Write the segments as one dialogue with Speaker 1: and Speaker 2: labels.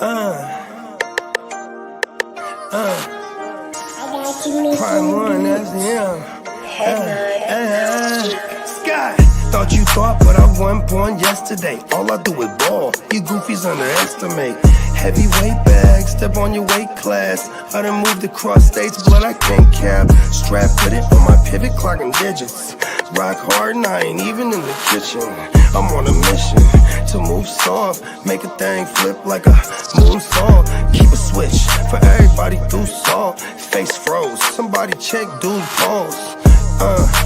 Speaker 1: Prime one, that's him. Sky. Thought you thought, but I wasn't born yesterday. All I do is ball. You goofies underestimate. Heavyweight bag, step on your weight class. I done moved across states, but I can't cap. Strap put it on my pivot, clocking digits. Rock hard and I ain't even in the kitchen. I'm on a mission to move soft, make a thing flip like a moonsault. Keep a switch for everybody through salt. Face froze, somebody check dude pulse.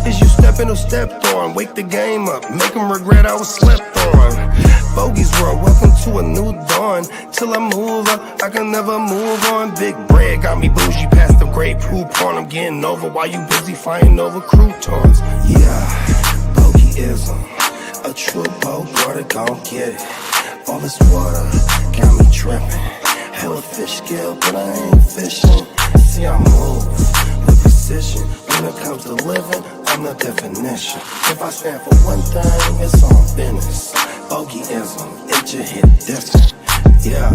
Speaker 1: Is you stepping or stepped on? Wake the game up, make them regret I was slept on. Bogey's world, welcome to a new dawn. Till I move up, I can never move on. Big bread got me bougie past the great poop on. I'm getting over while you busy fighting over croutons. Yeah, bogeyism, a true boat, brother, gon' get it. All this water got me tripping. Hella fish scale, but I ain't fishing. See, I move with precision. When it comes to living, I'm the definition. If I stand for one thing, it's on business. Bogeyism, it just hit different. Yeah,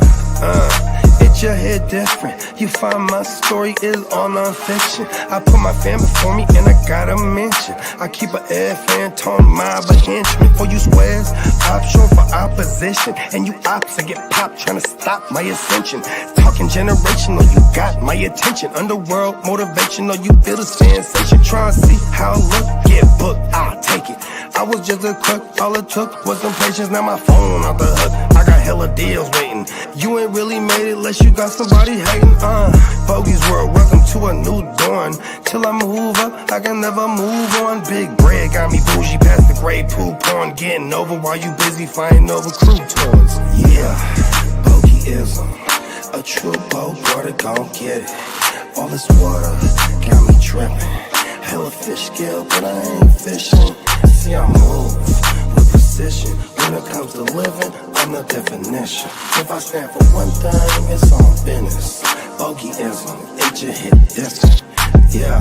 Speaker 1: it just hit different. You find my story is all non-fiction. I put my fam before me and I gotta mention. I keep an air fan, tone mob a henchman. For you squares, option for opposition. And you ops that get popped trying to stop my ascension. Talking generational, you got my attention. Underworld motivational, you feel the sensation. Try and see how I look, get booked, I'll take it. I was just a crook, all it took was some patience. Now my phone off the hook, I got hella deals waiting. You ain't really made it unless you got somebody hating. Bogey's world, welcome to a new dawn. Till I move up, I can never move on. Big bread got me bougie past the gray poop on. Getting over while you busy fighting over croutons. Yeah, bogeyism, a true boat, brother, gon' get it. All this water got me tripping. Hella fish scale, but I ain't fishing. See, I move with precision. When it comes to living, I'm the definition. If I stand for one thing, it's on business. Bogeyism, it just hit different. Yeah.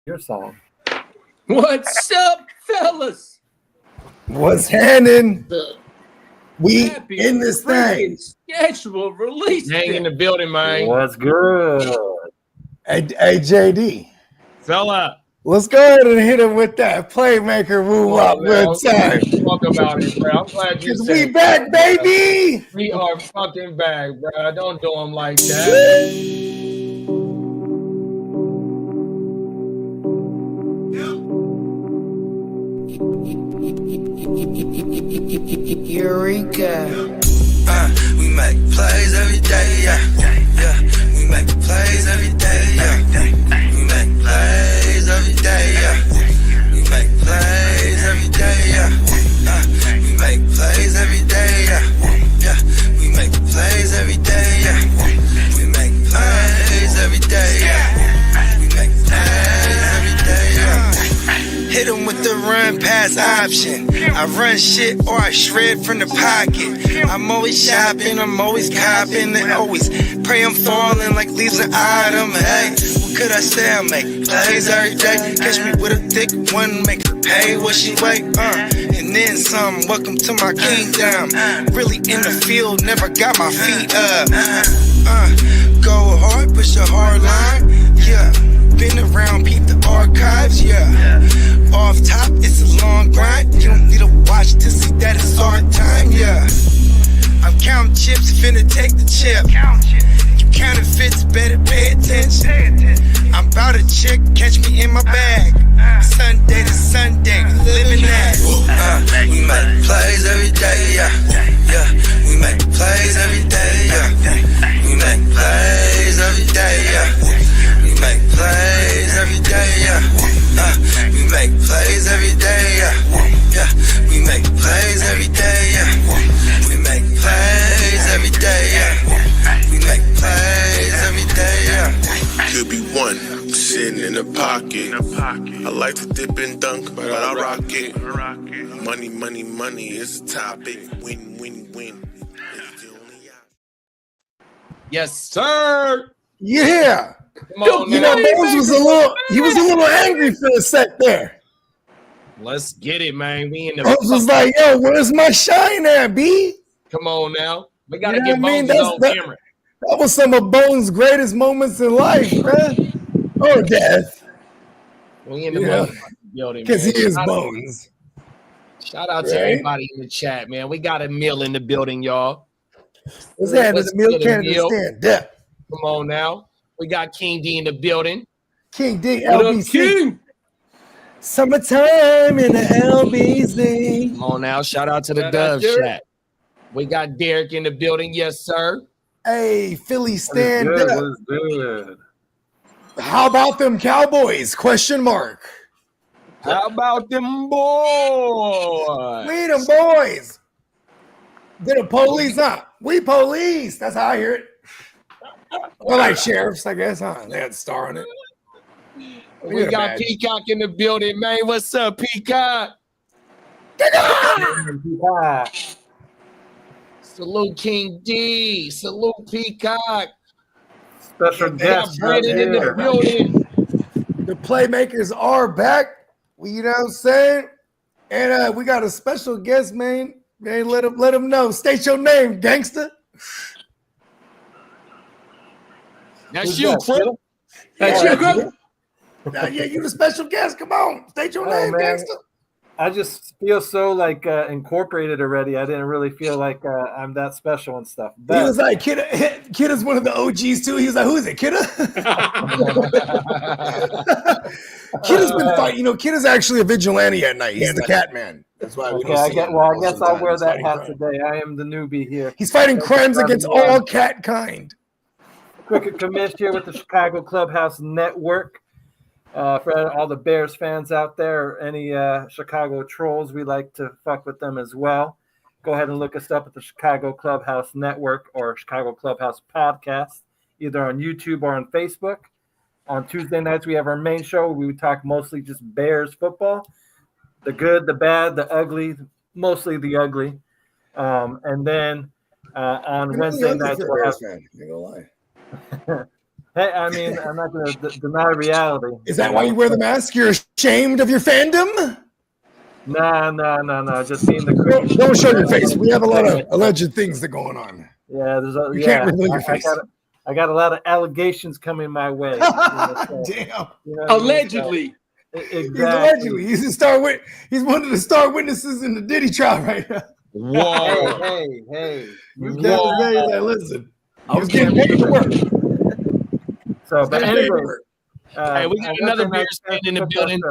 Speaker 2: Your song.
Speaker 3: What's up, fellas?
Speaker 2: What's happening? We
Speaker 3: Happy
Speaker 2: in this thing.
Speaker 3: Schedule release.
Speaker 4: Hang in the building, man.
Speaker 2: What's good? Hey, JD.
Speaker 4: Fella.
Speaker 2: Let's go ahead and hit him with that Playmaker woo up good time.
Speaker 4: Talk about it, bro. I'm glad you said
Speaker 2: we back, baby.
Speaker 4: We are fucking back, bro. Don't do them like that.
Speaker 1: Eureka. We make plays every day, yeah. We make plays every day, yeah. We make plays every day, yeah. We make plays every day, yeah. We make plays every day, yeah. We make plays every day, yeah. We make plays every day, yeah. We make plays every day, yeah. Hit 'em with the run pass option. I run shit or I shred from the pocket. I'm always shopping, I'm always copping, and always pray I'm falling like leaves an item. Hey, what could I say? I make plays every day. Catch me with a thick one, make her pay what she weigh. And then some. Welcome to my kingdom. Really in the field, never got my feet up. Go hard, push a hard line. Yeah, been around, peep the archives. Yeah. Off top, it's a long grind. You don't need to watch to see that it's hard time, yeah. I'm counting chips, finna take the chip. You counterfeits, better pay attention. I'm about to check, catch me in my bag. Sunday to Sunday, living that. We make plays every day, yeah.
Speaker 5: pocket. I like to dip and dunk, but I rock it. Money, money, money is a topic. Win, win, win. It's the only option.
Speaker 3: Yes, sir.
Speaker 2: Yeah.
Speaker 4: Come on,
Speaker 2: You know,
Speaker 4: now.
Speaker 2: Bones was he was a little angry for a sec there.
Speaker 4: Let's get it, man. We in the
Speaker 2: Bones was like, yo, where's my shine at, B?
Speaker 4: Come on now. We gotta
Speaker 2: You know
Speaker 4: get
Speaker 2: what I mean?
Speaker 4: Bones on camera.
Speaker 2: That was some of Bones' greatest moments in life, bruh. Or death.
Speaker 4: We in the
Speaker 2: Yeah.
Speaker 4: building,
Speaker 2: Because he
Speaker 4: man.
Speaker 2: is Bones.
Speaker 4: Shout out to
Speaker 2: Right?
Speaker 4: everybody in the chat, man. We got a meal in the building, y'all.
Speaker 2: What's that?
Speaker 4: Let's
Speaker 2: The meal
Speaker 4: get a
Speaker 2: can't
Speaker 4: meal.
Speaker 2: understand depth.
Speaker 4: Come on now. We got King D in the building.
Speaker 2: King D,
Speaker 3: What up,
Speaker 2: LBC.
Speaker 3: King?
Speaker 2: Summertime in the LBC.
Speaker 4: Come on now. Shout out to the
Speaker 3: Shout out,
Speaker 4: Dove
Speaker 3: Derek.
Speaker 4: chat. We got Derek in the building. Yes, sir.
Speaker 2: Hey, Philly, stand
Speaker 6: Good,
Speaker 2: up.
Speaker 6: was good.
Speaker 2: How about them Cowboys? Question mark.
Speaker 4: How about them boys?
Speaker 2: We them boys. They're the police, huh? We police. That's how I hear it. Well, like sheriffs, I guess, huh? They had a star on it.
Speaker 4: We got Peacock in the building, man. What's up, Peacock? Salute King D. Salute Peacock.
Speaker 6: Special
Speaker 4: We got
Speaker 6: guest.
Speaker 4: Brandon in the
Speaker 6: here.
Speaker 4: building.
Speaker 2: The Playmakers are back. You know what I'm saying? And we got a special guest, man. Man, let him know. State your name, gangster.
Speaker 4: That's
Speaker 6: Who's
Speaker 4: you,
Speaker 6: that,
Speaker 4: Crip.
Speaker 6: Phil?
Speaker 3: That's
Speaker 2: Yeah,
Speaker 3: you, Crip?
Speaker 2: Yeah, you the special guest. Come on. State your name,
Speaker 6: man.
Speaker 2: gangster.
Speaker 6: I just feel so like incorporated already. I didn't really feel like I'm that special and stuff.
Speaker 2: He
Speaker 6: But
Speaker 2: was like, Kidda's one of the OGs too. He was like, who is it, Kidda? Kidda's been fighting. You know, Kidda's actually a vigilante at night. He's the cat man. That's why we
Speaker 6: okay,
Speaker 2: don't see him
Speaker 6: I
Speaker 2: most
Speaker 6: guess
Speaker 2: of the
Speaker 6: I'll
Speaker 2: time.
Speaker 6: wear
Speaker 2: He's
Speaker 6: that
Speaker 2: fighting
Speaker 6: hat
Speaker 2: crime.
Speaker 6: today. I am the newbie here.
Speaker 2: He's fighting crimes against all cat kind.
Speaker 6: Cricket Commish here with the Chicago Clubhouse Network. For all the Bears fans out there, any Chicago trolls, we like to fuck with them as well. Go ahead and look us up at the Chicago Clubhouse Network or Chicago Clubhouse Podcast, either on YouTube or on Facebook. On Tuesday nights, we have our main show. We talk mostly just Bears football, the good, the bad, the ugly, mostly the ugly. And then on Wednesday nights, we'll have.
Speaker 2: Fan. You gonna lie.
Speaker 6: Hey, I mean, I'm not going to deny reality.
Speaker 2: Is that why you wear the mask? You're ashamed of your fandom?
Speaker 6: No. Just being the
Speaker 2: Don't show your face. We have a lot of alleged things that going on.
Speaker 6: Yeah,
Speaker 2: You can't reveal your face.
Speaker 6: I got a lot of allegations coming my way.
Speaker 2: Damn.
Speaker 6: You know what
Speaker 3: Allegedly.
Speaker 6: I mean?
Speaker 2: He's
Speaker 6: Exactly.
Speaker 2: allegedly. He's one of the star witnesses in the Diddy trial right now.
Speaker 4: Whoa.
Speaker 6: Hey.
Speaker 2: You can't say that. Listen, I was getting paid to work.
Speaker 6: So, but anyway.
Speaker 4: Hey, we got another Bears fan in the building.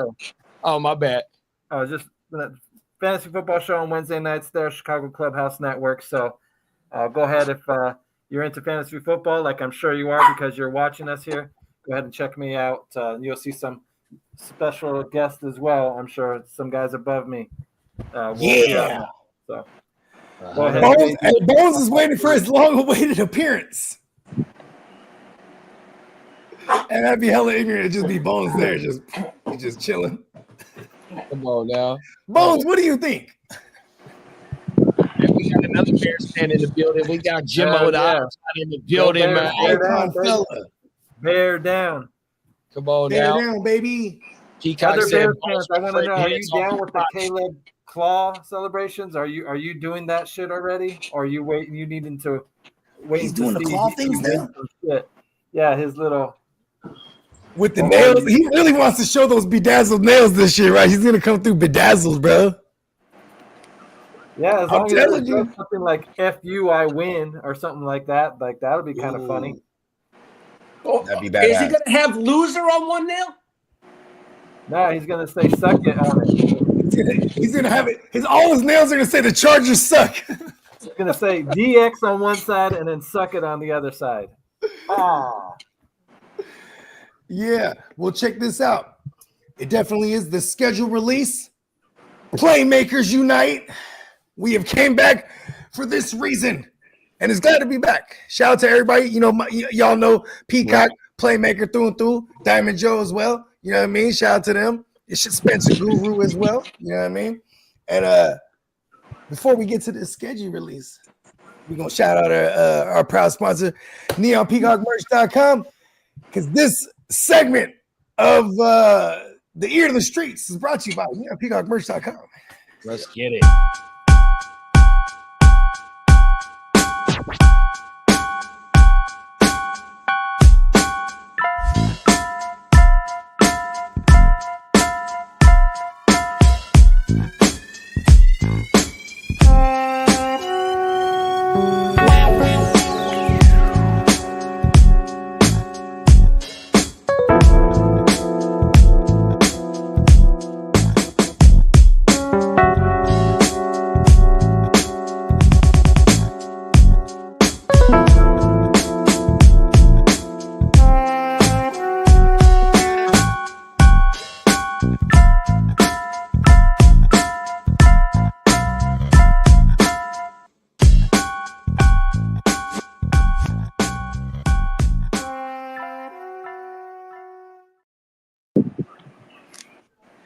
Speaker 4: Oh, my bad.
Speaker 6: Just fantasy football show on Wednesday nights there, Chicago Clubhouse Network. So go ahead if you're into fantasy football, like I'm sure you are because you're watching us here. Go ahead and check me out. You'll see some special guests as well. I'm sure some guys above me.
Speaker 2: Yeah.
Speaker 6: So go ahead.
Speaker 2: Bones is waiting for his long-awaited appearance. And that'd be hella ignorant to just be Bones there, just chilling.
Speaker 4: Come on now.
Speaker 2: Bones, what do you think?
Speaker 4: And we got another Bears fan in the building. We got Jimmo the outside in the building,
Speaker 6: Bears,
Speaker 4: man.
Speaker 6: Bears.
Speaker 2: Icon fella.
Speaker 6: Bear down.
Speaker 4: Come on
Speaker 2: Bear
Speaker 4: now.
Speaker 2: down, baby.
Speaker 4: Peacock
Speaker 6: Other
Speaker 4: said,
Speaker 6: Bears fans, I want to know: are you down with the Caleb Claw celebrations? Are you doing that shit already, or are you waiting? You needing to wait?
Speaker 2: He's doing the claw things now?
Speaker 6: Yeah, his little.
Speaker 2: With the nails, he really wants to show those bedazzled nails this year, right? He's gonna come through bedazzled, bro.
Speaker 6: Yeah, as
Speaker 2: I'm
Speaker 6: long as
Speaker 2: telling
Speaker 6: it's
Speaker 2: you.
Speaker 6: something like "F you, I win" or something like that. Like that'll be kind of funny.
Speaker 3: Oh,
Speaker 2: That'd be
Speaker 3: is he
Speaker 2: badass.
Speaker 3: going to have loser on one nail?
Speaker 6: No, he's gonna say "suck it" on it.
Speaker 2: He's gonna have it. All his nails are gonna say the Chargers suck.
Speaker 6: He's gonna say "DX" on one side and then "suck it" on the other side. Ah.
Speaker 2: Yeah, well, check this out. It definitely is the schedule release. Playmakers unite. We have came back for this reason, and it's glad to be back. Shout out to everybody. You know, y'all know Peacock, Playmaker through and through. Diamond Joe as well. You know what I mean? Shout out to them. It's Spencer Guru as well. You know what I mean? And before we get to the schedule release, we're going to shout out our proud sponsor, NeonPeacockMerch.com, because this segment of the Ear to the Streets is brought to you by NeonPeacockMerch.com.
Speaker 4: Let's get it.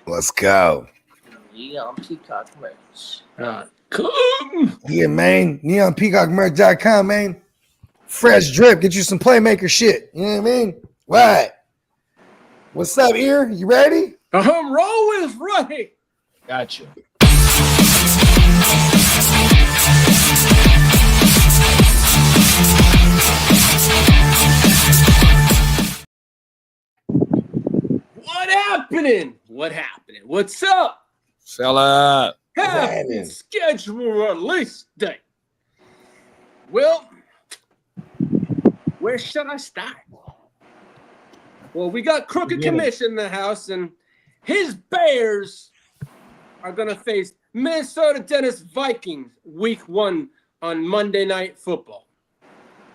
Speaker 2: Let's go.
Speaker 7: Neon Peacock merch.
Speaker 3: Come.
Speaker 2: Yeah, man. NeonPeacockMerch.com, man. Fresh drip. Get you some Playmaker shit. You know what I mean? Right. What's up, Ear? You ready?
Speaker 3: Roll is right.
Speaker 4: Gotcha.
Speaker 3: What happening? What happening? What's up?
Speaker 4: Fella.
Speaker 3: Happy
Speaker 2: happening?
Speaker 3: schedule release day. Well, where should I start? Well, we got Crooked Commission in the house, and his Bears are going to face Minnesota Dennis Vikings week 1 on Monday Night Football.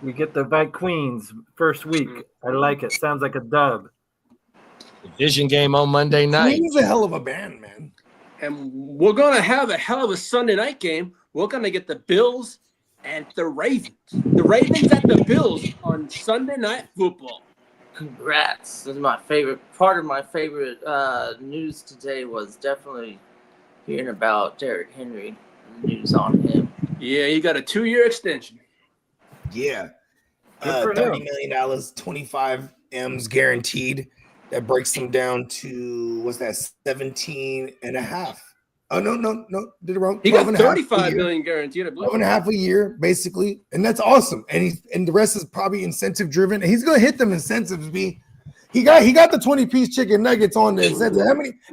Speaker 6: We get the Vike Queens first week. I like it. Sounds like a dub.
Speaker 4: Division game on Monday night.
Speaker 2: He's a hell of a band, man.
Speaker 3: And we're going to have a hell of a Sunday night game. We're going to get the Bills and the Ravens. The Ravens at the Bills on Sunday Night Football.
Speaker 7: Congrats. This is my favorite. Part of my favorite news today was definitely hearing about Derrick Henry, the news on him.
Speaker 3: Yeah, he got a 2-year extension.
Speaker 2: Yeah.
Speaker 6: Good for
Speaker 2: $30
Speaker 6: him.
Speaker 2: million, 25 M's guaranteed. That breaks them down to, what's that, 17 and a half. Oh, no, did it wrong.
Speaker 3: He got
Speaker 2: 12 and a half a
Speaker 3: $35
Speaker 2: year.
Speaker 3: million guaranteed, I
Speaker 2: 12
Speaker 3: believe.
Speaker 2: and a half a year, basically. And that's awesome. And the rest is probably incentive driven. And he's gonna hit them incentives, B. He got the 20-piece chicken nuggets on the incentive.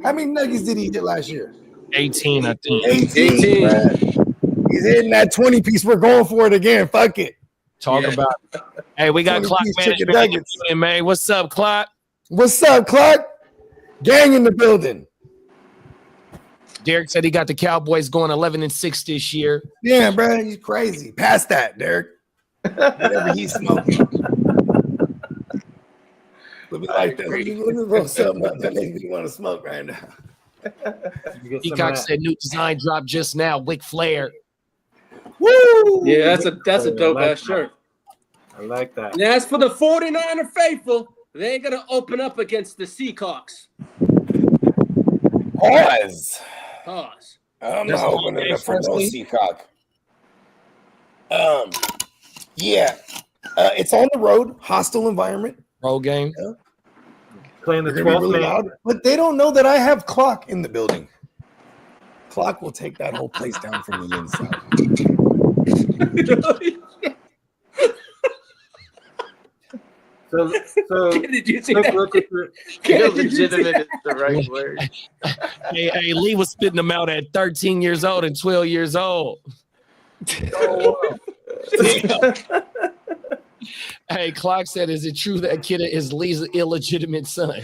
Speaker 2: How many nuggets did he get last year?
Speaker 4: 18, I think.
Speaker 2: 18.
Speaker 3: 18.
Speaker 2: Bruh. He's hitting that 20-piece. We're going for it again. Fuck it.
Speaker 4: Talk about it. Hey, we got
Speaker 2: 20
Speaker 4: Clock
Speaker 2: piece chicken
Speaker 4: Management in the
Speaker 2: nuggets.
Speaker 4: building, man. What's up, Clock?
Speaker 2: What's up, Clark? Gang in the building.
Speaker 4: Derek said he got the Cowboys going 11-6 this year.
Speaker 2: Yeah, bro, he's crazy. Pass that, Derek. Whatever he's smoking. Let me like that. Let me roll something up that makes me want to smoke right now.
Speaker 6: You get some of
Speaker 4: Peacock
Speaker 6: that.
Speaker 4: said new design dropped just now. Wick Flair.
Speaker 2: Woo!
Speaker 3: Yeah, that's a dope ass shirt.
Speaker 6: I like that.
Speaker 3: And as for the 49er faithful, they ain't gonna open up against the Seahawks.
Speaker 2: Pause.
Speaker 3: Pause.
Speaker 2: I'm
Speaker 4: That's
Speaker 2: not
Speaker 4: the
Speaker 2: opening
Speaker 4: game
Speaker 2: up for no
Speaker 4: firstly?
Speaker 2: Seacock. Yeah. It's on the road, hostile environment.
Speaker 4: Roll game.
Speaker 6: Playing the
Speaker 2: They're gonna be
Speaker 6: 12th
Speaker 2: really
Speaker 6: man.
Speaker 2: loud, but they don't know that I have Clock in the building. Clock will take that whole place down from the inside.
Speaker 6: So
Speaker 3: Did you see
Speaker 6: quick
Speaker 3: that?
Speaker 6: look at the
Speaker 7: Illegitimate is the right word.
Speaker 4: Hey, Lee was spitting them out at 13 years old and 12 years old. Hey, Clock said, is it true that kid is Lee's illegitimate son?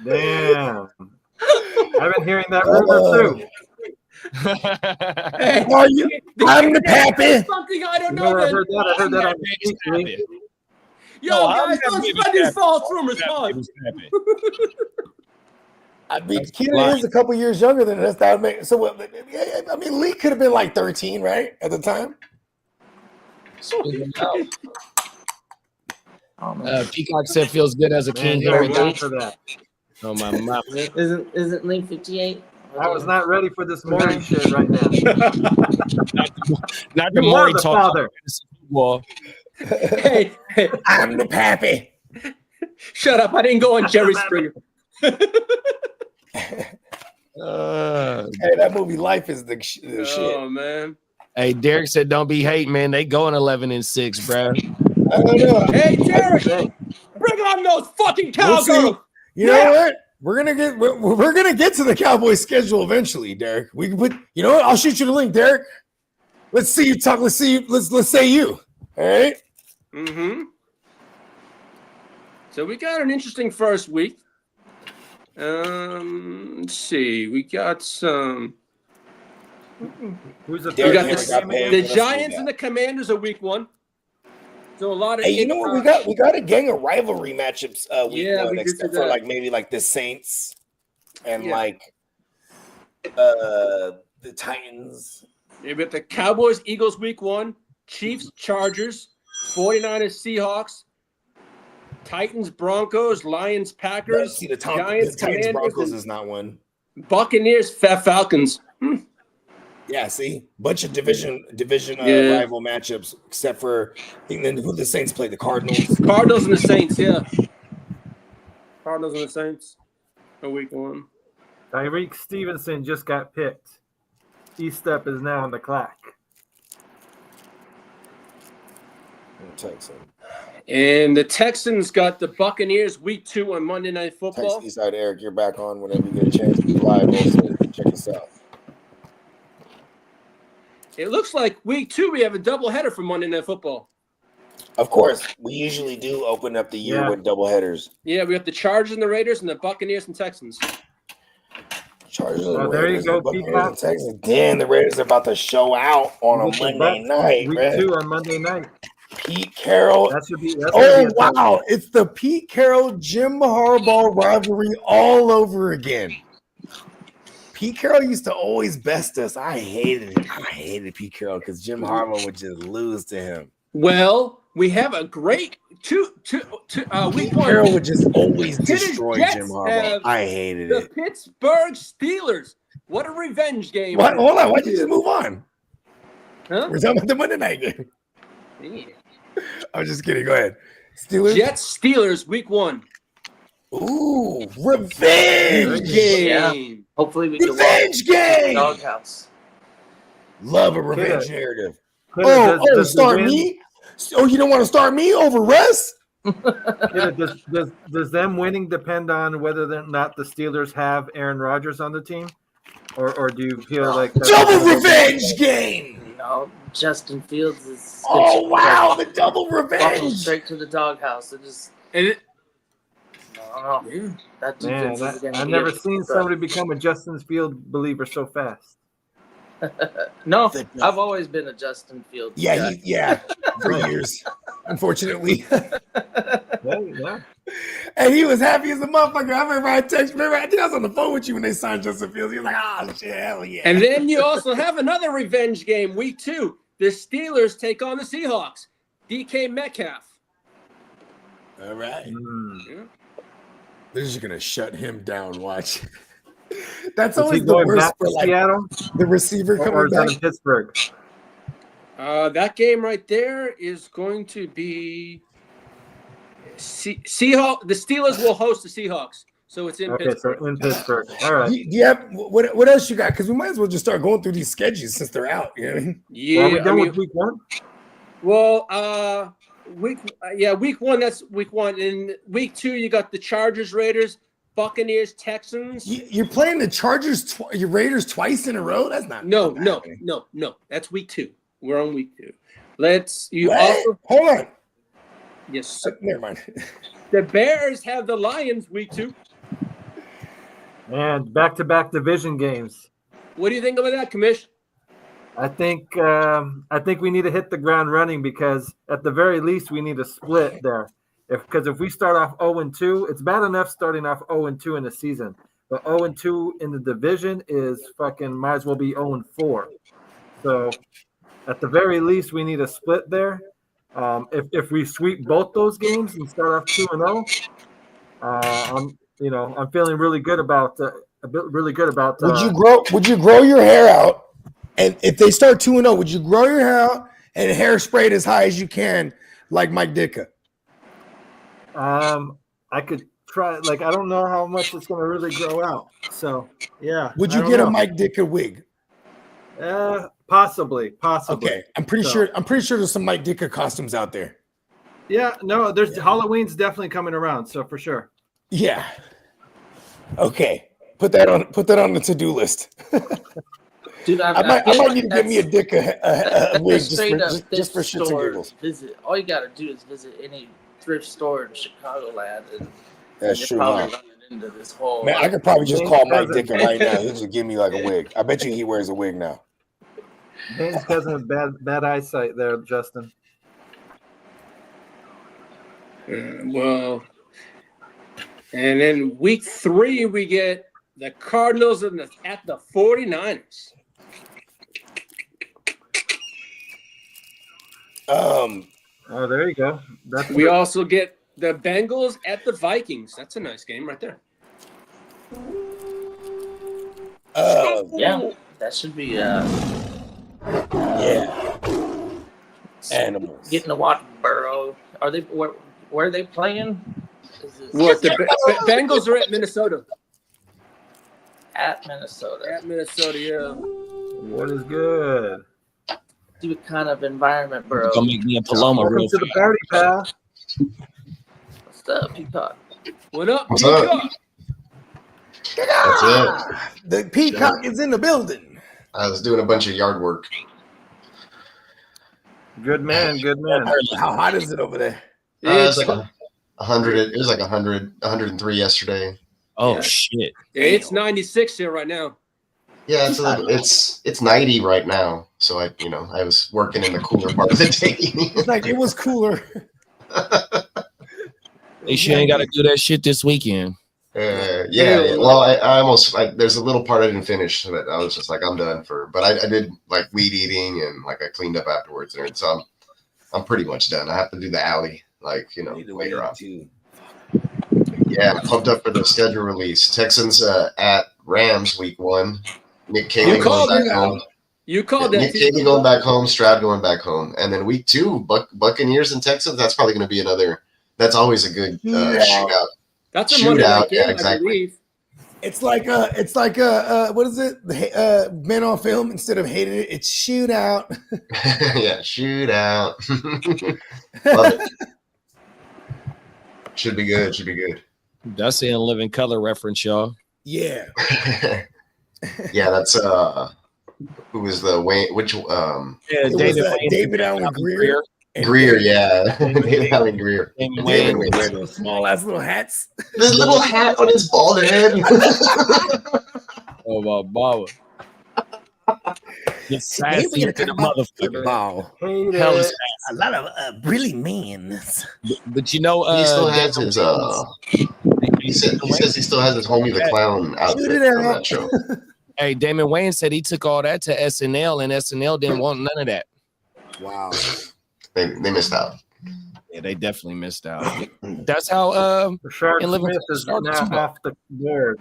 Speaker 6: damn. I've been hearing that rumor too.
Speaker 3: Hey,
Speaker 2: Are you? I'm the pappy.
Speaker 3: something I don't
Speaker 6: You
Speaker 3: know.
Speaker 6: know where I
Speaker 3: Then.
Speaker 6: heard that? I heard that on the street.
Speaker 3: Yo,
Speaker 4: No,
Speaker 3: guys,
Speaker 4: I'm
Speaker 3: don't
Speaker 4: happy
Speaker 3: spread
Speaker 4: with
Speaker 3: these
Speaker 4: that.
Speaker 3: false rumors. Pause.
Speaker 2: I mean, Keita is a couple years younger than us. That would make so. What, I mean, Lee could have been like 13, right, at the time.
Speaker 4: Peacock said feels good as a
Speaker 6: Man,
Speaker 4: king
Speaker 6: you're
Speaker 4: here.
Speaker 6: young for that.
Speaker 4: Oh my mama.
Speaker 7: Isn't Link 58?
Speaker 6: I was not ready for this Maury shit right now.
Speaker 4: Not the
Speaker 6: You
Speaker 4: Maury
Speaker 6: are the
Speaker 4: talk.
Speaker 6: father.
Speaker 4: Well,
Speaker 3: Hey,
Speaker 2: I'm the pappy.
Speaker 3: shut up! I didn't go on Jerry Springer.
Speaker 2: Hey, that movie Life is the shit.
Speaker 3: Oh man.
Speaker 4: hey, Derek said, "Don't be hating, man. They going 11-6, bro."
Speaker 2: I don't know.
Speaker 3: Hey, Derek,
Speaker 6: Hey,
Speaker 3: bring on those fucking
Speaker 2: We'll see.
Speaker 3: cowgirls.
Speaker 2: You know what? We're gonna get to the Cowboys schedule eventually, Derek. We can put. You know what? I'll shoot you the link, Derek. Let's see you talk. Let's see. Let's say you. All right.
Speaker 3: Mm-hmm. So we got an interesting first week. Let's see. We got some.
Speaker 6: who's the
Speaker 3: We
Speaker 2: Derek
Speaker 3: got
Speaker 2: Henry got paid.
Speaker 3: the
Speaker 2: What else
Speaker 3: Giants
Speaker 2: we got?
Speaker 3: and the Commanders are week 1. So a lot of
Speaker 2: Hey, you know what we got? We got a gang of rivalry matchups week
Speaker 3: Yeah,
Speaker 2: one,
Speaker 3: we did
Speaker 2: except
Speaker 3: do
Speaker 2: for
Speaker 3: that.
Speaker 2: like maybe like the Saints and
Speaker 3: Yeah.
Speaker 2: like the Titans.
Speaker 3: We got the Cowboys, Eagles week 1, Chiefs, Chargers, 49ers, Seahawks, Titans, Broncos, Lions, Packers,
Speaker 2: See the
Speaker 3: Giants,
Speaker 2: Titans
Speaker 3: Commanders,
Speaker 2: Broncos
Speaker 3: and
Speaker 2: is not one.
Speaker 3: Buccaneers, Falcons.
Speaker 2: Yeah, see, bunch of division
Speaker 3: Yeah.
Speaker 2: rival matchups, except for and then who the Saints play, the Cardinals.
Speaker 3: Cardinals and the Saints, yeah. Cardinals and the Saints are week 1.
Speaker 6: Tyreek Stevenson just got picked. E-Step is now on the clock.
Speaker 2: Texans.
Speaker 3: And the Texans got the Buccaneers week 2 on Monday Night Football.
Speaker 2: Text Eastside Eric, you're back on whenever you get a chance. Be live also. Check us out.
Speaker 3: It looks like week 2 we have a doubleheader for Monday Night Football.
Speaker 2: Of course, we usually do open up the year with double headers.
Speaker 3: Yeah, we have the Chargers and the Raiders and the Buccaneers and Texans.
Speaker 2: Chargers and
Speaker 6: Oh, there you
Speaker 2: Raiders
Speaker 6: go,
Speaker 2: and Buccaneers
Speaker 6: Peacock.
Speaker 2: and Texans. Damn, the Raiders are about to show out on a
Speaker 6: You get the
Speaker 2: Monday
Speaker 6: Bucs
Speaker 2: night,
Speaker 6: week
Speaker 2: man.
Speaker 6: 2 on Monday night.
Speaker 2: Pete Carroll.
Speaker 6: That should be.
Speaker 2: Oh, wow. It's the Pete Carroll, Jim Harbaugh rivalry all over again. Pete Carroll used to always best us. I hated it. I hated Pete Carroll because Jim Harbaugh would just lose to him.
Speaker 3: Well, we have a great week 1.
Speaker 2: Carroll would just always
Speaker 3: Pittsburgh
Speaker 2: destroy
Speaker 3: Jets
Speaker 2: Jim Harbaugh.
Speaker 3: have
Speaker 2: I hated
Speaker 3: The
Speaker 2: it.
Speaker 3: Pittsburgh Steelers. What a revenge game.
Speaker 2: What? Hold on. Why'd you just move on?
Speaker 3: Huh?
Speaker 2: We're talking about the Monday night game.
Speaker 3: Yeah.
Speaker 2: I'm just kidding. Go ahead. Steelers.
Speaker 3: Jets Steelers week 1.
Speaker 2: Ooh, revenge game.
Speaker 7: Yeah. Hopefully we can watch
Speaker 2: Revenge game.
Speaker 7: Doghouse.
Speaker 2: Love a revenge narrative.
Speaker 6: Does the
Speaker 2: start
Speaker 6: win-
Speaker 2: me? Oh, you don't want to start me over Russ?
Speaker 6: Does them winning depend on whether or not the Steelers have Aaron Rodgers on the team, or do you feel like that's
Speaker 2: Double revenge game.
Speaker 7: No, Justin Fields is.
Speaker 2: Oh wow, the double
Speaker 7: Buckle
Speaker 2: revenge.
Speaker 7: straight to the doghouse. It just.
Speaker 3: And it,
Speaker 7: I don't know. That
Speaker 6: Man,
Speaker 7: defense is gonna
Speaker 6: I've
Speaker 7: be
Speaker 6: never
Speaker 7: a
Speaker 6: seen
Speaker 7: threat.
Speaker 6: somebody become a Justin Fields believer so fast.
Speaker 7: No, I've always been a Justin Fields. guy.
Speaker 2: Yeah, for years, unfortunately.
Speaker 6: Yeah.
Speaker 2: And he was happy as a motherfucker. I remember I think I was on the phone with you when they signed Justin Fields. He was like, oh shit, hell yeah.
Speaker 3: and then you also have another revenge game week 2. The Steelers take on the Seahawks. DK Metcalf.
Speaker 2: All right.
Speaker 3: Yeah.
Speaker 2: They're just gonna shut him down. Watch. That's
Speaker 6: Is he
Speaker 2: always the
Speaker 6: going
Speaker 2: worst
Speaker 6: back
Speaker 2: for
Speaker 6: to
Speaker 2: like
Speaker 6: Seattle
Speaker 2: the receiver
Speaker 6: or
Speaker 2: coming
Speaker 6: is that
Speaker 2: back.
Speaker 6: in Pittsburgh?
Speaker 3: That game right there is going to be Seahawks. The Steelers will host the Seahawks, so it's in
Speaker 6: Okay,
Speaker 3: Pittsburgh.
Speaker 6: so in Pittsburgh. All right.
Speaker 2: Do you have what else you got? Because we might as well just start going through these schedules since they're out. You know what I mean?
Speaker 3: Yeah,
Speaker 6: Are we
Speaker 3: I
Speaker 6: done
Speaker 3: mean,
Speaker 6: with week 1?
Speaker 3: well, week 1. That's week 1. In week 2, you got the Chargers, Raiders, Buccaneers, Texans.
Speaker 2: You're playing the Chargers, your Raiders twice in a row. That's not
Speaker 3: No.
Speaker 2: happening.
Speaker 3: That's week 2. We're on week 2. Also
Speaker 2: Hold on.
Speaker 3: yes. Sir.
Speaker 2: Never mind.
Speaker 3: The Bears have the Lions week 2.
Speaker 6: And back-to-back division games.
Speaker 3: What do you think about that, Commish?
Speaker 6: I think we need to hit the ground running because at the very least we need a split there. Because if we start off 0-2, it's bad enough starting off 0-2 in the season, but 0-2 in the division is fucking might as well be 0-4. So at the very least we need a split there. If we sweep both those games and start off 2-0, I'm feeling really good about
Speaker 2: Would you grow your hair out? And if they start 2-0, would you grow your hair out and hairspray it as high as you can, like Mike Ditka?
Speaker 6: I could try. Like, I don't know how much it's going to really grow out. So yeah.
Speaker 2: Would you get a Mike Ditka wig?
Speaker 6: Possibly.
Speaker 2: Okay, I'm pretty sure there's some Mike Ditka costumes out there.
Speaker 6: Yeah, no, there's Halloween's definitely coming around, so for sure.
Speaker 2: Yeah. Okay. Put that on the to-do list.
Speaker 7: Dude,
Speaker 2: I might need to get me a Ditka wig just for shits and giggles.
Speaker 7: All you gotta do is visit any thrift store in Chicagoland, and
Speaker 2: that's
Speaker 7: you're
Speaker 2: true.
Speaker 7: probably running into this whole.
Speaker 2: Man, I could probably just call Mike Ditka right now. He'll just give me like a wig. I bet you he wears a wig now.
Speaker 6: Dane's cousin with bad eyesight there, Justin.
Speaker 3: Well, and then week 3 we get the Cardinals at the 49ers.
Speaker 6: Oh, there you go.
Speaker 3: We also get the Bengals at the Vikings. That's a nice game right there.
Speaker 7: Yeah, that should be
Speaker 2: animals.
Speaker 7: Getting to watch Burrow. Are they where are they playing?
Speaker 3: What the Bengals are at Minnesota.
Speaker 7: At Minnesota.
Speaker 3: At Minnesota, yeah.
Speaker 6: What is good?
Speaker 7: Do kind of environment, Burrow.
Speaker 4: Gonna make me a Paloma
Speaker 6: Welcome
Speaker 4: real
Speaker 6: to the
Speaker 4: fast.
Speaker 6: party, pal.
Speaker 7: What's up, Peacock?
Speaker 3: What up,
Speaker 8: What's up?
Speaker 3: Peacock?
Speaker 8: That's it.
Speaker 2: The peacock is in the building.
Speaker 8: I was doing a bunch of yard work.
Speaker 6: Good man, good man.
Speaker 2: How hot is it over there?
Speaker 8: It's like 100. It was like 100, 103 yesterday.
Speaker 4: Oh
Speaker 3: Yeah.
Speaker 4: shit!
Speaker 3: It's 96 here right now.
Speaker 8: Yeah, it's 90 right now. So I was working in the cooler part of the day.
Speaker 2: It's like it was cooler.
Speaker 4: They sure ain't got to do that shit this weekend.
Speaker 8: Yeah. Well, I almost there's a little part I didn't finish, but I was just like, I'm done but I did like weed eating and like I cleaned up afterwards, and so I'm pretty much done. I have to do the alley later on. Yeah, pumped up for the schedule release. Texans at Rams week 1. Nick Cady going back home.
Speaker 3: You called that.
Speaker 8: Nick Cady going back home. Stroud going back home, and then week 2, Buccaneers and Texans. That's probably going to be another. That's always a good shootout.
Speaker 3: That's a Monday night game,
Speaker 8: yeah, exactly.
Speaker 3: I believe.
Speaker 2: It's like what is it? Men on Film, instead of hating it, it's shootout.
Speaker 8: Yeah, shootout. Love it. Should be good.
Speaker 4: That's in living color reference, y'all.
Speaker 2: Yeah.
Speaker 8: Yeah, that's who was the Wayne? Which
Speaker 2: David Allen Greer.
Speaker 8: Greer, yeah. David Allen Greer.
Speaker 4: David
Speaker 2: Wayne. Small ass little hats.
Speaker 8: This little hat on his bald head.
Speaker 4: Oh my baba. You're sassy to the motherfucker.
Speaker 2: Wow.
Speaker 4: Hell is
Speaker 2: A lot of really mean.
Speaker 4: But you know,
Speaker 8: He still has his he says he still has his homie the clown outfit from that show.
Speaker 4: Hey, Damon Wayans said he took all that to SNL, and SNL didn't want none of that.
Speaker 2: Wow.
Speaker 8: They missed out.
Speaker 4: Yeah, they definitely missed out. That's how
Speaker 6: Rashard
Speaker 4: and living
Speaker 6: Smith is
Speaker 4: started
Speaker 6: now
Speaker 4: too.
Speaker 6: off the board.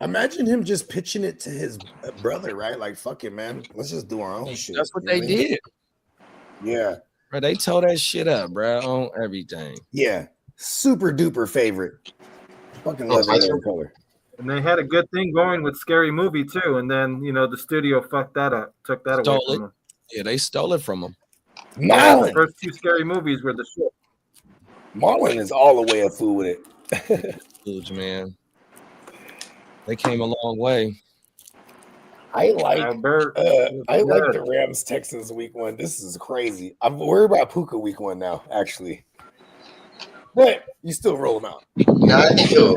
Speaker 2: Imagine him just pitching it to his brother, right? Like, fuck it, man. Let's just do our own shit.
Speaker 4: That's what
Speaker 2: You
Speaker 4: they
Speaker 2: know I mean?
Speaker 4: did.
Speaker 2: Yeah.
Speaker 4: Bro, they tore that shit up, bro, on everything.
Speaker 2: Yeah. Super duper favorite. Fucking love
Speaker 8: nice.
Speaker 2: it. Color.
Speaker 6: And they had a good thing going with Scary Movie too, and then the studio fucked that up, took that away from them.
Speaker 4: Yeah, they stole it from them.
Speaker 6: The
Speaker 2: Marlon.
Speaker 6: first 2 Scary Movies were the shit.
Speaker 2: Marlon is all the way a fool with it.
Speaker 4: Huge, man. They came a long way.
Speaker 2: I like
Speaker 6: Albert,
Speaker 2: I like the Rams Texans week 1. This is crazy. I'm worried about Puka week 1 now, actually. But you still roll them out.
Speaker 8: Nah, I think he'll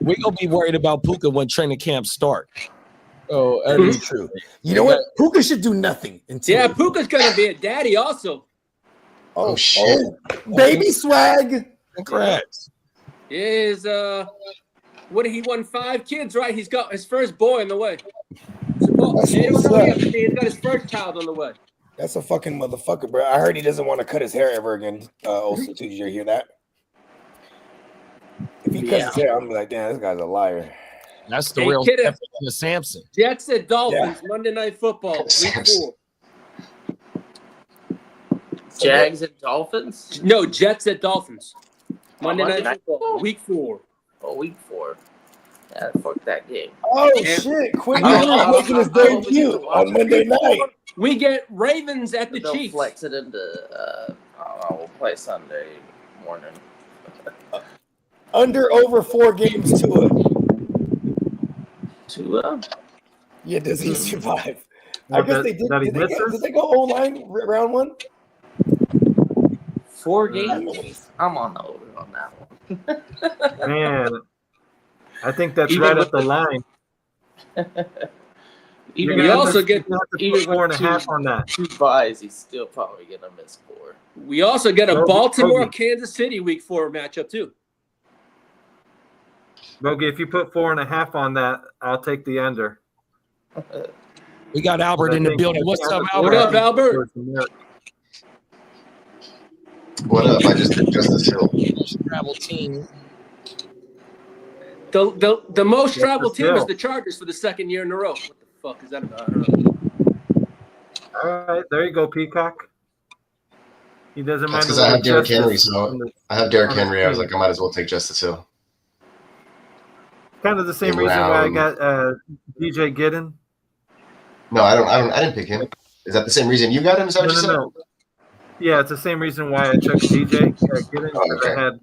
Speaker 4: We're gonna be worried about Puka when training camp start.
Speaker 2: Oh, that's true. You know what? Puka should do nothing until
Speaker 3: Yeah, Puka's gonna be a daddy also.
Speaker 8: Oh shit.
Speaker 2: Baby swag.
Speaker 4: Congrats.
Speaker 3: Is he won 5 kids, right? He's got his first boy on the way. He's got his first child on the way.
Speaker 2: That's a fucking motherfucker, bro. I heard he doesn't want to cut his hair ever again. Also, too, did you hear that? If he cuts his hair, I'm gonna be like, damn, this guy's a liar.
Speaker 4: That's the
Speaker 3: Hey,
Speaker 4: real
Speaker 3: kiddo.
Speaker 4: Stephen Samson.
Speaker 3: Jets at Dolphins, Monday Night Football, week
Speaker 8: Samson.
Speaker 3: 4.
Speaker 7: Jags and Dolphins.
Speaker 3: No, Jets at Dolphins. Monday
Speaker 7: Monday
Speaker 3: Night
Speaker 7: Night
Speaker 3: Football,
Speaker 7: Football?
Speaker 3: week 4.
Speaker 7: Oh, week 4. Yeah, fuck that game.
Speaker 2: Oh
Speaker 3: And-
Speaker 2: shit! Quinn
Speaker 7: I-
Speaker 2: Ewers
Speaker 7: I-
Speaker 2: making his
Speaker 7: I hope we get
Speaker 2: debut
Speaker 7: to watch
Speaker 2: on
Speaker 7: it.
Speaker 2: Monday night.
Speaker 3: We get Ravens at the
Speaker 7: They'll
Speaker 3: Chiefs.
Speaker 7: flex it into. I don't know. We'll play Sunday morning.
Speaker 2: Under over 4 games to it.
Speaker 7: Tua.
Speaker 2: Yeah, does he survive? I
Speaker 6: What,
Speaker 2: guess
Speaker 6: that-
Speaker 2: they did.
Speaker 6: that he
Speaker 2: Did they,
Speaker 6: misses?
Speaker 2: did they go O-line round 1?
Speaker 7: 4 games. I'm on the over on that one.
Speaker 6: Man, I think that's
Speaker 7: Even
Speaker 6: right
Speaker 7: with
Speaker 6: up the line.
Speaker 7: Even
Speaker 3: We
Speaker 6: You're gonna
Speaker 3: also
Speaker 6: have to-
Speaker 3: get-
Speaker 6: you're gonna have to
Speaker 7: even
Speaker 6: put 4.5
Speaker 7: with
Speaker 6: on that.
Speaker 7: 2 buys, he's still probably gonna miss 4.
Speaker 3: We also get a
Speaker 6: Bogey,
Speaker 3: Baltimore,
Speaker 6: Bogey.
Speaker 3: Kansas City week 4 matchup too.
Speaker 6: Bogey, if you put 4.5 on that, I'll take the under.
Speaker 4: We got Albert in the building. What's up,
Speaker 3: What
Speaker 4: Albert?
Speaker 3: up, Albert?
Speaker 8: What up? I just did Justice Hill.
Speaker 4: Travel team.
Speaker 3: The most traveled team is
Speaker 6: Hill.
Speaker 3: the Chargers for the 2nd year in a row. What the fuck is that about? I don't know.
Speaker 6: All right, there you go, Peacock. He doesn't mind.
Speaker 8: That's because
Speaker 6: a
Speaker 8: I have
Speaker 6: little
Speaker 8: Derrick Henry,
Speaker 6: justice
Speaker 8: so
Speaker 6: on the-
Speaker 8: I have Derrick
Speaker 6: on his
Speaker 8: Henry. I was
Speaker 6: team.
Speaker 8: like, I might as well take Justice Hill.
Speaker 6: Kind of the same
Speaker 8: in
Speaker 6: reason why I
Speaker 8: round-
Speaker 6: got DJ Giddin.
Speaker 8: No, I didn't pick him. Is that the same reason you got him? Is that what you said?
Speaker 6: No. Yeah, it's the same reason why I took DJ Giddin because
Speaker 8: okay.
Speaker 6: I had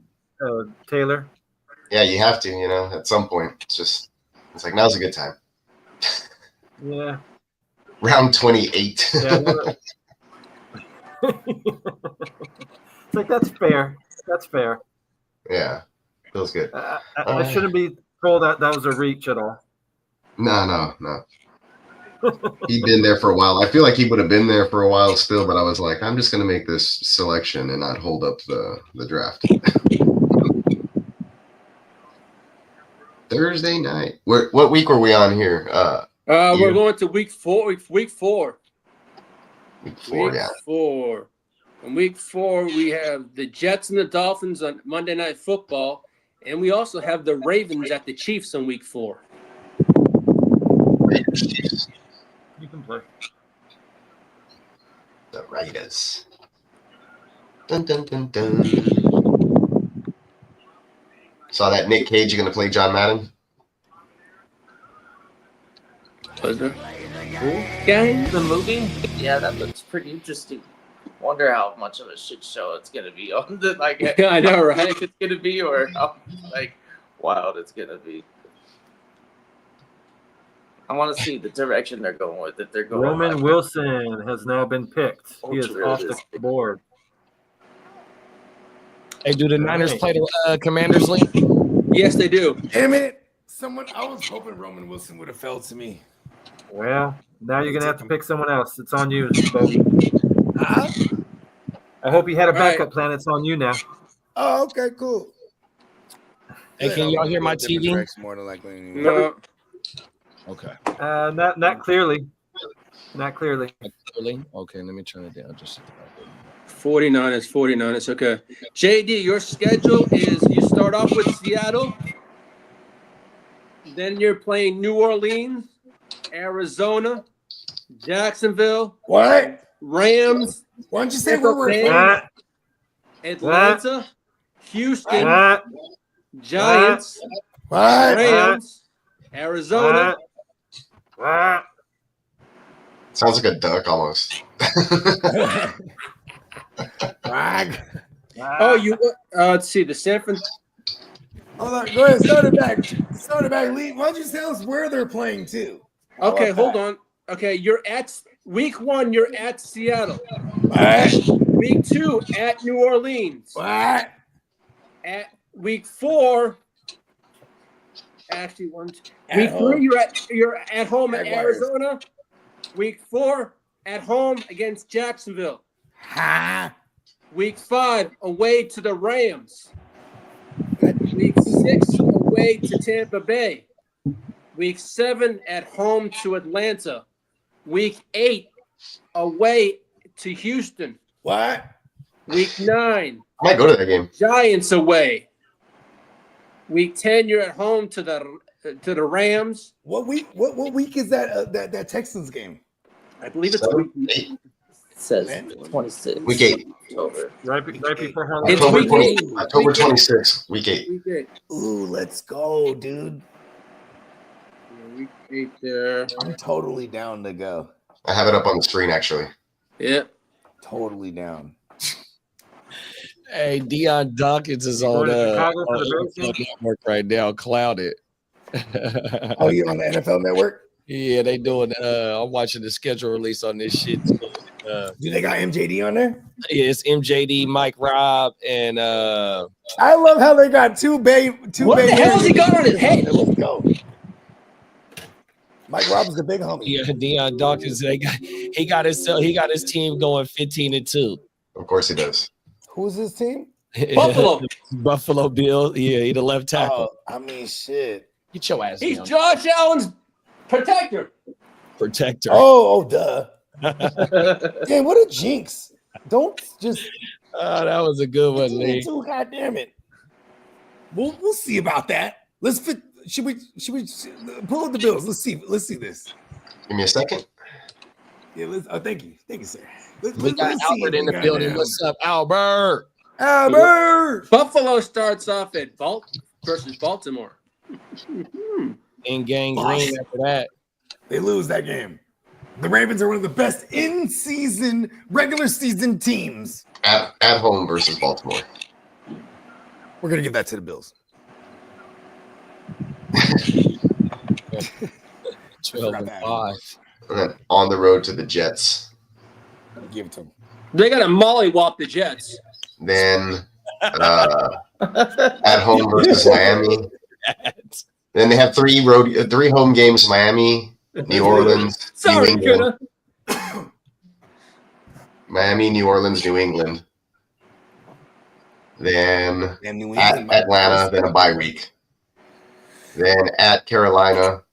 Speaker 6: Taylor.
Speaker 8: Yeah, you have to. At some point, it's like now's a good time.
Speaker 6: Yeah.
Speaker 8: Round 28.
Speaker 6: Yeah. It's like that's fair. That's fair.
Speaker 8: Yeah, feels good.
Speaker 6: I shouldn't be told that was a reach at all.
Speaker 8: No. He'd been there for a while. I feel like he would have been there for a while still, but I was like, I'm just gonna make this selection and not hold up the draft. Thursday night. What week were we on here?
Speaker 3: We're going to week 4. Week 4.
Speaker 8: Week 4,
Speaker 3: Week
Speaker 8: yeah.
Speaker 3: 4. In week 4, we have the Jets and the Dolphins on Monday Night Football, and we also have the Ravens at the Chiefs on week 4.
Speaker 6: You can play.
Speaker 8: The Raiders. Dun dun dun dun. Saw that Nick Cage going to play John Madden?
Speaker 3: Was there?
Speaker 7: Gang, the movie? Yeah, that looks pretty interesting. Wonder how much of a shit show it's gonna be on the
Speaker 3: I know, right?
Speaker 7: If it's gonna be or how wild it's gonna be. I want to see the direction they're going with it. They're going
Speaker 6: Roman Wilson has now been picked. He is off the board.
Speaker 4: Hey, do the Niners play the Commanders League?
Speaker 3: Yes, they do.
Speaker 2: Damn it! I was hoping Roman Wilson would have fell to me.
Speaker 6: Well, now you're gonna have to pick someone else. It's on you, Bogey. I hope you had a backup plan. It's on you now.
Speaker 2: Oh, okay, cool.
Speaker 4: Hey, can y'all hear my TV?
Speaker 2: More than likely.
Speaker 3: No.
Speaker 4: Okay.
Speaker 6: Not clearly. Not clearly.
Speaker 4: Really? Okay, let me turn it down just.
Speaker 3: 49ers. Okay. JD, your schedule is you start off with Seattle, then you're playing New Orleans, Arizona, Jacksonville,
Speaker 2: What?
Speaker 3: Rams,
Speaker 2: Why don't you say where we're
Speaker 3: Tampa
Speaker 2: from?
Speaker 3: Bay, Atlanta, Houston,
Speaker 6: What?
Speaker 3: Giants,
Speaker 2: What?
Speaker 3: Rams, Arizona.
Speaker 6: What?
Speaker 8: Sounds like a duck almost.
Speaker 2: Brag.
Speaker 3: Oh, you let's see the San Francisco.
Speaker 2: Hold on. Go ahead. Start it back. Lee, why don't you tell us where they're playing too?
Speaker 3: Okay, hold on. Okay, you're at week 1. You're at Seattle.
Speaker 2: What?
Speaker 3: Week 2 at New Orleans.
Speaker 2: What?
Speaker 3: At week 4. Actually,
Speaker 2: At
Speaker 3: week
Speaker 2: home.
Speaker 3: 3 you're at home at
Speaker 2: Jaguars.
Speaker 3: Arizona. Week 4 at home against Jacksonville.
Speaker 2: Ha.
Speaker 3: Week 5 away to the Rams. Week 6 away to Tampa Bay. Week 7 at home to Atlanta. Week 8 away to Houston.
Speaker 2: What?
Speaker 3: Week 9,
Speaker 8: I might go to that game.
Speaker 3: Giants away. Week 10, you're at home to the Rams.
Speaker 2: What week? What week is that? That Texans game?
Speaker 3: I believe it's
Speaker 8: 7,
Speaker 3: week
Speaker 8: 8,
Speaker 7: It says
Speaker 2: Man.
Speaker 7: 26.
Speaker 8: Week 8.
Speaker 7: October.
Speaker 6: Right before
Speaker 3: It's
Speaker 6: Halloween.
Speaker 8: October
Speaker 3: week
Speaker 8: 20,
Speaker 3: 8.
Speaker 8: October
Speaker 3: Week 8.
Speaker 8: 26th, week 8.
Speaker 3: Week 8.
Speaker 2: Ooh, let's go, dude.
Speaker 3: Yeah, week 8 there.
Speaker 2: I'm totally down to go.
Speaker 8: I have it up on the screen actually.
Speaker 3: Yeah.
Speaker 2: Totally down.
Speaker 4: Hey, Deion Dawkins is
Speaker 6: Going
Speaker 4: on
Speaker 6: to Chicago for the
Speaker 4: on
Speaker 6: Bears game?
Speaker 4: NFL Network right now. Clouded.
Speaker 2: Oh, you on the NFL Network?
Speaker 4: Yeah, they doing. I'm watching the schedule release on this shit.
Speaker 2: Do they got MJD on there?
Speaker 4: Yeah, it's MJD, Mike Robb, and
Speaker 2: I love how they got two Bay.
Speaker 3: What the hell's he got on his head?
Speaker 2: Let's go. Mike Robbins the big homie.
Speaker 4: yeah, Deion Dawkins. He got his team going 15-2.
Speaker 8: Of course he does.
Speaker 2: Who's his team?
Speaker 3: Buffalo.
Speaker 4: Buffalo Bills. Yeah, he the left tackle.
Speaker 2: Oh, I mean, shit.
Speaker 4: Get your ass
Speaker 3: He's
Speaker 4: down.
Speaker 3: Josh Allen's protector.
Speaker 4: Protector.
Speaker 2: Oh, duh. Damn, what a jinx. Don't just
Speaker 4: Oh, that was a good one, Lee.
Speaker 2: too, God damn it. We'll see about that. Let's fit. Should we pull up the Bills? Let's see this.
Speaker 8: Give me a second.
Speaker 2: Yeah, thank you, sir.
Speaker 4: We got
Speaker 2: let's see
Speaker 4: Albert
Speaker 2: if
Speaker 4: in
Speaker 2: we
Speaker 4: the
Speaker 2: got
Speaker 4: building.
Speaker 2: that.
Speaker 4: What's up, Albert?
Speaker 2: Albert.
Speaker 3: Buffalo starts off at versus Baltimore.
Speaker 4: In gang green after that.
Speaker 2: They lose that game. The Ravens are one of the best regular season teams.
Speaker 8: At home versus Baltimore.
Speaker 2: We're gonna give that to the Bills.
Speaker 4: 12-5.
Speaker 8: And then on the road to the Jets.
Speaker 2: Give it to them.
Speaker 3: They got to mollywop the Jets.
Speaker 8: Then at home versus Miami. Then they have three home games: Miami, New Orleans, New
Speaker 3: Sorry,
Speaker 8: England.
Speaker 3: Kuda.
Speaker 8: Miami, New Orleans, New England. Then
Speaker 2: Damn, New
Speaker 8: at
Speaker 2: England.
Speaker 8: Atlanta, then a bye week. Then at Carolina,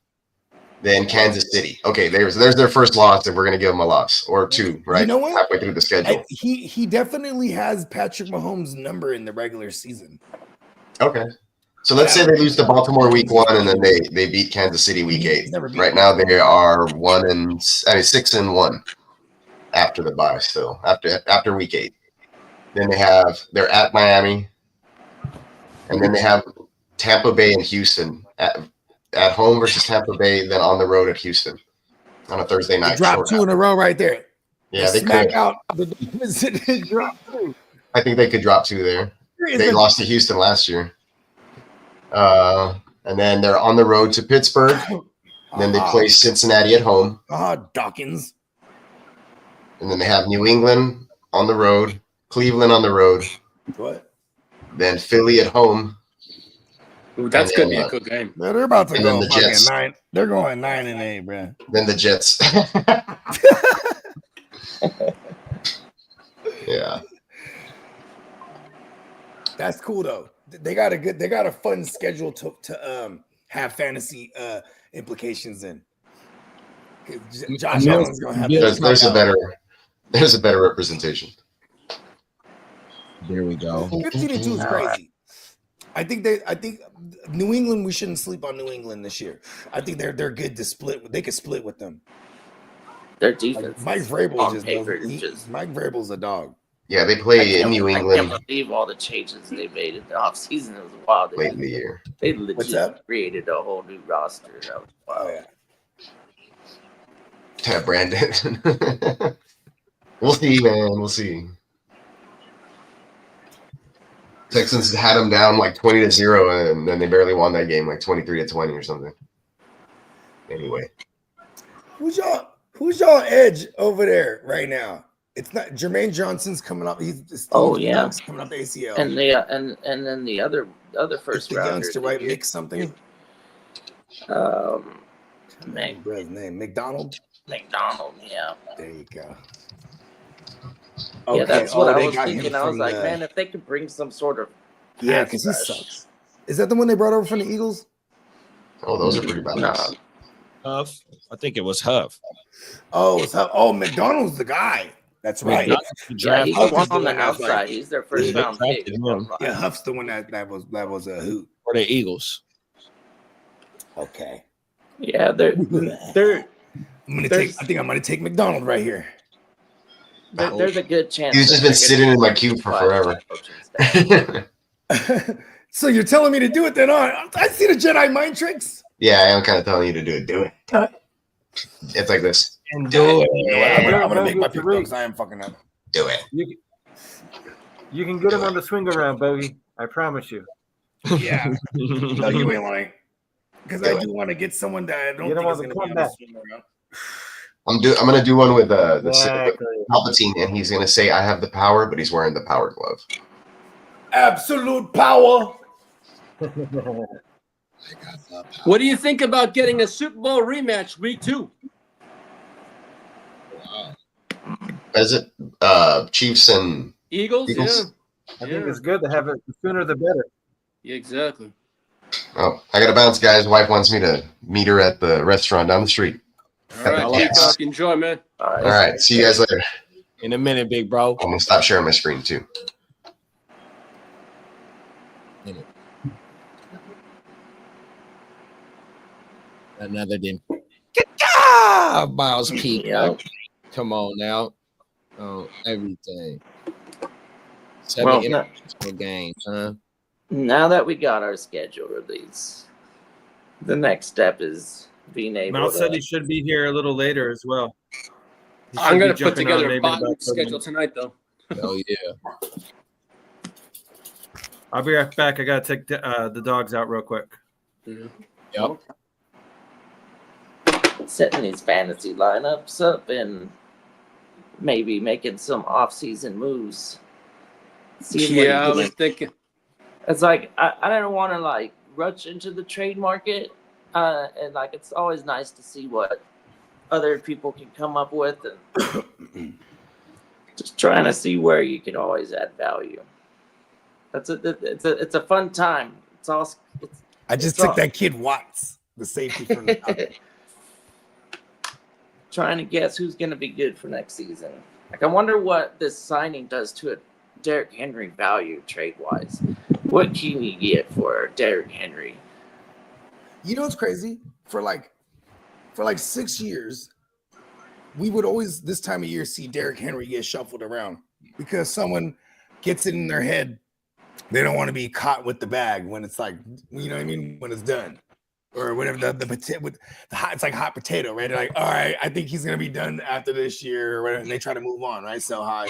Speaker 8: then Kansas City. Okay, there's their first loss, and we're gonna give them a loss or two, right?
Speaker 2: You know what?
Speaker 8: Halfway through the schedule.
Speaker 2: He definitely has Patrick Mahomes' number in the regular season.
Speaker 8: Okay. So let's say they lose to Baltimore week 1, and then they beat Kansas City week 8.
Speaker 2: He's never beat
Speaker 8: Right now they are 6-1 after the bye. Still after week 8. Then they're at Miami, and then they have Tampa Bay and Houston at home versus Tampa Bay, then on the road at Houston on a Thursday
Speaker 2: They
Speaker 8: night.
Speaker 2: dropped two in a row right there.
Speaker 8: Yeah, they
Speaker 2: smack
Speaker 8: could.
Speaker 2: out the drop two.
Speaker 8: I think they could drop 2 there. They lost to Houston last year. And then they're on the road to Pittsburgh. And then they play Cincinnati at home.
Speaker 2: Dawkins.
Speaker 8: And then they have New England on the road, Cleveland on the road.
Speaker 2: What?
Speaker 8: Then Philly at home.
Speaker 3: Ooh, that's
Speaker 8: And
Speaker 3: going to
Speaker 8: then,
Speaker 3: be a good game.
Speaker 2: Man, they're about to
Speaker 8: And
Speaker 2: go
Speaker 8: then the
Speaker 2: fucking
Speaker 8: Jets.
Speaker 2: 9. They're going 9-8, bro.
Speaker 8: Then the Jets. Yeah.
Speaker 2: That's cool though. They got a fun schedule to have fantasy implications in. Josh Allen's gonna have
Speaker 8: There's a better representation.
Speaker 4: There we go.
Speaker 2: 15-2 is crazy. I think New England. We shouldn't sleep on New England this year. I think they're good to split. They could split with them.
Speaker 7: Their defense.
Speaker 2: Mike Vrabel
Speaker 7: on
Speaker 2: just
Speaker 7: paper is just.
Speaker 2: Mike Vrabel's a dog.
Speaker 8: Yeah, they play in New
Speaker 7: I
Speaker 8: England
Speaker 7: can't believe all the changes they made in the offseason. It was wild.
Speaker 8: late in the year.
Speaker 7: They
Speaker 2: What's
Speaker 7: legit
Speaker 2: up?
Speaker 7: created a whole new roster. That was wild.
Speaker 2: Oh yeah.
Speaker 8: Yeah, Brandon. We'll see, man. We'll see. Texans had them down like 20-0, and then they barely won that game, like 23-20 or something. Anyway,
Speaker 2: Who's y'all edge over there right now? It's not Jermaine Johnson's coming up. He's
Speaker 7: Yeah.
Speaker 2: Dunk's coming up the ACL.
Speaker 7: And then the other
Speaker 2: It's
Speaker 7: first
Speaker 2: the
Speaker 7: rounder.
Speaker 2: youngster, right? Mick something.
Speaker 7: Meg
Speaker 2: Bro, his name McDonald.
Speaker 7: McDonald. Yeah.
Speaker 2: There you go.
Speaker 7: Yeah, that's what I
Speaker 2: they
Speaker 7: was
Speaker 2: got him
Speaker 7: thinking. I was
Speaker 2: from
Speaker 7: like,
Speaker 2: the-
Speaker 7: man, if they could bring some sort of
Speaker 2: yeah,
Speaker 7: pass
Speaker 2: because he
Speaker 7: rush.
Speaker 2: sucks. Is that the one they brought over from the Eagles?
Speaker 8: oh, those are pretty bad.
Speaker 7: No.
Speaker 4: Huff. I think it was Huff.
Speaker 2: Oh, McDonald's the guy. That's
Speaker 4: I mean,
Speaker 2: right.
Speaker 4: not
Speaker 7: Yeah, he
Speaker 2: Huff
Speaker 7: won
Speaker 2: is the
Speaker 7: on the
Speaker 2: one that's like-
Speaker 7: outside. He's their first
Speaker 4: they
Speaker 7: round pick.
Speaker 4: drafted him.
Speaker 2: Yeah, Huff's the one that was a hoot.
Speaker 4: For the Eagles.
Speaker 2: Okay.
Speaker 7: Yeah, they're
Speaker 2: I think I'm gonna take McDonald right here.
Speaker 7: there's a good chance.
Speaker 8: He's just been sitting in my queue for forever.
Speaker 2: So you're telling me to do it then? I see the Jedi mind tricks.
Speaker 8: Yeah, I am kind of telling you to do it. Do it. It's like this.
Speaker 4: And do it.
Speaker 2: You know what? I'm gonna make my pick
Speaker 6: Tariq.
Speaker 2: because I am fucking up.
Speaker 8: Do it.
Speaker 6: You can get him on the swing around, Bogey. I promise you.
Speaker 2: Yeah. No, you ain't lying. Because I do want to get someone that I don't
Speaker 6: You don't
Speaker 2: think is
Speaker 6: want
Speaker 2: gonna
Speaker 6: to
Speaker 2: be
Speaker 6: come
Speaker 2: on
Speaker 6: back.
Speaker 2: the swing around.
Speaker 8: I'm gonna do one with the
Speaker 6: Exactly.
Speaker 8: Palpatine, and he's gonna say I have the power, but he's wearing the power glove.
Speaker 2: Absolute power.
Speaker 3: What do you think about getting a Super Bowl rematch week 2?
Speaker 8: Is it Chiefs and
Speaker 3: Eagles?
Speaker 8: Eagles?
Speaker 6: I think it's good to have it. The sooner the better.
Speaker 3: Yeah, exactly.
Speaker 8: Oh, I gotta bounce, guys. Wife wants me to meet her at the restaurant down the street.
Speaker 3: All right,
Speaker 8: Yeah.
Speaker 3: Peacock, enjoy, man.
Speaker 7: All right.
Speaker 8: All right, see you guys later.
Speaker 4: In a minute, big bro.
Speaker 8: I'm gonna stop sharing my screen too.
Speaker 4: Another then. Miles Peacock. Come on now. Oh, everything. 7
Speaker 7: Well,
Speaker 4: international games, huh?
Speaker 7: Now that we got our schedule release, the next step is being able
Speaker 6: Mal said
Speaker 7: to.
Speaker 6: he should be here a little later as well. He
Speaker 3: I'm
Speaker 6: should
Speaker 3: going
Speaker 6: be
Speaker 3: to put
Speaker 6: jumping
Speaker 3: together
Speaker 6: on
Speaker 3: a
Speaker 6: maybe
Speaker 3: bye
Speaker 6: about
Speaker 3: week
Speaker 6: 30
Speaker 3: schedule
Speaker 6: minutes.
Speaker 3: tonight, though.
Speaker 4: Oh, yeah.
Speaker 6: I'll be right back. I gotta take the dogs out real quick.
Speaker 4: Yep.
Speaker 7: Setting these fantasy lineups up and maybe making some off-season moves. Seeing what
Speaker 3: Yeah, I
Speaker 7: you
Speaker 3: was
Speaker 7: can-
Speaker 3: thinking.
Speaker 7: It's like I don't want to like rush into the trade market, and like it's always nice to see what other people can come up with, and just trying to see where you can always add value. It's a fun time.
Speaker 2: I just took that kid Watts, the safety from the Falcons.
Speaker 7: Trying to guess who's going to be good for next season. Like I wonder what this signing does to a Derrick Henry value trade wise. What can you get for Derrick Henry?
Speaker 2: You know what's crazy? For like 6 years, we would always this time of year see Derrick Henry get shuffled around because someone gets it in their head. They don't want to be caught with the bag when it's like, you know what I mean, when it's done. Or whatever it's like hot potato, right? They're like, all right, I think he's gonna be done after this year or whatever, and they try to move on, right? So high.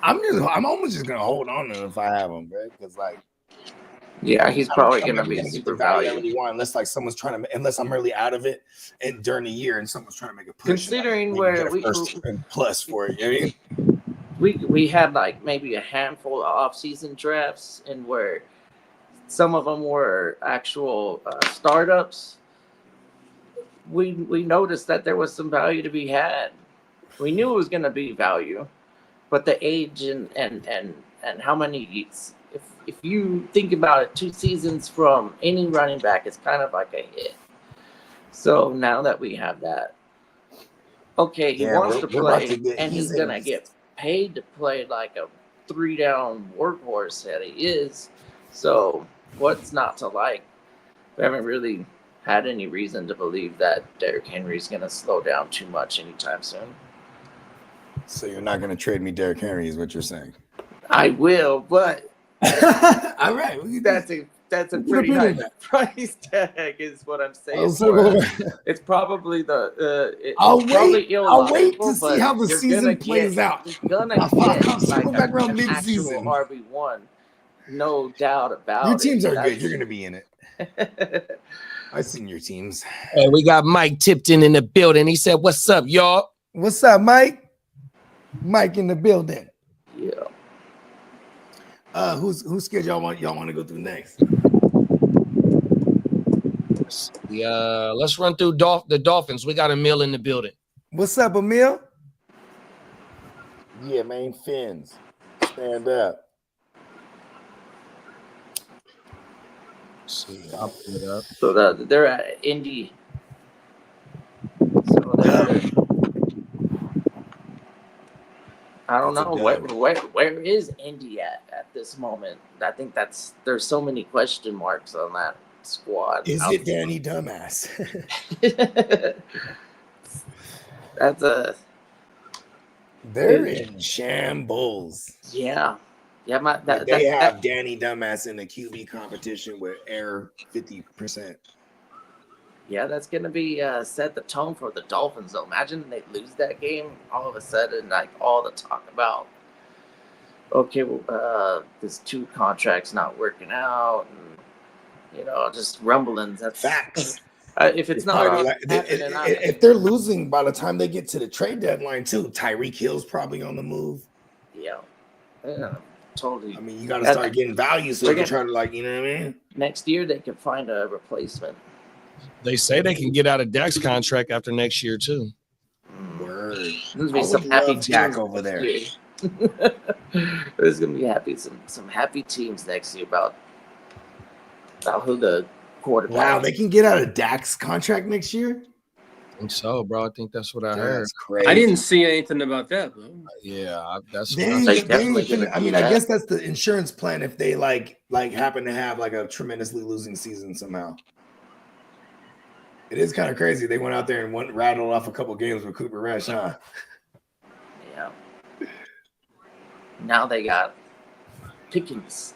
Speaker 2: I'm almost just gonna hold on to him if I have him, right? Because like,
Speaker 7: yeah, he's probably gonna be
Speaker 2: get
Speaker 7: super
Speaker 2: the value I
Speaker 7: valuable.
Speaker 2: really want, unless like someone's trying to, unless I'm really out of it, and during the year, and someone's trying to make a push.
Speaker 7: Considering
Speaker 2: like,
Speaker 7: where
Speaker 2: get a
Speaker 7: we
Speaker 2: first and plus for it, you know what I mean?
Speaker 7: we had like maybe a handful of off-season drafts, and where some of them were actual startups. We noticed that there was some value to be had. We knew it was going to be value, but the age and how many, if you think about it, 2 seasons from any running back is kind of like a hit. So now that we have that, okay, he wants to play, and he's going to get paid to play like a 3-down workhorse that he is. So what's not to like? We haven't really had any reason to believe that Derrick Henry's going to slow down too much anytime soon.
Speaker 2: So you're not gonna trade me Derrick Henry, is what you're saying?
Speaker 7: I will, but
Speaker 2: all right,
Speaker 7: that's a pretty high price tag, is what I'm saying. It's probably
Speaker 2: I'll wait
Speaker 7: illogical,
Speaker 2: to see how the season plays out.
Speaker 7: You're gonna get
Speaker 2: circle back around
Speaker 7: an
Speaker 2: mid-season.
Speaker 7: actual RB1, no doubt about it.
Speaker 2: Your teams are good. You're gonna be in it. I've seen your teams.
Speaker 4: Hey, we got Mike Tipton in the building. He said, "What's up, y'all?"
Speaker 2: What's up, Mike? Mike in the building.
Speaker 7: Yeah.
Speaker 2: Who's schedule y'all want to go through next?
Speaker 4: Let's run through the Dolphins. We got Emil in the building.
Speaker 2: What's up, Emil? Yeah, man, Fins. Stand up.
Speaker 4: See, I'll pull it up.
Speaker 7: So they're at Indy. So I don't
Speaker 2: That's a
Speaker 7: know
Speaker 2: dub.
Speaker 7: where is Indy at this moment. I think there's so many question marks on that squad.
Speaker 2: Is it Danny Dumbass?
Speaker 7: That's a
Speaker 2: They're in shambles.
Speaker 7: yeah.
Speaker 2: They have Danny Dumbass in the QB competition with air 50%.
Speaker 7: Yeah, that's gonna be set the tone for the Dolphins. Though, imagine they lose that game, all of a sudden, like all the talk about, okay, well, this 2 contracts not working out, and just rumblings. That's
Speaker 2: Facts.
Speaker 7: If it's not already happening,
Speaker 2: if they're losing by the time they get to the trade deadline too, Tyreek Hill's probably on the move.
Speaker 7: Yeah, totally.
Speaker 2: I mean, you got to start getting value so you can try to you know what I mean?
Speaker 7: Next year they can find a replacement.
Speaker 4: They say they can get out of Dak's contract after next year too.
Speaker 2: Word.
Speaker 7: There's gonna be some happy
Speaker 2: Dak over there.
Speaker 7: There's gonna be some happy teams next year about who the quarterback.
Speaker 2: Wow, they can get out of Dak's contract next year.
Speaker 4: I think so, bro. I think that's what I heard.
Speaker 2: That's crazy.
Speaker 3: I didn't see anything about that, though.
Speaker 4: Yeah, that's.
Speaker 2: I mean, I guess that's the insurance plan if they like happen to have like a tremendously losing season somehow. It is kind of crazy. They went out there and rattled off a couple games with Cooper Rush, huh?
Speaker 7: Yeah. Now they got Pickens.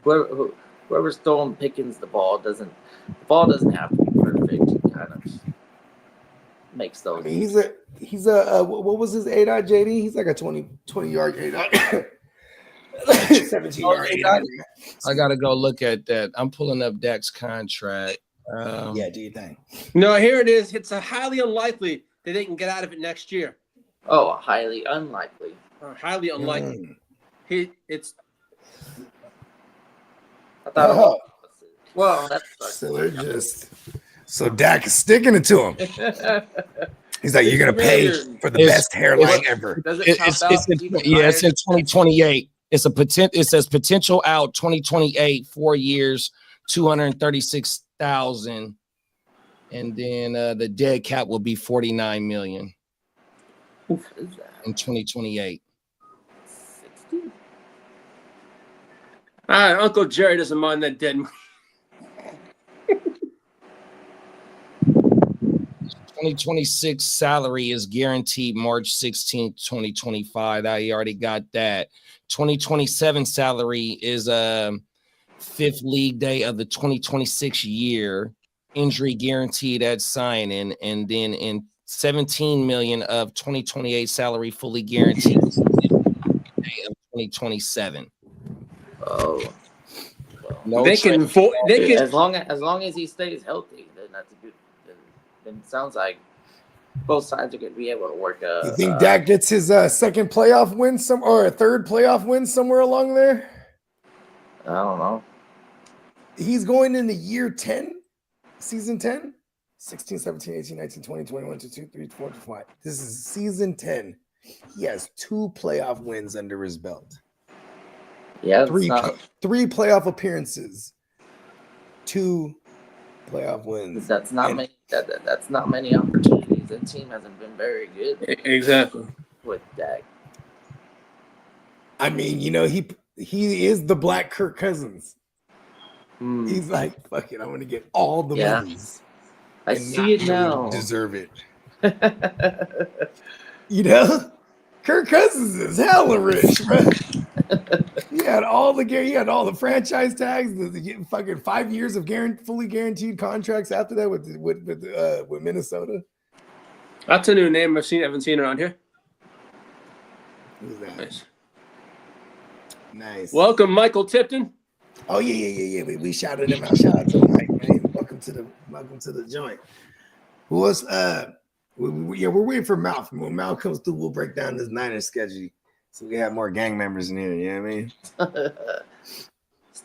Speaker 7: Whoever's throwing Pickens the ball doesn't have to be perfect. He kind of makes those.
Speaker 2: I mean, he's a what was his ADOT, JD? He's like a 20 yard ADOT. 17 yard ADOT.
Speaker 4: I gotta go look at that. I'm pulling up Dak's contract.
Speaker 2: Yeah, do you think?
Speaker 3: No, here it is. It's a highly unlikely that they can get out of it next year.
Speaker 7: Oh, highly unlikely.
Speaker 3: Highly unlikely. It's.
Speaker 7: I thought. Well, that's
Speaker 2: so they're so Dak is sticking it to him. He's like, you're gonna pay for the best hairline ever.
Speaker 4: It's in 2028. It says potential out 2028, 4 years, 236,000, and then the dead cap will be 49 million in 2028.
Speaker 3: Uncle Jerry doesn't mind that dead.
Speaker 4: 2026 salary is guaranteed March 16th, 2025. He already got that. 2027 salary is 5th league day of the 2026 year. Injury guaranteed at signing, and then in 17 million of 2028 salary fully guaranteed day of 2027.
Speaker 7: Oh,
Speaker 3: well, they can
Speaker 7: as long as he stays healthy, then that's a good. Then it sounds like both sides are going to be able to work.
Speaker 2: You think Dak gets his second playoff win or a third playoff win somewhere along there?
Speaker 7: I don't know.
Speaker 2: He's going into year 10, season 10, 16, 17, 18, 19, 20, 21, 22, 23, 24, 25. This is season 10. He has 2 playoff wins under his belt.
Speaker 7: Yeah,
Speaker 2: 3 playoff appearances, 2 playoff wins.
Speaker 7: That's not many. That's not many opportunities. The team hasn't been very good.
Speaker 3: Exactly.
Speaker 7: With Dak.
Speaker 2: I mean, he is the Black Kirk Cousins. He's like, fuck it, I'm gonna get all the wins.
Speaker 7: I see it now.
Speaker 2: Deserve it. Kirk Cousins is hella rich, bro. He had all the franchise tags, the fucking 5 years of fully guaranteed contracts after that with Minnesota.
Speaker 3: That's a new name haven't seen around here.
Speaker 2: Who's that? Nice.
Speaker 3: Welcome, Michael Tipton.
Speaker 2: Oh yeah. We shouted him out. Shout out to Mike, man. Welcome to the joint. Who else? We're waiting for Mal. When Mal comes through, we'll break down this Niners schedule so we have more gang members in here. You know what I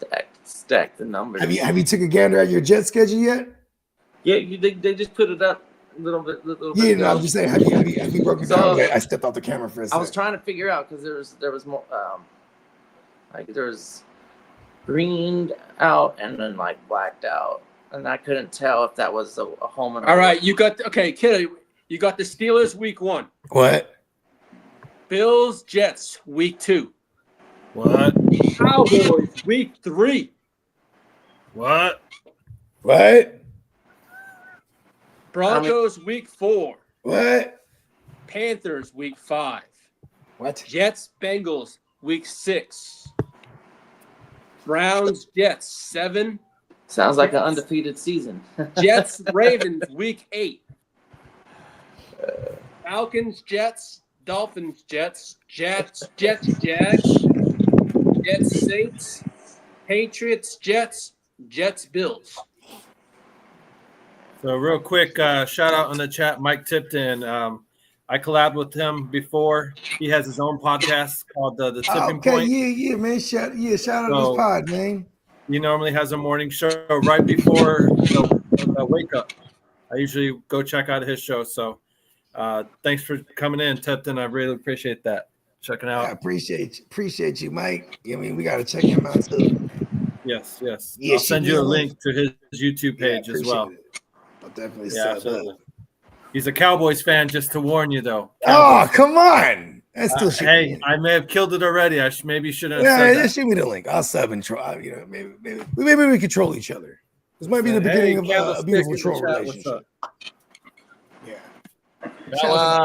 Speaker 2: mean?
Speaker 7: Stack the numbers.
Speaker 2: Have you took a gander at your Jet schedule yet?
Speaker 7: Yeah, they just put it up a little bit.
Speaker 2: Yeah, no, I'm just saying. Have you broken down? I stepped off the camera for a second.
Speaker 7: I was trying to figure out because there was more there was greened out and then blacked out, and I couldn't tell if that was a home and
Speaker 3: all right. You got kid. You got the Steelers week 1.
Speaker 2: What?
Speaker 3: Bills, Jets, week 2.
Speaker 6: What?
Speaker 3: Cowboys, week 3.
Speaker 6: What?
Speaker 2: What?
Speaker 3: Broncos, week 4.
Speaker 2: What?
Speaker 3: Panthers, week 5.
Speaker 2: What?
Speaker 3: Jets, Bengals, week 6. Browns, Jets, 7.
Speaker 7: Sounds like an undefeated season.
Speaker 3: Jets, Ravens, week 8. Falcons, Jets, Dolphins, Jets, Jags, Jets, Saints, Patriots, Jets, Bills.
Speaker 6: So real quick, shout out on the chat, Mike Tipton. I collabed with him before. He has his own podcast called the Tipping Point.
Speaker 2: Yeah, man. Shout out to this pod, man.
Speaker 6: He normally has a morning show right before the wake up. I usually go check out his show. So thanks for coming in, Tipton. I really appreciate that. Checking out.
Speaker 2: I appreciate you, Mike. I mean, we got to check him out too.
Speaker 6: Yes.
Speaker 2: Yeah,
Speaker 6: I'll send you a link to his YouTube page as well.
Speaker 2: It. I'll definitely
Speaker 6: absolutely. He's a Cowboys fan, just to warn you, though.
Speaker 2: Oh, come on. That's still
Speaker 6: hey, I may have killed it already. I maybe shouldn't have said that.
Speaker 2: Just shoot me the link. I'll sub and try. You know, maybe we control each other. This might be the beginning of a beautiful troll relationship.
Speaker 6: Yeah.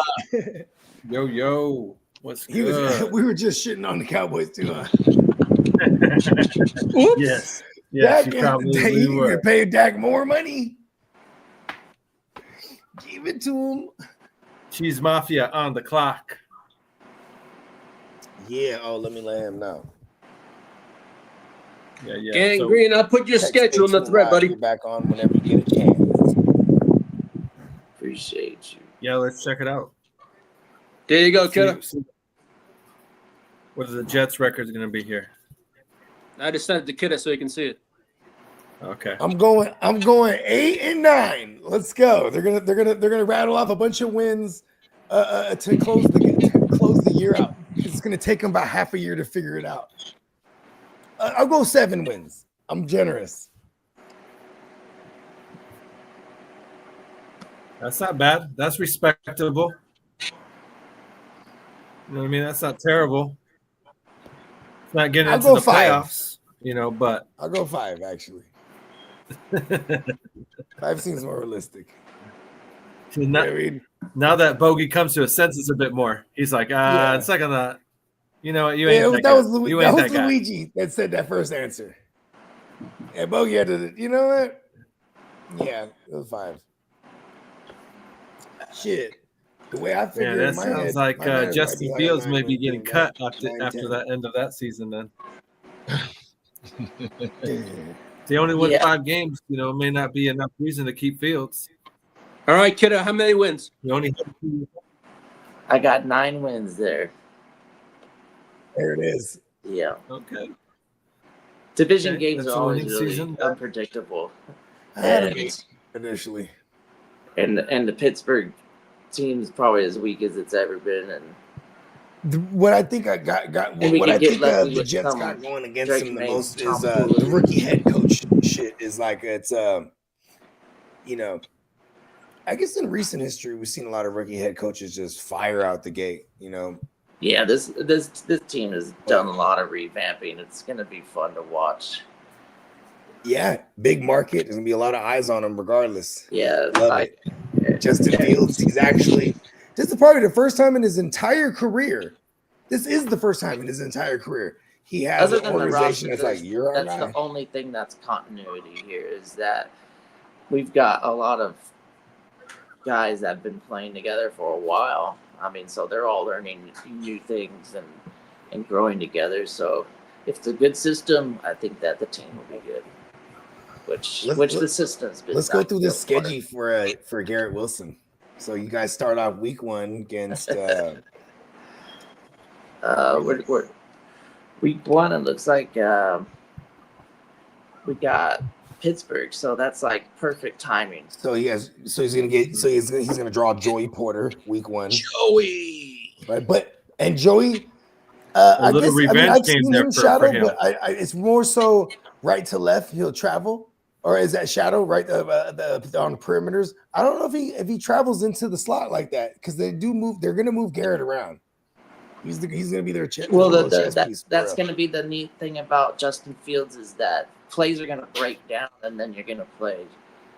Speaker 6: Yo. What's good?
Speaker 2: We were just shitting on the Cowboys too, huh?
Speaker 3: Oops.
Speaker 6: Yes, you probably were.
Speaker 2: Pay Dak more money. Give it to him.
Speaker 6: Cheese Mafia on the clock.
Speaker 2: Yeah. Oh, let him know.
Speaker 6: Yeah.
Speaker 3: Gang Green, I'll put your schedule in the thread, buddy.
Speaker 2: Get back on whenever you get a chance.
Speaker 7: Appreciate you.
Speaker 6: Yeah, let's check it out.
Speaker 3: There you go, kiddo.
Speaker 6: What is the Jets record going to be here?
Speaker 3: I just sent it to Kiddo so he can see it.
Speaker 6: Okay.
Speaker 2: I'm going 8-9. Let's go. They're gonna rattle off a bunch of wins to close the year out. It's gonna take them about half a year to figure it out. I'll go 7 wins. I'm generous.
Speaker 6: That's not bad. That's respectable. You know what I mean? That's not terrible. It's not getting into the playoffs, but
Speaker 2: I'll go 5 actually. 5 seems more realistic.
Speaker 6: Now that Bogey comes to his senses a bit more, he's like, it's not gonna, you ain't
Speaker 2: that was Luigi that said that first answer. And Bogey had to, you know what? Yeah, it was 5. Shit. The way I figured
Speaker 6: that sounds like Justin Fields may be getting cut after that end of that season then. They only won 5 games, may not be enough reason to keep Fields.
Speaker 3: All right, Kiddo, how many wins?
Speaker 7: I got 9 wins there.
Speaker 2: There it is.
Speaker 7: Yeah.
Speaker 6: Okay.
Speaker 7: Division games are always really unpredictable.
Speaker 2: Initially.
Speaker 7: And the Pittsburgh team is probably as weak as it's ever been. And
Speaker 2: what I think I got what I think the Jets got going against
Speaker 7: Drake
Speaker 2: them the
Speaker 7: May,
Speaker 2: most
Speaker 7: Tom
Speaker 2: is
Speaker 7: Brady.
Speaker 2: the rookie head coach shit is like it's I guess in recent history we've seen a lot of rookie head coaches just fire out the gate,
Speaker 7: Yeah, this team has done a lot of revamping. It's going to be fun to watch.
Speaker 2: Yeah, big market. There's gonna be a lot of eyes on him regardless.
Speaker 7: Yeah,
Speaker 2: love it. Justin Fields, this is probably the first time in his entire career. This is the first time in his entire career he has an organization that's like, you're our guy.
Speaker 7: That's the only thing that's continuity here is that we've got a lot of guys that have been playing together for a while. I mean, so they're all learning new things and growing together. So if it's a good system, I think that the team will be good. The system's been. Let's
Speaker 2: go through this schedule for Garrett Wilson. So you guys start off week 1 against
Speaker 7: we're week 1. It looks like we got Pittsburgh, so that's like perfect timing.
Speaker 2: He's gonna draw Joey Porter week 1.
Speaker 4: Joey,
Speaker 2: right? Joey.
Speaker 6: I've seen him
Speaker 2: shadow, but it's more so right to left. He'll travel, or is that shadow right on the perimeters? I don't know if he travels into the slot like that because they do move. They're gonna move Garrett around. He's gonna be their chess.
Speaker 7: Well,
Speaker 2: piece,
Speaker 7: that's going to be the neat thing about Justin Fields is that plays are going to break down, and then you're going to play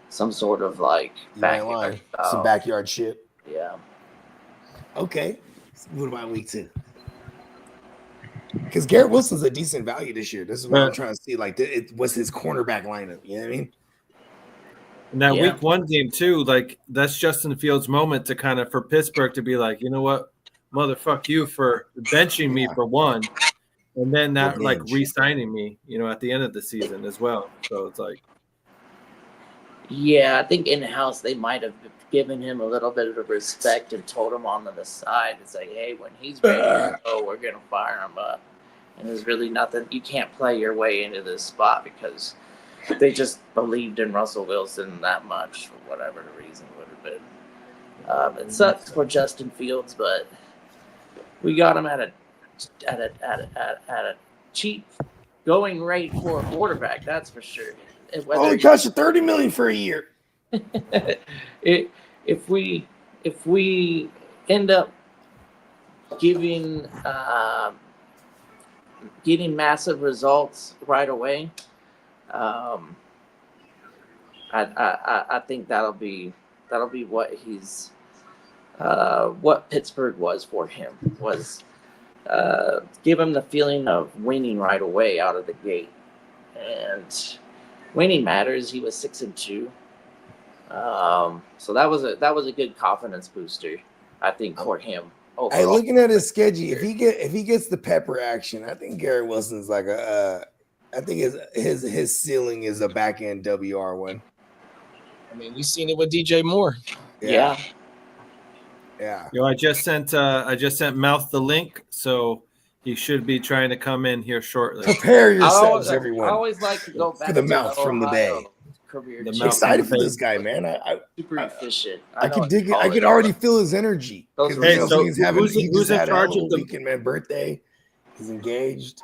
Speaker 7: some sort of like backyard,
Speaker 2: some backyard shit.
Speaker 7: Yeah.
Speaker 2: Okay. What about week 2? Because Garrett Wilson's a decent value this year. This is what I'm trying to see. Like, what's his cornerback lineup? You know what I mean?
Speaker 6: And that week 1 game too, like that's Justin Fields' moment to kind of for Pittsburgh to be like, you know what, motherfuck you for benching me for 1, and then not like re-signing me, you know, at the end of the season as well. So it's like,
Speaker 7: yeah, I think in house they might have given him a little bit of respect and told him on the side. It's like, hey, when he's ready to go, we're gonna fire him up. And there's really nothing you can't play your way into this spot because they just believed in Russell Wilson that much for whatever the reason would have been. It sucks for Justin Fields, but we got him at a cheap going rate for a quarterback. That's for sure.
Speaker 2: It cost you $30 million for a year.
Speaker 7: If we end up getting massive results right away, I think that'll be what he's what Pittsburgh was for him, was give him the feeling of winning right away out of the gate, and winning matters. He was 6-2, so that was a good confidence booster, I think, for him. Overall.
Speaker 2: Hey, looking at his schedule, if he gets the pepper action, I think Garrett Wilson's like I think his ceiling is a back end WR1.
Speaker 4: I mean, we've seen it with DJ Moore.
Speaker 7: Yeah.
Speaker 6: Yo, I just sent Mouth the link, so he should be trying to come in here shortly.
Speaker 2: Prepare yourselves, everyone.
Speaker 7: I always like to go back
Speaker 2: for the
Speaker 7: to
Speaker 2: mouth from the Bay.
Speaker 7: Career.
Speaker 2: I'm excited for this guy, man.
Speaker 7: Super efficient.
Speaker 2: I can dig it. I can already feel his energy.
Speaker 6: Hey, so who's in charge of the
Speaker 2: weekend, man? Birthday. He's engaged.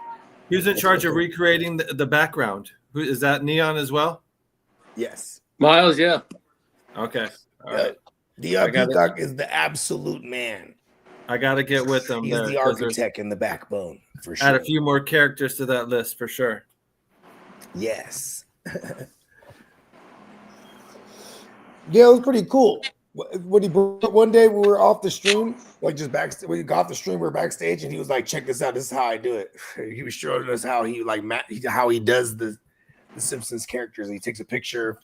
Speaker 6: Who's in charge of recreating the background? Who is that? Neon as well?
Speaker 2: Yes.
Speaker 3: Miles, yeah.
Speaker 6: Okay. All right.
Speaker 2: Dion Peacock is the absolute man.
Speaker 6: I got to get with them.
Speaker 2: He's the architect and the backbone, for sure.
Speaker 6: Add a few more characters to that list, for sure.
Speaker 2: Yes. Yeah, it was pretty cool. What he brought one day, we were off the stream, like just backstage. We got off the stream, we were backstage, and he was like, "Check this out. This is how I do it." He was showing us how he how he does the Simpsons characters. He takes a picture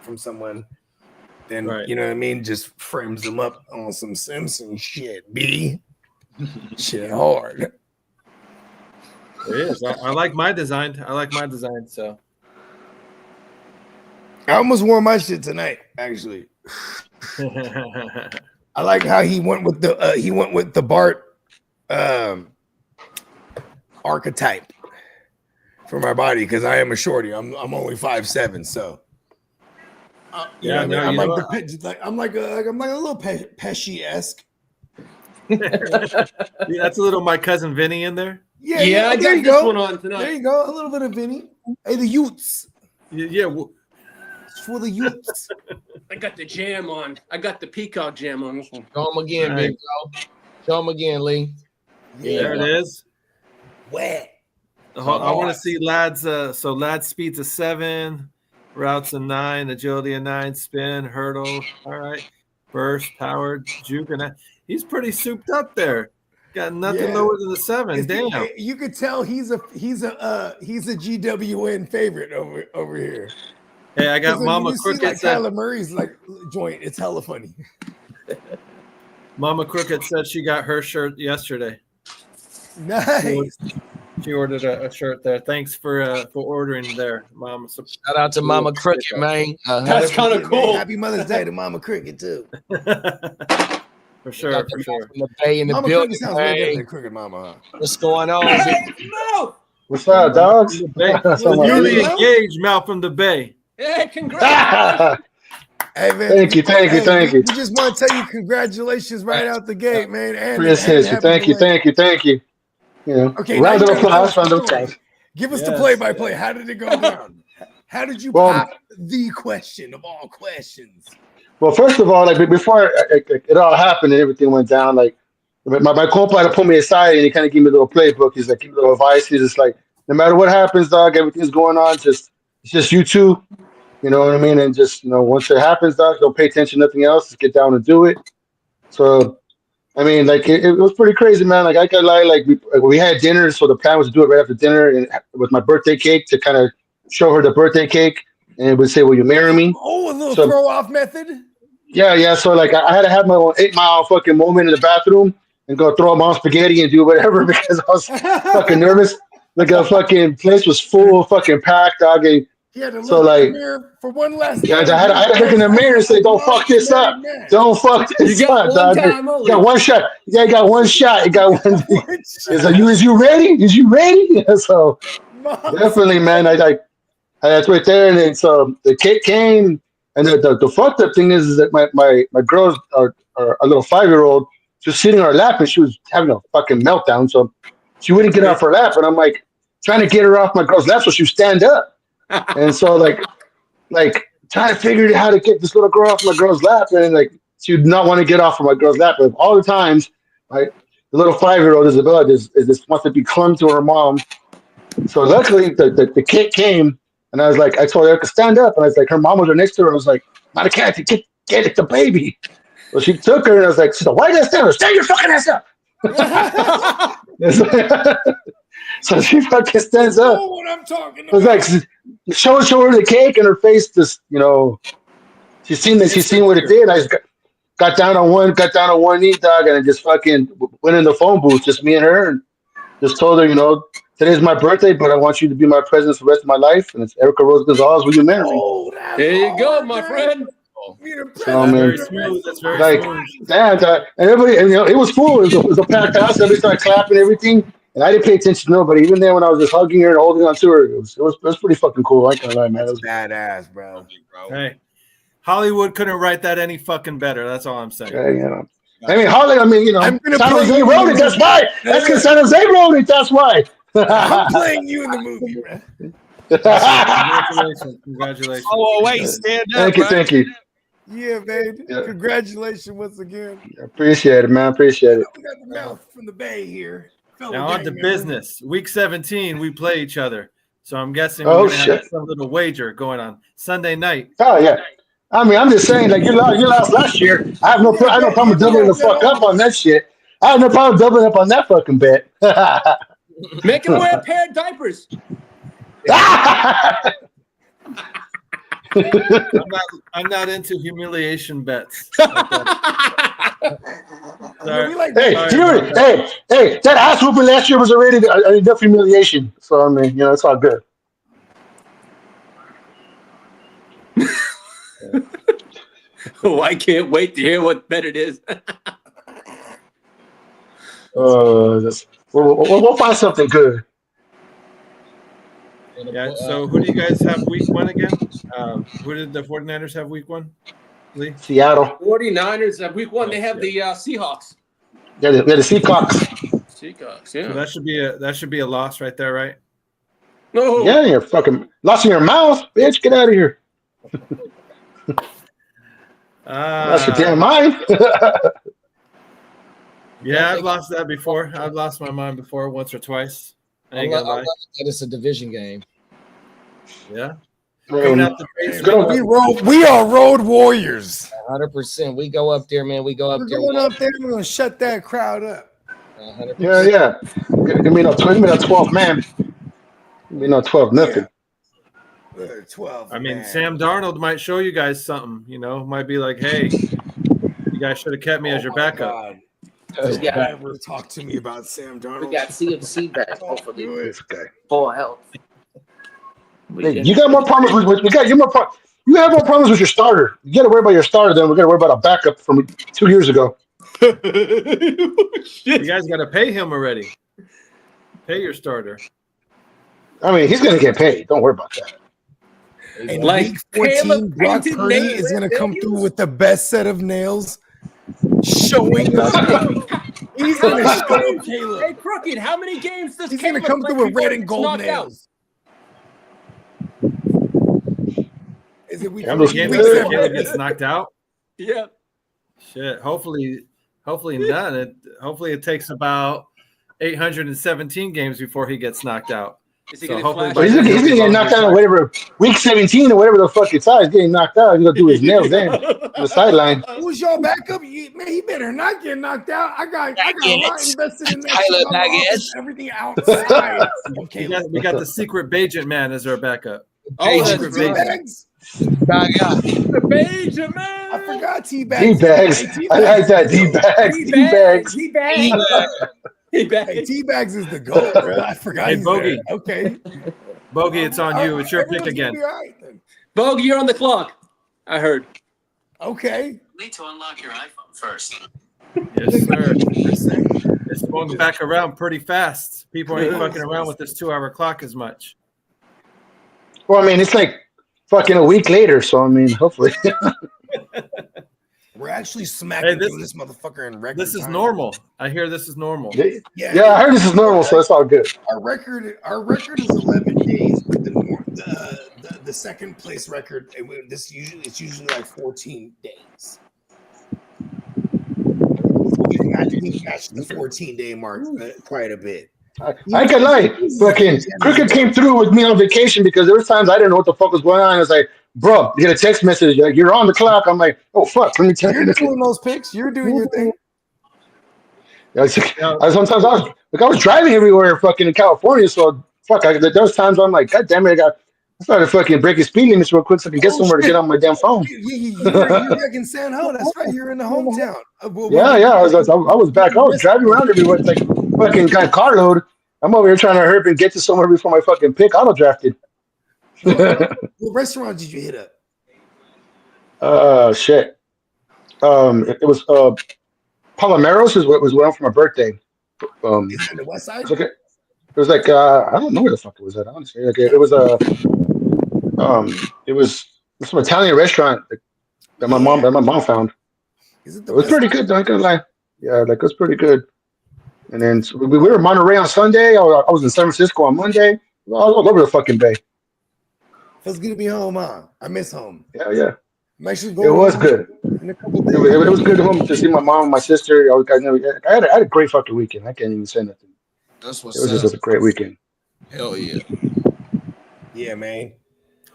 Speaker 2: from someone, then you know what I mean, just frames them up on some Simpsons shit. Shit hard.
Speaker 6: It is. I like my design. So
Speaker 2: I almost wore my shit tonight, actually. I like how he went with the Bart archetype for my body, because I am a shorty. I'm only 5'7", so I'm like a little Pesci-esque.
Speaker 6: That's a little My Cousin Vinny in there.
Speaker 3: Yeah, I got this one on tonight.
Speaker 2: There you go, a little bit of Vinny. Hey, the Utes.
Speaker 6: Yeah.
Speaker 2: It's for the Utes.
Speaker 3: I got the jam on. I got the peacock jam on this one.
Speaker 4: Show him again, big bro. Show him again, Lee.
Speaker 2: Yeah,
Speaker 6: there it is.
Speaker 2: Wet.
Speaker 6: I want to see Ladd's. So Ladd's speed's a 7, routes a 9, agility a 9, spin, hurdle. All right, burst, power, juke, and he's pretty souped up there. Got nothing lower than a 7. Damn.
Speaker 2: You could tell he's a GWN favorite over here.
Speaker 6: Hey, I got Mama Crooked.
Speaker 2: Like Kyler Murray's like joint. It's hella funny.
Speaker 6: Mama Crooked said she got her shirt yesterday.
Speaker 2: Nice.
Speaker 6: She ordered a shirt there. Thanks for ordering there, Mama.
Speaker 4: Shout out to Mama Cricket, man.
Speaker 3: That's kind of cool.
Speaker 2: Happy Mother's Day to Mama Cricket too.
Speaker 6: For sure.
Speaker 4: From the Bay in the
Speaker 2: Mama
Speaker 4: building,
Speaker 2: Cricket sounds way better than Cricket Mama. Huh?
Speaker 4: What's going on?
Speaker 9: What's up, dogs?
Speaker 6: Newly engaged, Mal from the Bay.
Speaker 3: Hey, congrats!
Speaker 2: Hey man,
Speaker 9: thank you.
Speaker 2: We just want to tell you congratulations right out the gate, man. And
Speaker 9: appreciate you. Thank you. Yeah.
Speaker 2: Okay,
Speaker 9: round of applause.
Speaker 2: Give us the play-by-play. How did it go down? How did you pop the question of all questions?
Speaker 9: Well, first of all, like before it all happened and everything went down, like my compa had to pull me aside and he kind of gave me a little playbook. He's like, give me a little advice. He's just like, no matter what happens, dog, everything's going on. It's just you two. You know what I mean? And just, once it happens, dog, don't pay attention to nothing else. Just get down and do it. So, I mean, like, it was pretty crazy, man. Like, I could lie, we had dinner, so the plan was to do it right after dinner and with my birthday cake to kind of show her the birthday cake and it would say, will you marry me?
Speaker 2: Oh, a little throw-off method?
Speaker 9: Yeah. So, like, I had to have my own 8 Mile fucking moment in the bathroom and go throw mom spaghetti and do whatever because I was fucking nervous. Like, the fucking place was full, fucking packed, dog. And
Speaker 2: he had to look
Speaker 9: so,
Speaker 2: in
Speaker 9: like,
Speaker 2: the mirror for one last
Speaker 9: yeah,
Speaker 2: time.
Speaker 9: I had to look in the mirror and say, "Don't fuck this up. Don't fuck this up, dog. You got one shot. Yeah, you got one shot. You got one. Is you ready? Is you ready?" So definitely, man. I that's right there, and then so the kid came, and the fucked up thing is that my girls are a little 5-year-old just sitting on her lap, and she was having a fucking meltdown. So she wouldn't get off her lap, and I'm like trying to get her off my girl's lap so she would stand up, and so like trying to figure out how to get this little girl off my girl's lap, and like she would not want to get off of my girl's lap. But all the times, right, the little 5-year-old Isabella just wants to be clung to her mom. So luckily, the kid came, and I was like, I told her to stand up, and I was like, her mom was right next to her. I was like, not a cat, get it, the baby. So she took her, and I was like, so why did I stand up? Stand your fucking ass up. So she fucking stands up.
Speaker 2: You know what I'm talking about.
Speaker 9: I was like, show her the cake, and her face just, she's seen what it did. I just got down on one knee, dog, and I just fucking went in the phone booth, just me and her, and just told her, today's my birthday, but I want you to be my presence for the rest of my life. And it's Erica Rose Gonzalez. Will you marry me?
Speaker 3: There you go, my friend.
Speaker 9: So, man,
Speaker 6: Very smooth. That's very
Speaker 9: like,
Speaker 6: smooth.
Speaker 9: damn, and everybody, and, it was full. It was a packed house. Everybody started clapping and everything. And I didn't pay attention to nobody. Even then, when I was just hugging her and holding on to her, it was pretty fucking cool. I can't lie, man. It was
Speaker 2: badass, bro.
Speaker 6: Hey, Hollywood couldn't write that any fucking better. That's all I'm saying.
Speaker 9: I mean, Holly. I mean,
Speaker 2: I'm gonna
Speaker 9: San
Speaker 2: play
Speaker 9: Jose
Speaker 2: you
Speaker 9: wrote
Speaker 2: in
Speaker 9: it.
Speaker 2: the
Speaker 9: That's why. That's because San Jose wrote it. That's why.
Speaker 2: I'm playing you in the movie, man.
Speaker 6: Congratulations.
Speaker 4: Oh, wait, stand up.
Speaker 9: Thank you.
Speaker 2: Yeah, babe.
Speaker 9: Yeah.
Speaker 2: Congratulations once again.
Speaker 9: Appreciate it, man. Appreciate it.
Speaker 2: We got the mouth from the Bay here.
Speaker 6: Now on to business. Week 17, we play each other. So I'm guessing
Speaker 9: Oh,
Speaker 6: we're gonna
Speaker 9: shit.
Speaker 6: have some little wager going on Sunday night.
Speaker 9: Oh yeah. I mean, I'm just saying, like you lost last year. I have no problem doubling the fuck up on that shit. I have no problem doubling up on that fucking bet.
Speaker 3: Make him wear a pair of diapers.
Speaker 6: I'm not into humiliation bets.
Speaker 9: Hey, that ass whooping last year was already enough humiliation. So I mean, it's all good.
Speaker 3: Oh, I can't wait to hear what bet it is.
Speaker 9: We'll find something good.
Speaker 6: Yeah. So who do you guys have week 1 again? Who did the 49ers have week 1? Lee?
Speaker 9: Seattle.
Speaker 3: 49ers have week 1. They have the Seahawks.
Speaker 9: Yeah, the Seahawks.
Speaker 3: Seahawks, yeah.
Speaker 6: So that should be a loss right there, right?
Speaker 3: No.
Speaker 9: Yeah, you're fucking lost in your mouth, bitch. Get out of here. That's your damn mind.
Speaker 6: Yeah, I've lost that before. I've lost my mind before once or twice. I ain't gonna lie.
Speaker 4: love that it's a division game.
Speaker 6: Yeah. Coming out the
Speaker 2: We are road warriors.
Speaker 4: 100%. We go up there, man. We go up
Speaker 2: We're
Speaker 4: there.
Speaker 2: going up there. We're gonna shut that crowd up.
Speaker 4: 100%.
Speaker 9: Yeah. Give me no 12 man. Give me no 12 nothing.
Speaker 2: 12.
Speaker 6: I mean,
Speaker 2: man.
Speaker 6: Sam Darnold might show you guys something. Might be like, hey, you guys should have kept me as your backup.
Speaker 2: God.
Speaker 7: Don't
Speaker 2: ever talk to me about Sam Darnold.
Speaker 7: We got CMC back, hopefully.
Speaker 9: This guy.
Speaker 7: Full health.
Speaker 9: Hey, you got more problems with you have more problems with your starter. You got to worry about your starter than we got to worry about a backup from 2 years ago.
Speaker 6: You guys got to pay him already. Pay your starter.
Speaker 9: I mean, he's going to get paid. Don't worry about that.
Speaker 2: And
Speaker 3: Like
Speaker 2: week 14,
Speaker 3: Caleb
Speaker 2: Brock
Speaker 3: painted
Speaker 2: Purdy
Speaker 3: nails.
Speaker 2: is going to come through with the best set of nails. Showing up. He's going to show Caleb.
Speaker 3: Hey, Crooked, how many games does
Speaker 2: He's going to
Speaker 3: Caleb
Speaker 2: come through
Speaker 3: play
Speaker 2: with red
Speaker 3: before
Speaker 2: and
Speaker 3: he
Speaker 2: gold
Speaker 3: gets knocked out?
Speaker 2: nails. Is it week
Speaker 6: How many
Speaker 2: 14?
Speaker 6: games
Speaker 2: Week
Speaker 6: before
Speaker 2: 7?
Speaker 6: Caleb gets knocked out?
Speaker 3: Yeah.
Speaker 6: Shit. Hopefully Hopefully none. Hopefully it takes about 817 games before he gets knocked out.
Speaker 3: Is he
Speaker 6: So
Speaker 3: gonna
Speaker 6: hopefully
Speaker 3: flash?
Speaker 6: by
Speaker 9: But
Speaker 6: then
Speaker 9: he's
Speaker 6: he'll
Speaker 9: gonna
Speaker 6: be
Speaker 9: get
Speaker 6: long
Speaker 9: knocked out
Speaker 6: retired.
Speaker 9: or whatever, week 17 or whatever the fuck it's at. He's getting knocked out. He's gonna do his nails then on the sideline.
Speaker 2: Who's y'all backup? Man, he better not get knocked out. I got a lot invested in that
Speaker 4: Tyler
Speaker 2: shit. I'm
Speaker 4: Baggett.
Speaker 2: everything outside. Okay,
Speaker 6: We got the secret Bajent man as our backup.
Speaker 3: Oh, that's
Speaker 6: Secret
Speaker 3: right.
Speaker 2: T-Bags.
Speaker 3: The Beijing man.
Speaker 2: I forgot
Speaker 9: D
Speaker 2: T-Bags.
Speaker 9: bags. I like that. D bags. D bags.
Speaker 3: T-Bag.
Speaker 2: Hey, T-Bags is the goat, bro. I forgot
Speaker 6: Hey,
Speaker 2: he's
Speaker 6: Bogey.
Speaker 2: there. Okay.
Speaker 6: Bogey, it's on you. It's your pick
Speaker 2: Everyone's gonna
Speaker 6: again.
Speaker 2: be all right then.
Speaker 3: Bogey, you're on the clock. I heard.
Speaker 2: Okay.
Speaker 10: Need to unlock your iPhone first.
Speaker 6: Yes, sir. It's going back around pretty fast. People ain't fucking around with this 2-hour clock as much.
Speaker 9: Well, I mean, it's like fucking a week later, so I mean, hopefully.
Speaker 2: We're actually smacking
Speaker 6: Hey,
Speaker 2: through this motherfucker in record
Speaker 6: This is
Speaker 2: time.
Speaker 6: normal. I hear this is normal.
Speaker 2: Yeah,
Speaker 9: I heard this is normal, so it's all good.
Speaker 2: Our record is 11 days. The second place record, it's usually like 14 days. I think we matched the 14-day mark quite a bit.
Speaker 9: I can lie. Fucking Cricket came through with me on vacation because there was times I didn't know what the fuck was going on. I was like, bro, you get a text message like you're on the clock. I'm like, oh fuck, let me tell you.
Speaker 2: You're doing those picks. You're doing your thing.
Speaker 9: Sometimes I was driving everywhere fucking in California, so fuck. There was times where I'm like, God damn it, I started fucking breaking speed limits real quick so I can get somewhere to get on my damn phone.
Speaker 2: You're back in San Jose. That's right. You're in the hometown.
Speaker 9: Yeah. I was back. I was driving around everywhere. It's like fucking got carload. I'm over here trying to hurry and get to somewhere before my fucking pick auto drafted.
Speaker 2: What restaurant did you hit up?
Speaker 9: Shit. It was Palomeros is what was went for my birthday.
Speaker 2: Is it in the West Side?
Speaker 9: It was like I don't know where the fuck it was at. Honestly, like it was some Italian restaurant that my mom found. It was pretty good. Not gonna lie. Yeah, like it was pretty good. And then we were in Monterey on Sunday. I was in San Francisco on Monday. I was all over the fucking bay.
Speaker 2: Feels good to be home, huh? I miss home.
Speaker 9: Yeah.
Speaker 2: I'm actually
Speaker 9: It
Speaker 2: going
Speaker 9: was good.
Speaker 2: in a couple days.
Speaker 9: It was good to see my mom and my sister. I had a great fucking weekend. I can't even say nothing.
Speaker 4: That's what's
Speaker 9: It was just a great weekend.
Speaker 4: Hell yeah.
Speaker 2: Yeah, man.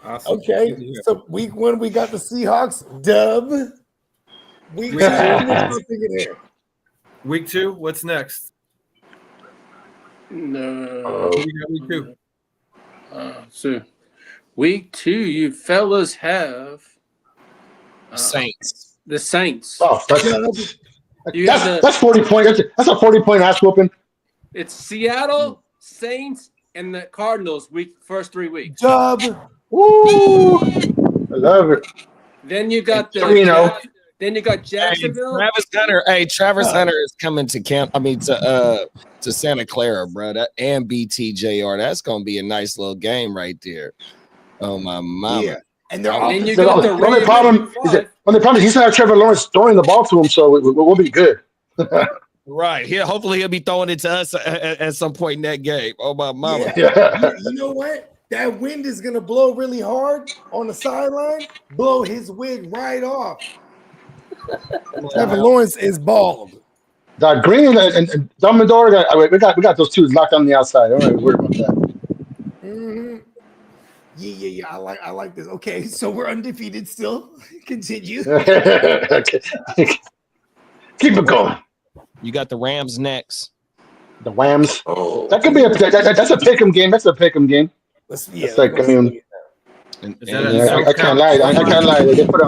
Speaker 6: Awesome.
Speaker 2: Okay, so week 1 we got the Seahawks dub. Week 2, what's thinking here?
Speaker 6: Week 2, what's next?
Speaker 3: No.
Speaker 6: Week 2.
Speaker 3: So week 2, you fellas have
Speaker 4: Saints.
Speaker 3: the Saints.
Speaker 9: Oh, that's 40 points. That's a 40-point ass whooping.
Speaker 3: It's Seattle Saints and the Cardinals first 3 weeks.
Speaker 2: Dub.
Speaker 9: Woo! I love it.
Speaker 3: Then you got then you got Jacksonville.
Speaker 4: Travis Hunter is coming to camp. I mean to Santa Clara, bro. And BTJR. That's gonna be a nice little game right there. Oh my mama.
Speaker 2: Yeah. And they're
Speaker 3: then you got the
Speaker 9: only problem is he's not Trevor Lawrence throwing the ball to him, so we'll be good.
Speaker 4: Right. Hopefully he'll be throwing it to us at some point in that game. Oh my mama.
Speaker 2: Yeah. You know what? That wind is gonna blow really hard on the sideline, blow his wig right off. Trevor Lawrence is bald.
Speaker 9: Green and Dumbledore, we got those two locked on the outside. Don't worry about that.
Speaker 2: Mm-hmm. Yeah. I like this. Okay, so we're undefeated still. Continue.
Speaker 9: Okay. Keep it going.
Speaker 4: You got the Rams next.
Speaker 9: The Whams. Oh, that could be that's a pick'em game. That's a pick'em game. I can't lie. I can't lie. They put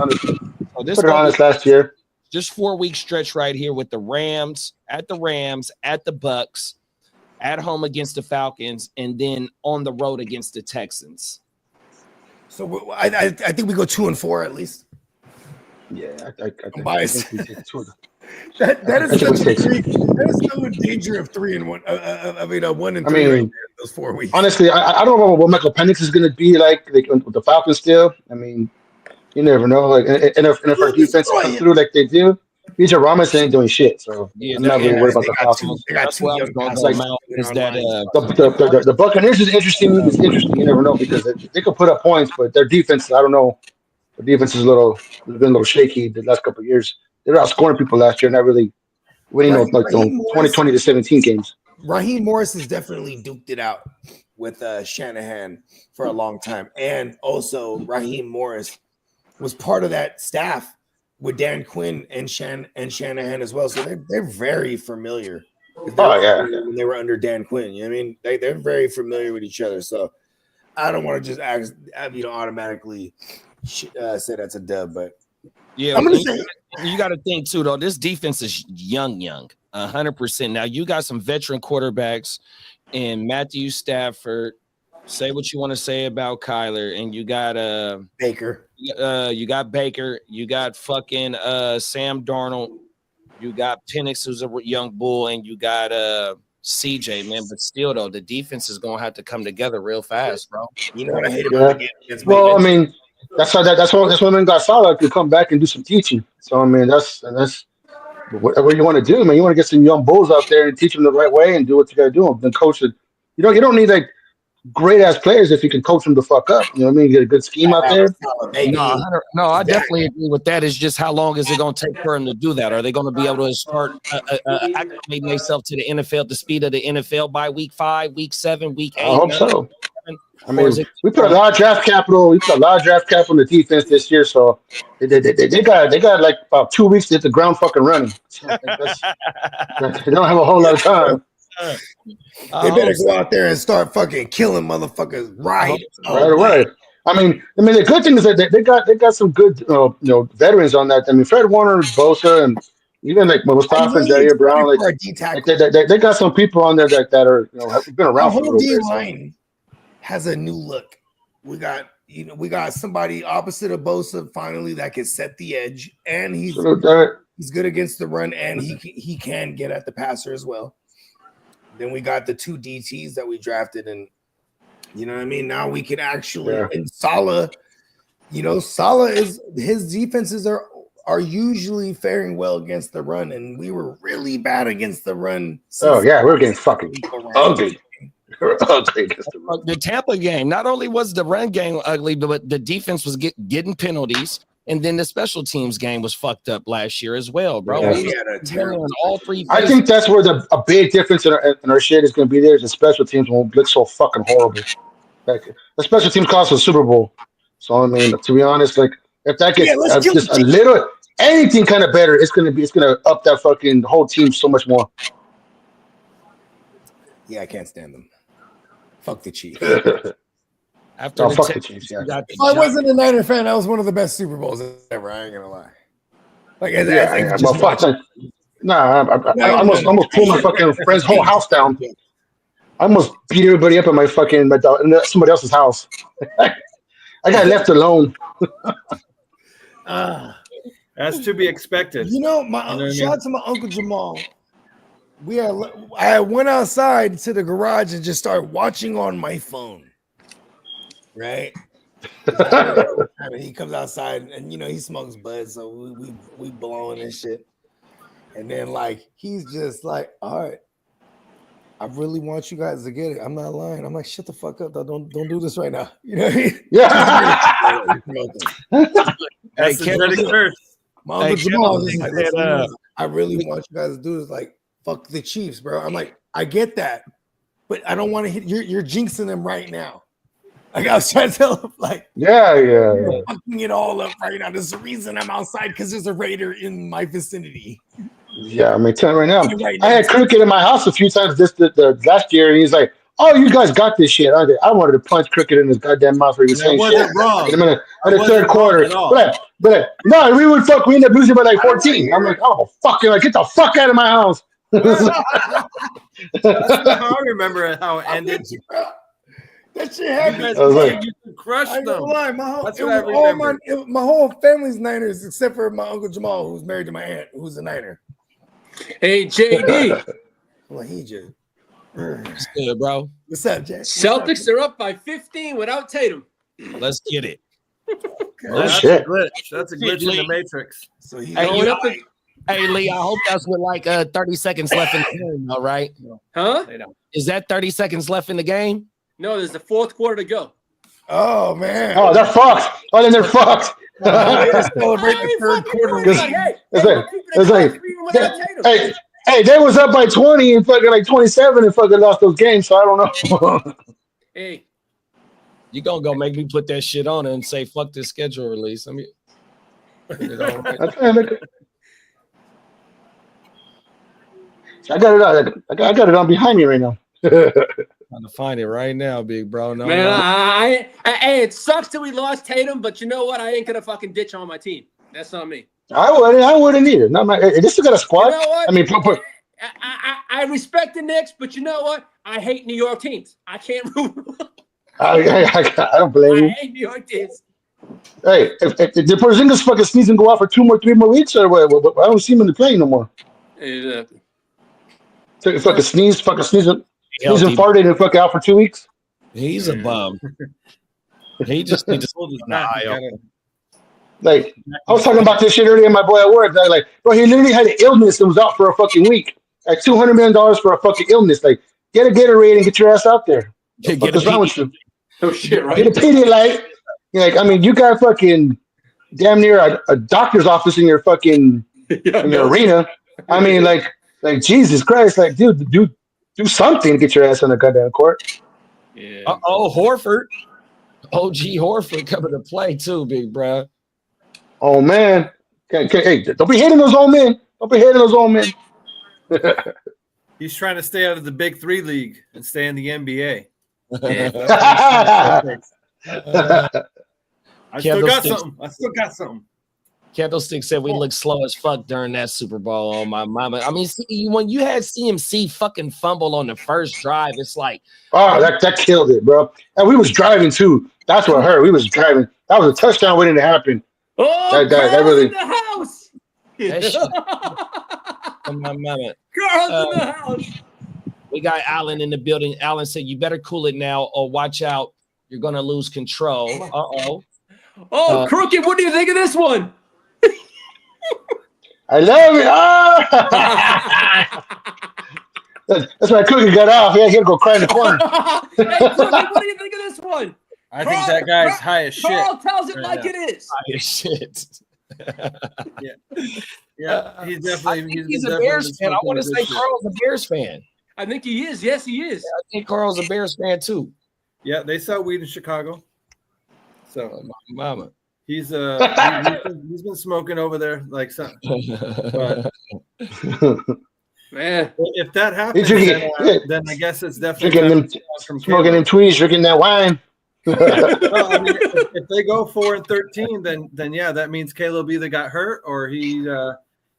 Speaker 9: it on us last year.
Speaker 4: Just 4-week stretch right here with the Rams, at the Bucks, at home against the Falcons, and then on the road against the Texans.
Speaker 2: So I think we go 2-4 at least.
Speaker 9: Yeah,
Speaker 2: I'm biased. That is no danger of 3-1. 1-3.
Speaker 9: I mean,
Speaker 2: those 4 weeks.
Speaker 9: Honestly, I don't know what Michael Penix is going to be like with the Falcons still. I mean, you never know. Like, and if our defense comes through like they do, BJ Ramos ain't doing shit. So I'm not really worried about the Falcons.
Speaker 4: That's what I was going to go out. Is that
Speaker 9: the Buccaneers is interesting. It's interesting. You never know because they could put up points, but their defense, I don't know. The defense is been a little shaky the last couple of years. They were outscoring people last year, not really winning
Speaker 2: Raheem
Speaker 9: 2020 to 17 games.
Speaker 2: Raheem Morris has definitely duked it out with Shanahan for a long time. And also Raheem Morris was part of that staff with Dan Quinn and Shanahan as well. So they're very familiar. When they were under Dan Quinn, you know what I mean? They're very familiar with each other. So I don't want to just automatically say that's a dub, but
Speaker 4: yeah,
Speaker 2: I'm gonna say
Speaker 4: you got to think too, though. This defense is young, 100%. Now you got some veteran quarterbacks in Matthew Stafford. Say what you want to say about Kyler, and you got
Speaker 2: Baker.
Speaker 4: You got Baker. You got fucking Sam Darnold. You got Penix, who's a young bull, and you got CJ, man. But still, though, the defense is gonna have to come together real fast, bro.
Speaker 2: You know what I hate about the game?
Speaker 9: Well, I mean, that's why men got solid to come back and do some teaching. So I mean, that's whatever you want to do, man. You want to get some young bulls out there and teach them the right way and do what you got to do. Then coach it. You don't need like great ass players if you can coach them the fuck up. You know what I mean? Get a good scheme out there.
Speaker 4: No, I definitely agree with that. It's just how long is it going to take for them to do that? Are they going to be able to start acclimating themselves to the NFL, the speed of the NFL by week 5, week 7, week 8?
Speaker 9: I hope so. I mean, we put a lot of draft capital. We put a lot of draft capital in the defense this year, so they got like about 2 weeks to hit the ground fucking running. So they don't have a whole lot of time.
Speaker 2: They better go out there and start fucking killing motherfuckers right
Speaker 9: away. I mean, the good thing is that they got some good veterans on that. I mean, Fred Warner, Bosa, and even like Mustafa and Jair Brown. Like they got some people on there that are have been around for a little bit.
Speaker 2: Line has a new look. We got somebody opposite of Bosa finally that can set the edge, and he's good against the run, and he can get at the passer as well. Then we got the 2 DTs that we drafted, and you know what I mean. Now we can actually and Salah, Salah is his defenses are usually faring well against the run, and we were really bad against the run.
Speaker 9: Oh yeah, we're getting fucking ugly.
Speaker 4: The Tampa game, not only was the run game ugly, but the defense was getting penalties. And then the special teams game was fucked up last year as well, bro. All 3
Speaker 9: I think that's where a big difference in our shit is going to be there. Is the special teams won't look so fucking horrible. Like the special teams cost a Super Bowl. So I mean, to be honest, like if that gets just a little anything kind of better, it's gonna up that fucking whole team so much more.
Speaker 2: Yeah, I can't stand them. Fuck the Chiefs.
Speaker 9: Fuck the Chiefs. Yeah.
Speaker 2: If I wasn't a Niner fan, that was one of the best Super Bowls ever. I ain't gonna lie. Like, I almost pulled my fucking friend's whole house down. I almost beat everybody up in my fucking somebody else's house. I got left alone.
Speaker 6: That's to be expected.
Speaker 2: Shout out to my Uncle Jamal. I went outside to the garage and just started watching on my phone. Right. He comes outside and he smokes bud, so we blowing and shit. And then he's just like, all right, I really want you guys to get it. I'm not lying. I'm like, shut the fuck up, though. Don't do this right now. You know what I mean?
Speaker 9: Yeah.
Speaker 6: That's the dreaded curse.
Speaker 2: My Uncle Jamal is like, I really want you guys to do this. Like, fuck the Chiefs, bro. I'm like, I get that, but I don't want to hit. You're jinxing them right now. Like I was trying to tell him, you're fucking it all up right now. There's a reason I'm outside because there's a Raider in my vicinity.
Speaker 9: Yeah, I mean, tell you right now, I had Cricket in my house a few times the last year, and he's like, "Oh, you guys got this shit." I wanted to punch Cricket in his goddamn mouth for he was saying shit.
Speaker 6: Wrong.
Speaker 9: In the third quarter, but no, we ended up losing by like 14. I'm like, oh fuck, get the fuck out of my house.
Speaker 6: That's how I remember how it ended.
Speaker 2: That shit happened.
Speaker 6: You crushed them.
Speaker 2: Lie. My whole family's Niners except for my Uncle Jamal, who's married to my aunt, who's a Niner.
Speaker 3: Hey, JD.
Speaker 2: Well, he just.
Speaker 4: What's good, bro?
Speaker 2: What's up, Jack?
Speaker 3: Celtics are up by 15 without Tatum.
Speaker 4: Let's get it.
Speaker 6: That's a glitch. That's a glitch in the Matrix.
Speaker 2: So he's
Speaker 3: going up.
Speaker 4: Hey, Lee, I hope that's with 30 seconds left in the game, all right?
Speaker 3: Huh?
Speaker 4: Is that 30 seconds left in the game?
Speaker 3: No, there's the 4th quarter to go.
Speaker 2: Oh, man.
Speaker 9: Oh, they're fucked. Oh, then they're fucked.
Speaker 2: Celebrate the 3rd quarter.
Speaker 9: Hey, they was up by 20 and fucking like 27 and fucking lost those games. So I don't know.
Speaker 3: Hey,
Speaker 4: You gonna go make me put that shit on and say fuck this schedule release? I mean, put it on right.
Speaker 9: I got it on. I got it on behind me right now.
Speaker 4: Trying to find it right now, big bro. No,
Speaker 3: man,
Speaker 4: no.
Speaker 3: hey, it sucks that we lost Tatum, but you know what? I ain't gonna fucking ditch on my team. That's not me.
Speaker 9: I wouldn't either. Not my. They still got a squad.
Speaker 3: You know what?
Speaker 9: I mean,
Speaker 3: I respect the Knicks, but you know what? I hate New York teams. I can't root.
Speaker 9: I don't blame
Speaker 3: I
Speaker 9: you.
Speaker 3: hate New York teams.
Speaker 9: Hey, if the Porzingis fucking sneeze and go out for 3 more weeks, or what? I don't see him in the plane no more. Fucking sneeze, sneeze and farted and fucking out for 2 weeks.
Speaker 4: He's a bum. He just needs to hold his eye open.
Speaker 9: Like, I was talking about this shit earlier, my boy at work. Like, bro, he literally had an illness and was out for a fucking week. Like $200 million for a fucking illness. Like, get a Gatorade and get your ass out there. What's wrong with you?
Speaker 3: Oh shit! Right.
Speaker 9: Get a Pedialyte. Like, I mean, you got fucking damn near a doctor's office in your fucking in your arena. I mean, like Jesus Christ, like, dude, do something to get your ass on the goddamn court.
Speaker 3: Yeah.
Speaker 4: Horford, OG Horford coming to play too, big bro.
Speaker 9: Oh man, hey, don't be hating those old men. Don't be hating those old men.
Speaker 6: He's trying to stay out of the Big Three league and stay in the NBA. I still got something.
Speaker 4: Candlestick said we look slow as fuck during that Super Bowl. Oh my mama! I mean, when you had CMC fucking fumble on the first drive, it's like,
Speaker 9: oh, that killed it, bro. And we was driving too. That's what hurt. We was driving. That was a touchdown waiting to happen.
Speaker 3: Oh,
Speaker 9: that really
Speaker 3: in the house.
Speaker 4: That shit. Oh my mama!
Speaker 3: Carl's in the house.
Speaker 4: We got Allen in the building. Allen said, "You better cool it now, or watch out. You're gonna lose control."
Speaker 3: Oh, Crooked, what do you think of this one?
Speaker 9: I love it. That's why Cookie got off. Yeah, he had to go cry in the corner.
Speaker 3: Hey, Crooked, what do you think of this one?
Speaker 6: I think that guy's high as shit.
Speaker 3: Carl tells it like it is.
Speaker 4: High as shit.
Speaker 6: Yeah,
Speaker 4: he's a Bears fan. I want to say Carl's a Bears fan.
Speaker 3: I think he is. Yes, he is.
Speaker 4: Yeah, I think Carl's a Bears fan too.
Speaker 6: Yeah, they sell weed in Chicago. So,
Speaker 4: mama,
Speaker 6: he's been smoking over there like something. But,
Speaker 3: man,
Speaker 6: if that happens, then I guess it's definitely
Speaker 9: smoking them tweeds, drinking that wine.
Speaker 6: Well, I mean, if they go 4-13, then yeah, that means Caleb either got hurt or he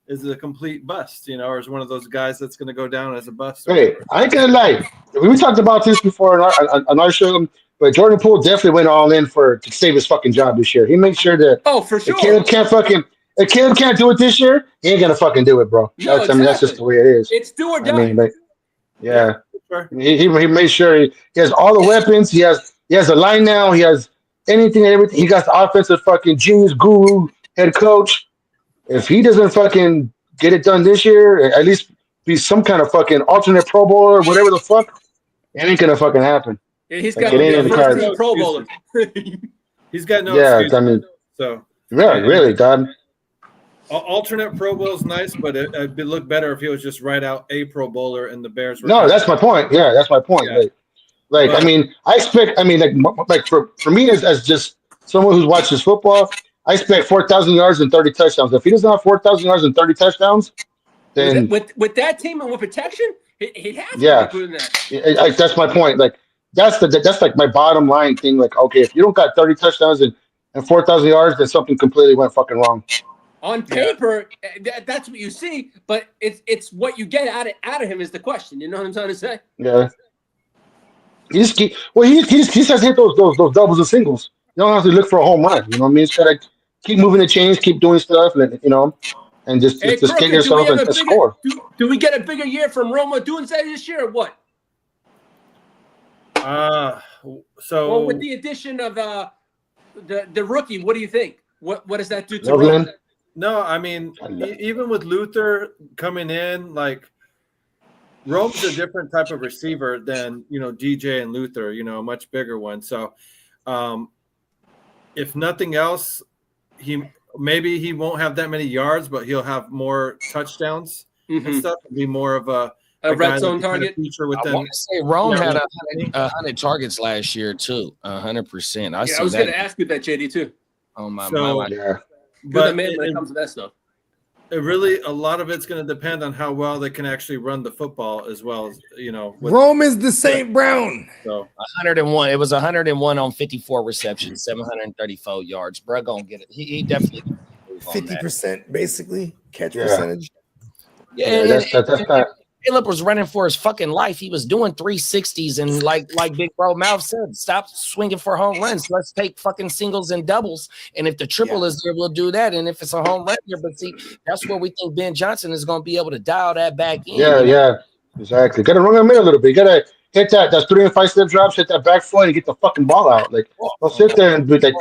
Speaker 6: is a complete bust, or is one of those guys that's going to go down as a bust.
Speaker 9: Hey, I ain't gonna lie. We talked about this before on our show, but Jordan Poole definitely went all in to save his fucking job this year. He made sure that
Speaker 3: for sure.
Speaker 9: If Caleb can't do it this year, he ain't gonna fucking do it, bro.
Speaker 3: No,
Speaker 9: I mean, that's just the way it is.
Speaker 3: It's do or die.
Speaker 9: I mean, yeah.
Speaker 6: Sure.
Speaker 9: He made sure he has all the weapons. He has a line now. He has anything and everything. He got the offensive fucking genius guru head coach. If he doesn't fucking get it done this year, at least be some kind of fucking alternate Pro Bowler or whatever the fuck, it ain't gonna fucking happen.
Speaker 3: Yeah, he's got to be a first-team Pro Bowler.
Speaker 6: He's got no
Speaker 9: excuse. I mean,
Speaker 6: so
Speaker 9: yeah, really, God.
Speaker 6: Alternate Pro Bowl is nice, but it'd look better if he was just right out a Pro Bowler and the Bears.
Speaker 9: No, that's my point. Yeah, that's my point.
Speaker 6: Yeah.
Speaker 9: Like, I mean, I expect. I mean, like for me as just someone who's watches football, I expect 4,000 yards and 30 touchdowns. If he doesn't have 4,000 yards and 30 touchdowns, then
Speaker 3: with that team and with protection, he'd have to be doing that.
Speaker 9: That's my point. Like that's like my bottom line thing. Like, okay, if you don't got 30 touchdowns and 4,000 yards, then something completely went fucking wrong.
Speaker 3: On paper, that's what you see, but it's what you get out of him is the question. You know what I'm trying to say?
Speaker 9: Yeah. He just has to hit those doubles and singles. You don't have to look for a home run. You know what I mean? It's gotta keep moving the chains, keep doing stuff, and and just get yourself and score.
Speaker 3: Do we get a bigger year from Roma Dunze this year or what?
Speaker 6: So
Speaker 3: with the addition of the rookie, what do you think? What does that do to Roma?
Speaker 6: No, I mean, even with Luther coming in, like Rome's a different type of receiver than DJ and Luther, a much bigger one. So if nothing else, maybe he won't have that many yards, but he'll have more touchdowns and stuff, and be more of a
Speaker 3: red
Speaker 6: guy
Speaker 3: zone
Speaker 6: that can
Speaker 3: target.
Speaker 6: feature
Speaker 4: I
Speaker 6: within.
Speaker 4: want to say Rome
Speaker 6: Yeah,
Speaker 4: had
Speaker 6: right.
Speaker 4: 100 targets last year too. 100%. I see
Speaker 3: was
Speaker 4: that.
Speaker 3: going to ask you that, JD, too.
Speaker 4: Oh my,
Speaker 6: So,
Speaker 4: my.
Speaker 9: Yeah.
Speaker 3: You're the
Speaker 6: But
Speaker 3: man when it comes to that stuff.
Speaker 6: it really, a lot of it's going to depend on how well they can actually run the football as well as, with,
Speaker 2: Rome is the St. Brown.
Speaker 6: so
Speaker 4: 101. It was 101 on 54 receptions, 734 yards. Bro, gonna get it. He definitely
Speaker 2: 50% basically catch
Speaker 9: Yeah.
Speaker 2: percentage.
Speaker 4: Yeah,
Speaker 9: Yeah, that's not.
Speaker 4: Caleb was running for his fucking life. He was doing 360s, and like Big Bro Mouth said, stop swinging for home runs. Let's take fucking singles and doubles. And if the triple is there, we'll do that. And if it's a home run here, but see, that's where we think Ben Johnson is going to be able to dial that back in.
Speaker 9: Yeah, yeah, exactly. Got to run them in a little bit. You got to hit that's 3 and 5 step drops, hit that back foot, and get the fucking ball out. Like, don't sit there and do that.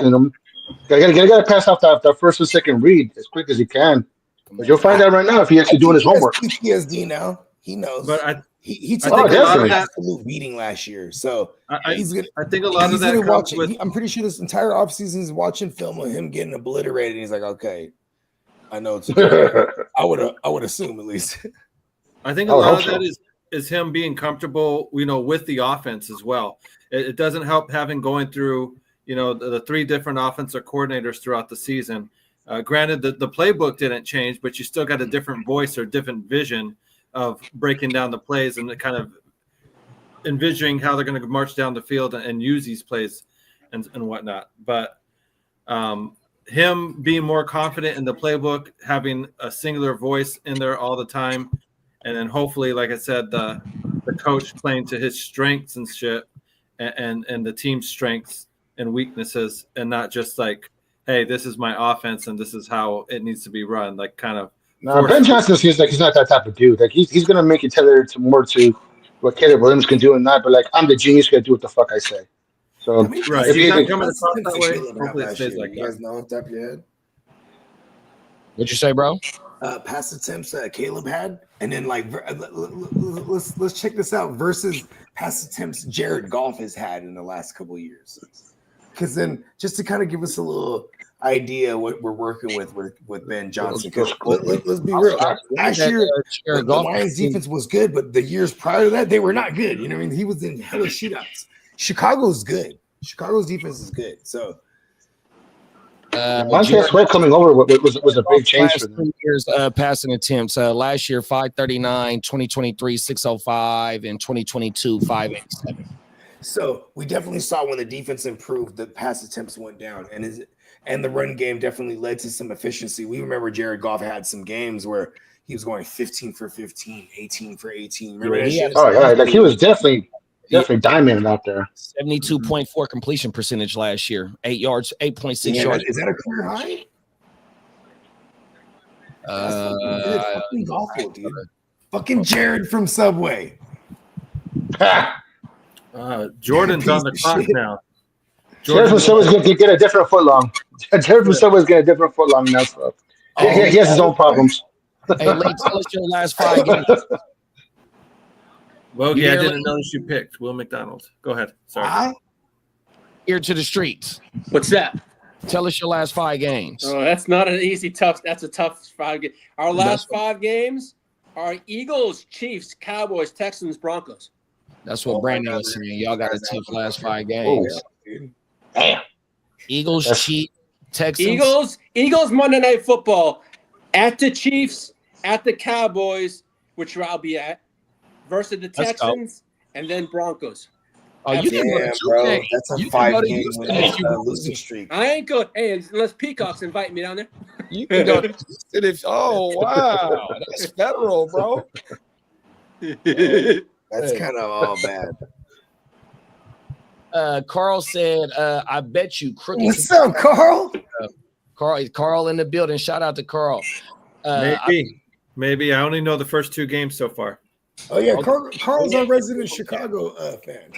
Speaker 9: Got to pass off that first and second read as quick as you can. But you'll find out right now if he's actually doing his homework.
Speaker 2: PTSD now. He knows.
Speaker 6: But
Speaker 2: he took
Speaker 6: I think
Speaker 2: an
Speaker 6: a lot of that,
Speaker 2: absolute beating last year. So
Speaker 6: I think a
Speaker 2: he's
Speaker 6: lot of that
Speaker 2: gonna
Speaker 6: comes
Speaker 2: watch.
Speaker 6: with.
Speaker 2: I'm pretty sure this entire offseason is watching film of him getting obliterated. And he's like, okay, I know it's I would assume at least.
Speaker 6: I think a lot of that is him being comfortable, with the offense as well. It doesn't help having going through, the 3 different offensive coordinators throughout the season. Granted, the playbook didn't change, but you still got a different voice or different vision of breaking down the plays and kind of envisioning how they're going to march down the field and use these plays and whatnot. But him being more confident in the playbook, having a singular voice in there all the time, and then hopefully, like I said, the coach playing to his strengths and shit, and the team's strengths and weaknesses, and not just like, hey, this is my offense and this is how it needs to be run. Like kind of.
Speaker 9: No, Ben Johnson seems like he's not that type of dude. Like he's gonna make it tether to more to what Caleb Williams can do and not. But like I'm the genius, gonna do what the fuck I say. So
Speaker 6: right, he's not coming across that way. Hopefully it stays like
Speaker 2: you guys know off the top of your head.
Speaker 4: What'd you say, bro?
Speaker 2: Pass attempts Caleb had, and then like let's check this out versus pass attempts Jared Goff has had in the last couple of years. Because then just to kind of give us a little idea what we're working with Ben Johnson. Because let's be real, last year the Lions defense was good, but the years prior to that they were not good. You know what I mean? He was in hella shootouts. Chicago's good. Chicago's defense is good. So.
Speaker 9: Montez Sweat coming over was a big change for them.
Speaker 4: 3 years passing attempts. Last year 539, 2023 605, and 2022 587.
Speaker 2: So we definitely saw when the defense improved, the pass attempts went down, and the run game definitely led to some efficiency. We remember Jared Goff had some games where he was going 15 for 15, 18 for 18. Remember that shit?
Speaker 9: Oh yeah, like he was definitely diamond out there.
Speaker 4: 72.4 completion percentage last year. 8 yards, 8.6 yards.
Speaker 2: Is that a career high? Fucking awful, dude. Fucking Jared from Subway.
Speaker 6: Jordan's on the clock now.
Speaker 9: Jared from Subway's gonna get a different foot long. Jared from Subway's get a different foot long now. So he has his own problems.
Speaker 4: Hey, Lee, tell us your last 5 games.
Speaker 6: Well, yeah, I didn't notice you picked Will McDonald. Go ahead. Sorry.
Speaker 4: Ear to the streets.
Speaker 3: What's that?
Speaker 4: Tell us your last 5 games.
Speaker 3: Oh, that's not an easy, tough. That's a tough 5 game. Our last 5 games are Eagles, Chiefs, Cowboys, Texans, Broncos.
Speaker 4: That's what Brandon was saying. Y'all got a tough last 5 games.
Speaker 9: Damn.
Speaker 4: Eagles, Chiefs, Texans.
Speaker 3: Eagles Monday Night Football at the Chiefs, at the Cowboys, which I'll be at, versus the Texans, and then Broncos.
Speaker 4: Oh, you can go to 2
Speaker 2: That's a
Speaker 4: you
Speaker 2: 5-game losing streak.
Speaker 3: I ain't good. Hey, unless Peacocks invite me down there.
Speaker 4: You can go to oh, wow. That's federal, bro.
Speaker 2: That's kind of all bad.
Speaker 4: Carl said, I bet you crooked.
Speaker 2: What's up, Carl?
Speaker 4: Carl in the building. Shout out to Carl.
Speaker 6: Maybe. I only know the first 2 games so far.
Speaker 2: Oh, yeah. Carl's our resident Chicago fan.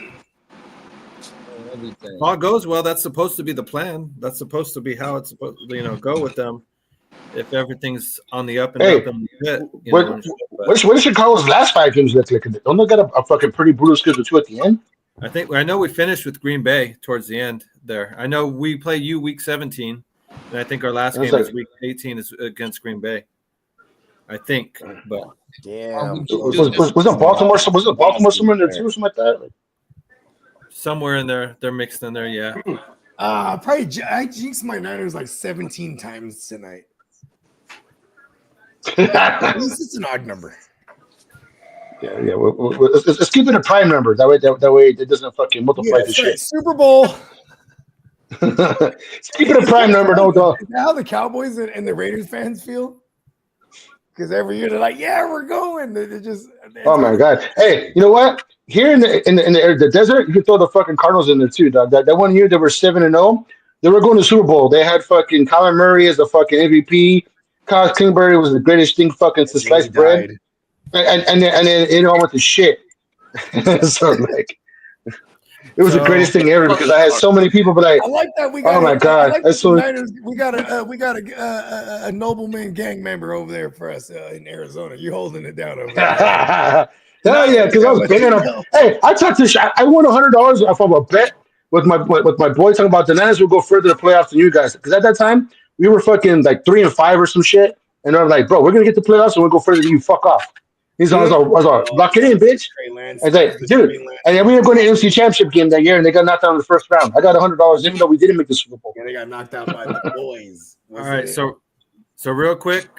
Speaker 6: All goes well. That's supposed to be the plan. That's supposed to be how it's supposed to, go with them. If everything's on the up and up and
Speaker 9: what does Chicago's last 5 games look like? Don't they got a fucking pretty brutal schedule too at the end?
Speaker 6: I know we finished with Green Bay towards the end there. I know we play you week 17, and I think our last game is week 18 is against Green Bay. I think, but
Speaker 2: Damn.
Speaker 9: Was it Baltimore? Was it Baltimore somewhere in there too, or something like that? Like,
Speaker 6: Somewhere in there, they're mixed in there. Yeah.
Speaker 2: Probably I jinxed my Niners like 17 times tonight. At least it's an odd number.
Speaker 9: yeah. Let's keep it a prime number. That way it doesn't fucking multiply to shit.
Speaker 2: Super Bowl.
Speaker 9: Let's keep it a prime number. No dog.
Speaker 2: Is that how the Cowboys and the Raiders fans feel? Because every year they're like, "Yeah, we're going." They're just.
Speaker 9: Oh my god! Hey, you know what? Here in the desert, you can throw the fucking Cardinals in there too, dog. That one year they were 7-0. They were going to Super Bowl. They had fucking Kyler Murray as the fucking MVP. Kyle Kingsbury was the greatest thing fucking since sliced bread. And then it all went to shit. So like, it was the greatest thing ever because I had so many people. But
Speaker 2: I like that we got.
Speaker 9: Oh my god!
Speaker 2: I like the Niners, we got a nobleman gang member over there for us in Arizona. You holding it down over there.
Speaker 9: Hell yeah, because I was banging them. Hey, I talked to I won $100 from a bet with my boy talking about the Niners will go further to playoffs than you guys. Because at that time we were fucking like 3-5 or some shit, and I'm like, bro, we're gonna get the playoffs and we'll go further than you. Fuck off. He's I was like, lock it in, bitch. I was like, dude, and then we were going to NFC Championship game that year, and they got knocked out in the first round. I got $100 even though we didn't make the Super Bowl.
Speaker 2: Yeah, they got knocked out by the boys.
Speaker 6: All right, so real quick,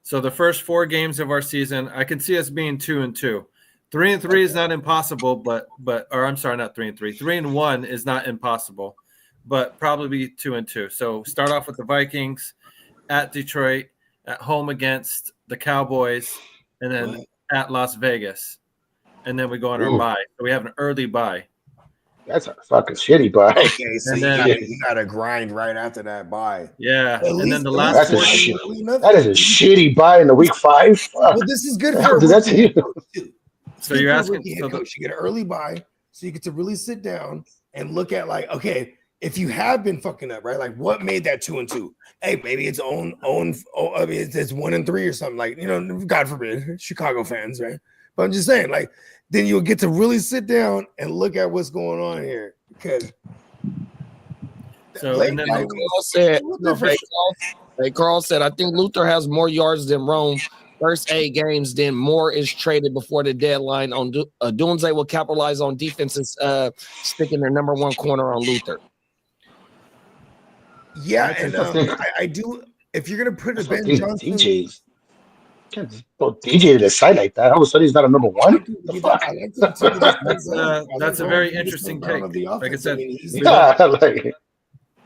Speaker 6: so the first 4 games of our season, I can see us being 2-2. 3-3 is not impossible, but or I'm sorry, not 3-3. 3-1 is not impossible, but probably 2-2. So start off with the Vikings, at Detroit, at home against the Cowboys, and then at Las Vegas, and then we go on our bye. So we have an early bye.
Speaker 9: That's a fucking shitty bye.
Speaker 2: Okay, so you gotta grind right after that bye.
Speaker 6: Yeah, and then the last
Speaker 9: that is a shitty bye in the week 5. Fuck.
Speaker 2: Well, this is good for
Speaker 9: that's you.
Speaker 6: So you're asking,
Speaker 2: you get an early bye, so you get to really sit down and look at like, okay, if you have been fucking up, right? Like, what made that 2-2? Hey, maybe it's I mean, it's 1-3 or something. Like, you know, God forbid, Chicago fans, right? But I'm just saying, like, then you'll get to really sit down and look at what's going on here because.
Speaker 6: So and then
Speaker 4: Carl said, I think Luther has more yards than Rome. First 8 games, then Moore is traded before the deadline. On Dunze will capitalize on defenses sticking their number 1 corner on Luther.
Speaker 2: Yeah, and I do. If you're gonna put a Ben Johnson,
Speaker 9: DJ to the side like that, all of a sudden he's not a number 1.
Speaker 6: That's a very interesting take. Like I said,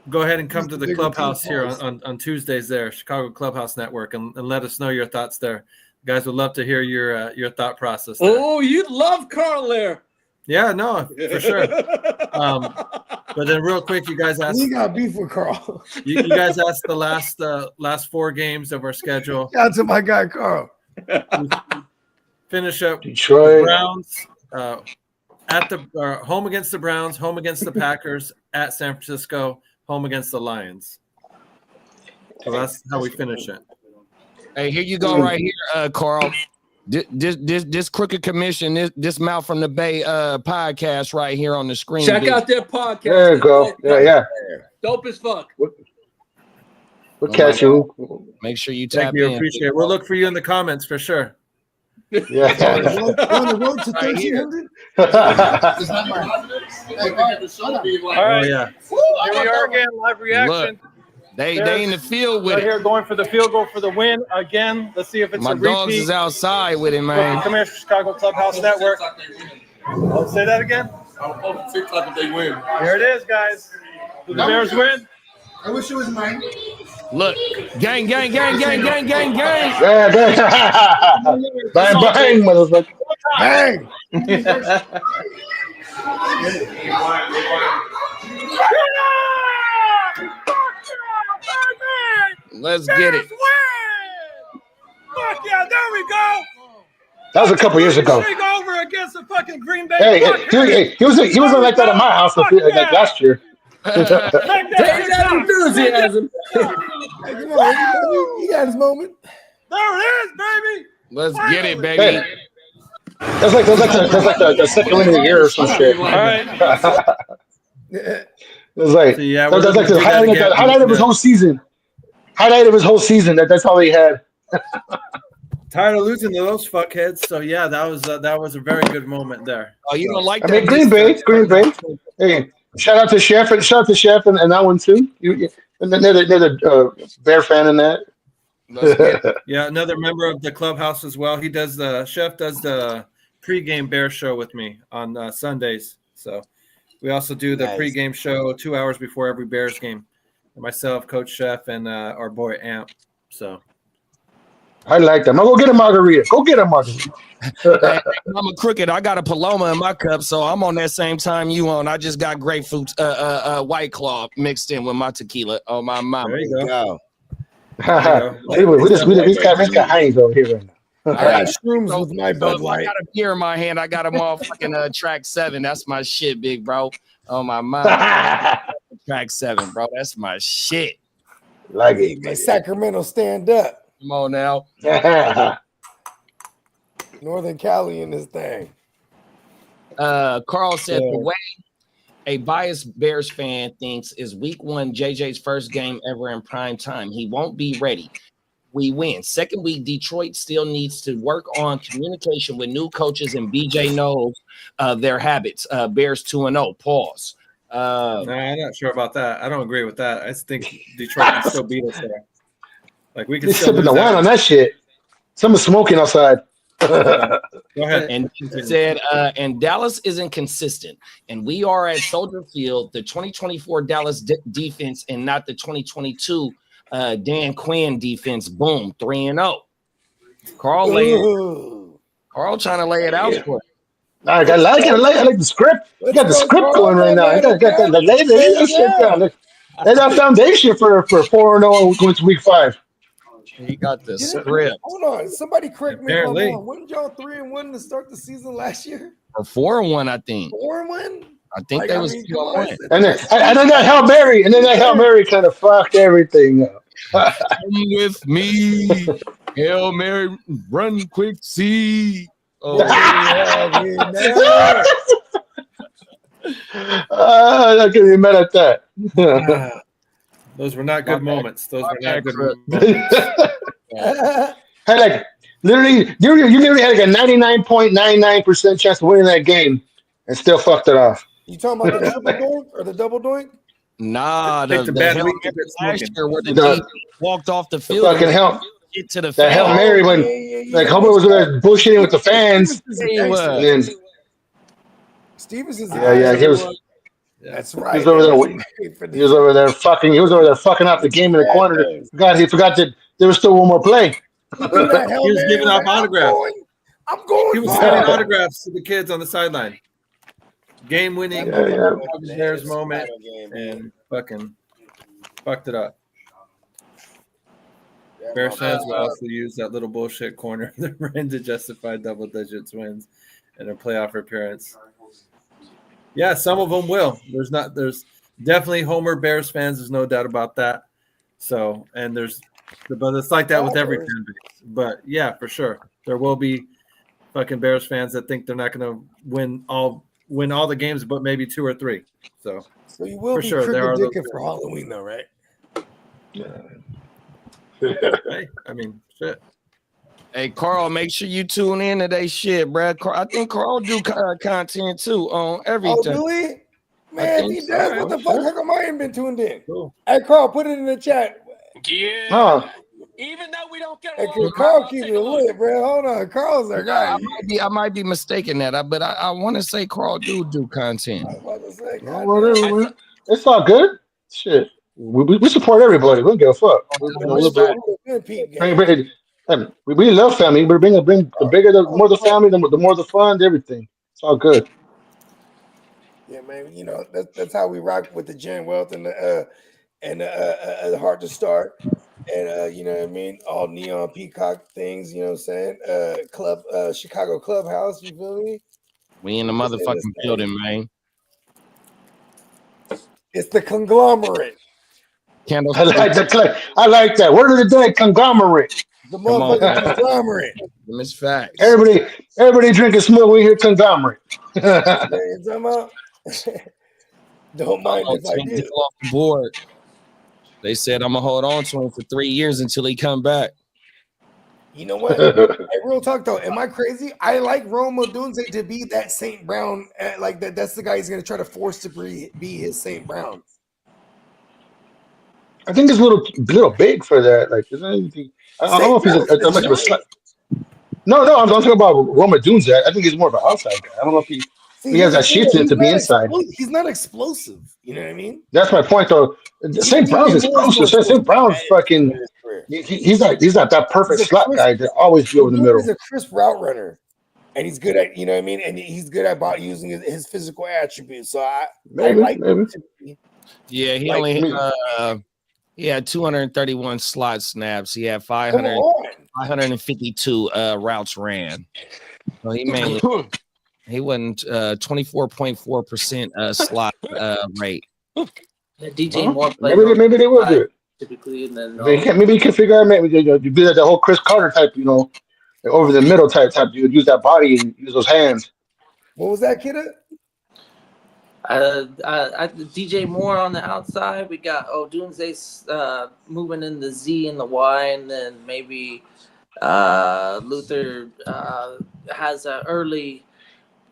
Speaker 6: go ahead and come to the clubhouse here on Tuesdays there, Chicago Clubhouse Network, and let us know your thoughts there. You guys would love to hear your thought process there.
Speaker 3: Oh, you'd love Carl there.
Speaker 6: Yeah, no, for sure. But then real quick, you guys asked.
Speaker 2: We got beef with Carl.
Speaker 6: you guys asked the last 4 games of our schedule.
Speaker 2: Shout out to my guy Carl.
Speaker 6: Finish up
Speaker 9: Detroit
Speaker 6: Browns at the home against the Browns, home against the Packers, at San Francisco, home against the Lions. So that's how we finish it.
Speaker 4: Hey, here you go right here, Carl. This crooked commission, this Mouth from the Bay podcast right here on the screen.
Speaker 3: Check out their podcast.
Speaker 9: There you go. Yeah.
Speaker 3: Dope as fuck.
Speaker 9: We'll catch you.
Speaker 4: Make sure you tap
Speaker 6: Thank you.
Speaker 4: in.
Speaker 6: Appreciate it. We'll look for you in the comments for sure.
Speaker 9: Yeah.
Speaker 2: On the road to 1,300.
Speaker 6: All right. Yeah. Here we are again. Live reaction.
Speaker 4: Look, they in the field with
Speaker 6: right
Speaker 4: it.
Speaker 6: Here going for the field goal for the win again. Let's see if it's
Speaker 4: My
Speaker 6: a repeat.
Speaker 4: dogs is outside with it, man.
Speaker 6: Come here, Chicago Clubhouse Network. Oh, say that again.
Speaker 5: I'll post TikTok if they win.
Speaker 6: Here it is, guys. Do the Bears win?
Speaker 2: I wish it was mine.
Speaker 4: Look, gang.
Speaker 9: Yeah, bang, motherfucker.
Speaker 2: Bang.
Speaker 4: Let's get it.
Speaker 6: Fuck yeah, there we go.
Speaker 9: That was a couple years ago.
Speaker 6: Take over against the fucking Green Bay.
Speaker 9: He wasn't like that at my house like last year.
Speaker 3: Take that enthusiasm.
Speaker 2: Come on, he got his moment.
Speaker 6: There it is, baby.
Speaker 4: Let's get it, baby.
Speaker 9: Hey. That's like the second win of the year or some shit.
Speaker 6: All right.
Speaker 9: It was like
Speaker 6: So, yeah,
Speaker 9: that's like the highlight of his whole season. That's all he had.
Speaker 6: Tired of losing to those fuckheads. So yeah, that was a very good moment there.
Speaker 4: Oh, you don't like
Speaker 9: I
Speaker 4: that?
Speaker 9: mean, Green Bay. Hey, shout out to Chef and that one too. And another Bear fan in that.
Speaker 4: Let's get
Speaker 6: Yeah, another member of the clubhouse as well. He does Chef does the pregame Bear show with me on Sundays. So we also do the pregame show 2 hours before every Bears game. Myself, Coach Chef, and our boy Amp. So
Speaker 9: I like them. I'll go get a margarita.
Speaker 4: Hey, I'm a crooked. I got a Paloma in my cup, so I'm on that same time you on. I just got grapefruit, White Claw mixed in with my tequila. Oh my mama.
Speaker 6: there you go.
Speaker 9: We just got Heinz over here right now.
Speaker 2: I got shrooms with my Bud
Speaker 4: I
Speaker 2: Light.
Speaker 4: got a beer in my hand. I got a motherfucking track 7. That's my shit, big bro. Oh my mama. Track 7, bro. That's my shit.
Speaker 9: Like
Speaker 2: Hey, man, Sacramento, stand up.
Speaker 4: Come on now.
Speaker 2: Northern Cali in this thing.
Speaker 4: Carl said the way a biased Bears fan thinks is week 1 JJ's first game ever in prime time. He won't be ready. We win. Second week, Detroit still needs to work on communication with new coaches, and BJ knows their habits. Bears 2-0. Pause.
Speaker 6: No, I'm not sure about that. I don't agree with that. I think Detroit can still beat us there. Like we can
Speaker 9: He's
Speaker 6: still
Speaker 9: sipping
Speaker 6: lose
Speaker 9: the wine on that shit. Someone's smoking outside.
Speaker 6: Go ahead.
Speaker 4: And said, and Dallas isn't consistent, and we are at Soldier Field, the 2024 Dallas defense, and not the 2022 Dan Quinn defense. Boom, 3-0. Carl trying to lay it out for it.
Speaker 9: I like it. I like the script. You got the script going right now. I got the lay shit down. Lay that foundation for 4-0 going to week 5.
Speaker 4: He got the script.
Speaker 2: Hold on. Somebody correct me if I'm wrong. Wasn't y'all 3-1 to start the season last year?
Speaker 4: Or 4-1, I think.
Speaker 2: 4-1?
Speaker 4: I think they was 2-1.
Speaker 9: And then that Hail Mary, kind of fucked everything up.
Speaker 4: Come with me, Hail Mary, run quick, see. Oh,
Speaker 9: I can't even mad at that.
Speaker 6: Those were not good moments. Those were not good moments.
Speaker 9: Had like literally, you literally had like a 99.99% chance of winning that game, and still fucked it off.
Speaker 2: You talking about the triple doink or the double doink?
Speaker 4: Nah, the
Speaker 6: bad
Speaker 4: Hail
Speaker 6: week
Speaker 4: Mary
Speaker 6: to
Speaker 4: last
Speaker 6: get
Speaker 4: year where the team walked off the field.
Speaker 9: Fucking help.
Speaker 4: Get to the
Speaker 9: That Hail Mary when like Homer was there bullshitting with the fans. And then,
Speaker 2: Stevenson's
Speaker 9: he was.
Speaker 2: That's right.
Speaker 9: He was over there. He was over there fucking up the game in the corner. He forgot that there was still one more play.
Speaker 6: He was giving up autographs.
Speaker 2: I'm going.
Speaker 6: He was sending autographs to the kids on the sideline. Game-winning Bears moment, and fucking fucked it up. Bears fans will also use that little bullshit corner of the ring to justify double digits wins in a playoff appearance. Yeah, some of them will. There's definitely Homer Bears fans. There's no doubt about that. So, but it's like that with every fan base. But yeah, for sure, there will be fucking Bears fans that think they're not going to win all the games, but maybe 2 or 3. So
Speaker 2: you will
Speaker 6: for
Speaker 2: be
Speaker 6: sure there are those
Speaker 2: for Halloween, though, right?
Speaker 6: Hey, I mean, shit.
Speaker 4: Hey, Carl, make sure you tune in to that shit, bro. I think Carl do content too on everything.
Speaker 2: Oh, do he? Man, if he does, what the fuck? How come I ain't been tuned in? Cool. Hey, Carl, put it in the chat.
Speaker 10: Yeah.
Speaker 9: Oh.
Speaker 10: Even though we don't get
Speaker 2: Hey, Carl keep it lit, bro. Hold on. Carl's our guy.
Speaker 4: I might be mistaken that, but I want to say Carl do content.
Speaker 9: Whatever. It's all good. Shit. We support everybody. We don't give a fuck. We love family. We bring the bigger, the more the family, the more the fun, everything. It's all good.
Speaker 2: Yeah, man. You know that's how we rock with the Jan Wealth and the Heart to Start, and you know what I mean. All neon peacock things. You know what I'm saying? Chicago Clubhouse. You feel me?
Speaker 4: We in the motherfucking building, man.
Speaker 2: It's the conglomerate.
Speaker 9: I like that. Word of the day, conglomerate.
Speaker 2: The motherfucking conglomerate.
Speaker 4: Miss Facts.
Speaker 9: Everybody drinking smoke. We hear conglomerate.
Speaker 2: You know what I'm talking about? Don't mind if I do.
Speaker 4: Off the board. They said I'm gonna hold on to him for 3 years until he come back.
Speaker 2: You know what? Hey, real talk though, am I crazy? I like Rome Odunze to be that St. Brown, like that. That's the guy he's gonna try to force to be his St. Brown.
Speaker 9: I think it's a little big for that. Like, is there anything? I don't know
Speaker 2: St.
Speaker 9: if he's
Speaker 2: Brown's
Speaker 9: a
Speaker 2: the
Speaker 9: much of a
Speaker 2: giant.
Speaker 9: slut. No, I'm talking about Roma Dunze. I think he's more of an outside guy. I don't know if
Speaker 2: See,
Speaker 9: he has
Speaker 2: here's the
Speaker 9: that
Speaker 2: thing,
Speaker 9: shit
Speaker 2: though.
Speaker 9: to be inside.
Speaker 2: He's not explosive. You know what I mean?
Speaker 9: That's my point, though.
Speaker 2: Even
Speaker 9: St. Brown's
Speaker 2: DJ Moore is more
Speaker 9: explosive. St.
Speaker 2: explosive
Speaker 9: Brown's
Speaker 2: in
Speaker 9: fucking.
Speaker 2: his career.
Speaker 9: He's not that
Speaker 2: He's
Speaker 9: perfect
Speaker 2: a
Speaker 9: slot
Speaker 2: crisp.
Speaker 9: guy that always be over the
Speaker 2: Odunze is
Speaker 9: middle.
Speaker 2: a crisp route runner, and he's good at, you know what I mean, and he's good about using his physical attributes. So I like him to be.
Speaker 4: Yeah, he
Speaker 2: Like,
Speaker 4: only he had 231 slot snaps. He had
Speaker 2: come on.
Speaker 4: 552 routes ran. So he mainly he wasn't 24.4% slot rate.
Speaker 7: Yeah, DJ
Speaker 9: Huh?
Speaker 7: Moore plays on
Speaker 9: Maybe they will
Speaker 7: the
Speaker 9: do
Speaker 7: side
Speaker 9: it.
Speaker 7: typically, and then
Speaker 9: Maybe you can figure out maybe you do that the whole Chris Carter type, over the middle type. You would use that body and use those hands.
Speaker 2: What was that, kid?
Speaker 7: DJ Moore on the outside. We got Odunze moving in the Z and the Y, and then maybe Luther has an early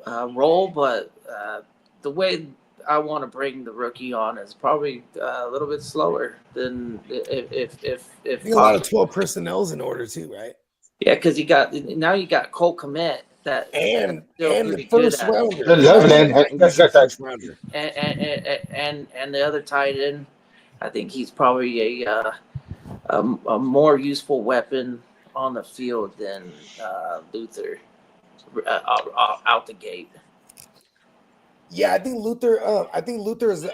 Speaker 7: role, but the way I want to bring the rookie on is probably a little bit slower than if
Speaker 2: A lot of 12 personnel's in order too, right?
Speaker 7: Yeah, because you got Cole Kmet
Speaker 2: and
Speaker 7: the
Speaker 2: first rounder.
Speaker 9: First
Speaker 2: rounder.
Speaker 7: And the other tight end, I think he's probably a more useful weapon on the field than Luther out the gate.
Speaker 2: Yeah, I think Luther is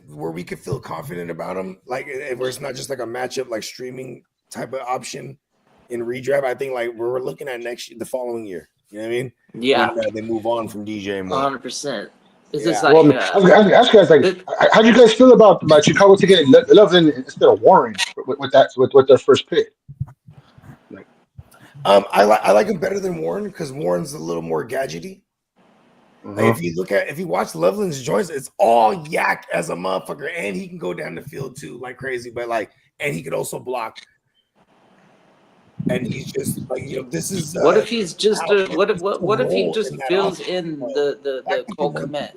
Speaker 2: where we could feel confident about him, like where it's not just like a matchup like streaming type of option in redraft. I think like we're looking at the following year. You know what I mean?
Speaker 7: Yeah,
Speaker 2: when, they move on from DJ Moore.
Speaker 7: 100%. Is
Speaker 2: Yeah.
Speaker 7: this like?
Speaker 9: Well, I was ask you guys how do you guys feel about Chicago taking Loveland instead of Warren with their first pick?
Speaker 2: I like him better than Warren because Warren's a little more gadgety. Like if you watch Loveland's joints, it's all yak as a motherfucker, and he can go down the field too like crazy. But and he could also block. And he's just like, this is.
Speaker 7: What if he's just what if he just fills in the Cole Kmet?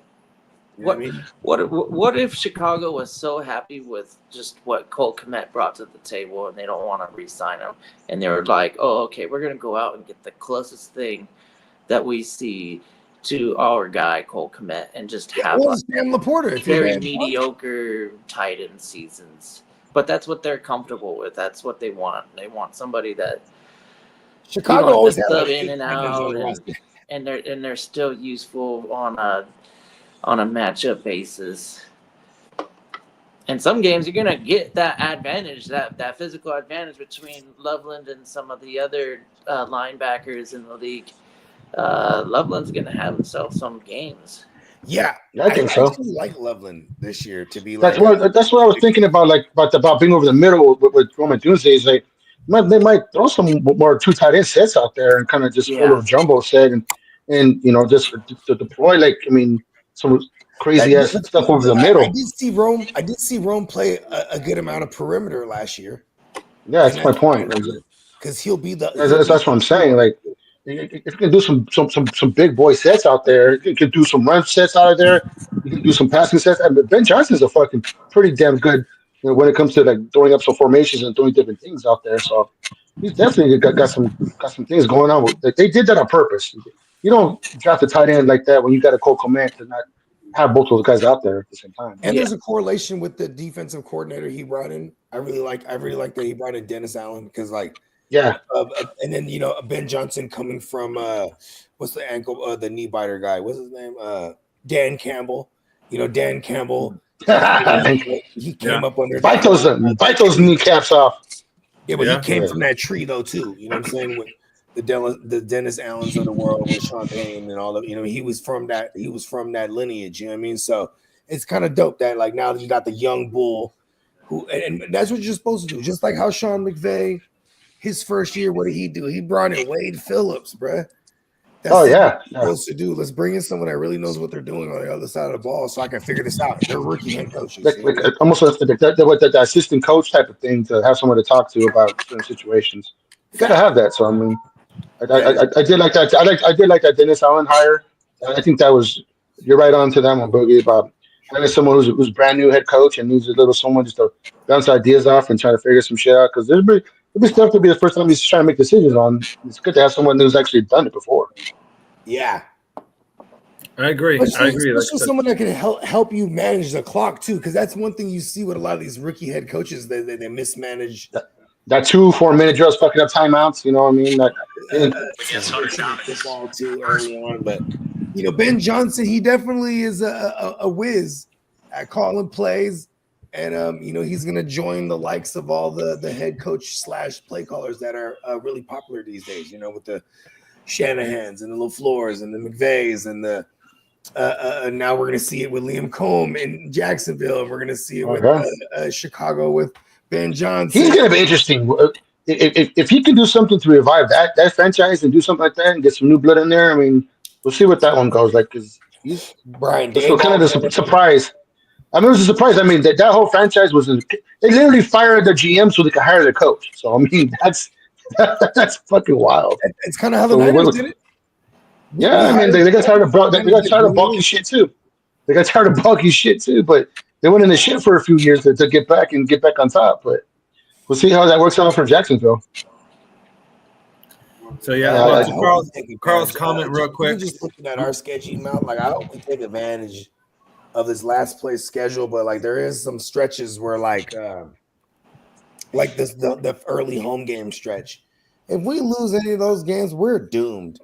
Speaker 7: What if Chicago was so happy with just what Cole Kmet brought to the table and they don't want to re-sign him, and they were like, oh, okay, we're gonna go out and get the closest thing that we see to our guy Cole Kmet and just have
Speaker 2: Sam Laporta,
Speaker 7: very mediocre tight end seasons. But that's what they're comfortable with. That's what they want. They want somebody that
Speaker 2: Chicago always has
Speaker 7: sub in and out, and they're still useful on a matchup basis. And some games you're gonna get that advantage, that physical advantage between Loveland and some of the other linebackers in the league. Loveland's gonna have himself some games.
Speaker 2: Yeah,
Speaker 9: I think so.
Speaker 2: actually like Loveland this year to be
Speaker 9: That's what I was thinking about, about being over the middle with Roman Tuesday. Is like they might throw some more two tight end sets out there and kind of just throw a little jumbo set and just to deploy some crazy ass stuff over the middle.
Speaker 2: I did see Rome play a good amount of perimeter last year.
Speaker 9: Yeah, that's my point.
Speaker 2: Because he'll be the.
Speaker 9: That's what I'm saying. Like, if you can do some big boy sets out there, you can do some run sets out of there. You can do some passing sets. And Ben Johnson's a fucking pretty damn good when it comes to like throwing up some formations and doing different things out there. So he's definitely got some things going on. They did that on purpose. You don't draft a tight end like that when you got a Cole Kmet to not have both those guys out there at the same time.
Speaker 2: And there's a correlation with the defensive coordinator he brought in. I really like that he brought in Dennis Allen because and then Ben Johnson coming from what's the ankle the knee biter guy? What's his name? Dan Campbell. Dan Campbell. He came up under
Speaker 9: bite those kneecaps off.
Speaker 2: Yeah, but he came from that tree though too. You know what I'm saying? With the Dennis Allens of the world with Sean Payne and all of he was from that lineage. You know what I mean? So it's kind of dope that like now that you got the young bull who and that's what you're supposed to do. Just like how Sean McVay. His first year, what did he do? He brought in Wade Phillips, bruh. That's what you're supposed to do. Let's bring in someone that really knows what they're doing on the other side of the ball so I can figure this out. They're rookie head coaches.
Speaker 9: Almost the assistant coach type of thing to have someone to talk to about certain situations. You gotta have that. So I mean, I did like that. I did like that Dennis Allen hire. I think that was you're right on to that one, Boogie, about having someone who's brand new head coach and needs a little someone just to bounce ideas off and try to figure some shit out. Because there'll be stuff to be the first time he's trying to make decisions on. It's good to have someone who's actually done it before.
Speaker 2: Yeah.
Speaker 6: I agree.
Speaker 2: Especially someone that can help you manage the clock too, because that's one thing you see with a lot of these rookie head coaches. They mismanage
Speaker 9: that 2-4 minute drills, fucking up timeouts. You know what I mean?
Speaker 2: Football too early on, but Ben Johnson, he definitely is a whiz at calling plays, and he's gonna join the likes of all the head coach / play callers that are really popular these days. With the Shanahans and the LaFleurs and the McVays and the now we're gonna see it with Liam Combs in Jacksonville, and we're gonna see it with Chicago with Ben Johnson.
Speaker 9: He's gonna be interesting. If he can do something to revive that franchise and do something like that and get some new blood in there, I mean, we'll see what that one goes like. Because he's
Speaker 2: Brian.
Speaker 9: So kind of a surprise. I mean, it was a surprise. I mean, that whole franchise they literally fired the GM so they could hire the coach. So I mean, that's fucking wild.
Speaker 2: It's kind of how the Niners did it.
Speaker 9: Yeah, I mean, they got tired of bulky shit too. They got tired of bulky shit too, but they went in the shit for a few years to get back on top. But we'll see how that works out for Jacksonville.
Speaker 6: So Carl's comment real quick.
Speaker 2: Just looking at our schedule out, I hope we take advantage of this last place schedule, but there is some stretches where the early home game stretch. If we lose any of those games, we're doomed.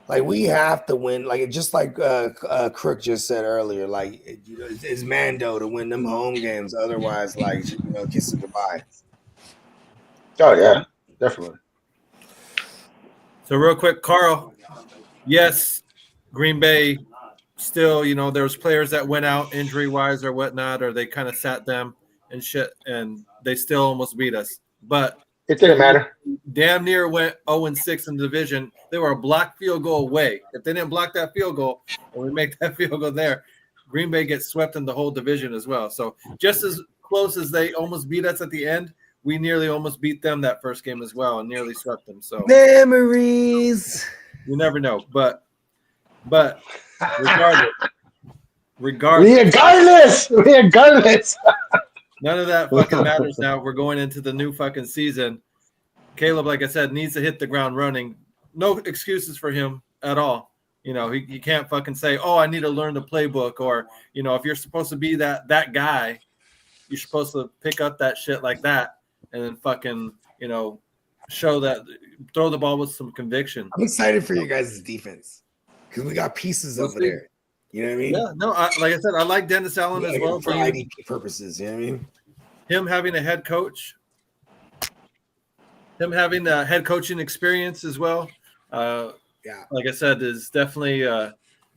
Speaker 2: We have to win. Just like Crook just said earlier, it's Mando to win them home games. Otherwise, kiss it goodbye.
Speaker 9: Oh yeah, definitely.
Speaker 6: So real quick, Carl. Yes, Green Bay still, there was players that went out injury wise or whatnot, or they kind of sat them and shit, and they still almost beat us. But
Speaker 9: it didn't matter.
Speaker 6: Damn near went 0-6 in the division. They were a blocked field goal away. If they didn't block that field goal, and we make that field goal there, Green Bay gets swept in the whole division as well. So just as close as they almost beat us at the end, we nearly almost beat them that first game as well and nearly swept them. So
Speaker 2: memories.
Speaker 6: You never know, but
Speaker 9: regardless,
Speaker 6: none of that fucking matters now. We're going into the new fucking season. Caleb, like I said, needs to hit the ground running. No excuses for him at all. He can't fucking say, "Oh, I need to learn the playbook," or if you're supposed to be that guy, you're supposed to pick up that shit like that and then fucking show that, throw the ball with some conviction.
Speaker 2: I'm excited for you guys' defense because we got pieces over there. You know what I mean?
Speaker 6: Yeah, no, like I said, I like Dennis Allen as well
Speaker 2: for IDP purposes. You know what I mean?
Speaker 6: Him having a head coach, him having a head coaching experience as well. Like I said, is definitely I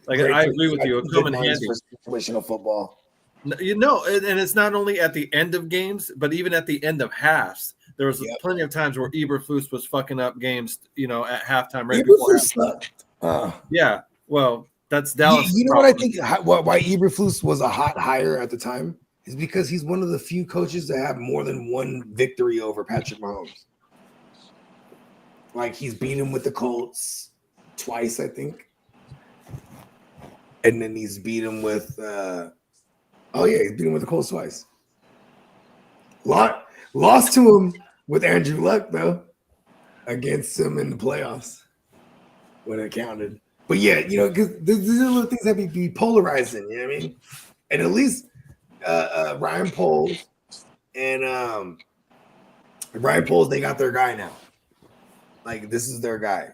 Speaker 6: agree with you. Come in handy
Speaker 2: for situational football.
Speaker 6: And it's not only at the end of games, but even at the end of halves. There was plenty of times where Eberflus was fucking up games, at halftime, right before halftime. Yeah, well, that's Dallas.
Speaker 2: You know what I think? Why Eberflus was a hot hire at the time is because he's one of the few coaches that have more than one victory over Patrick Mahomes. He's beat him with the Colts twice, I think, and then he's beat him with. He's beat him with the Colts twice. Lost to him with Andrew Luck, though, against him in the playoffs when it counted. But because these are the things that be polarizing, you know what I mean? And at least Ryan Poles and they got their guy now. This is their guy.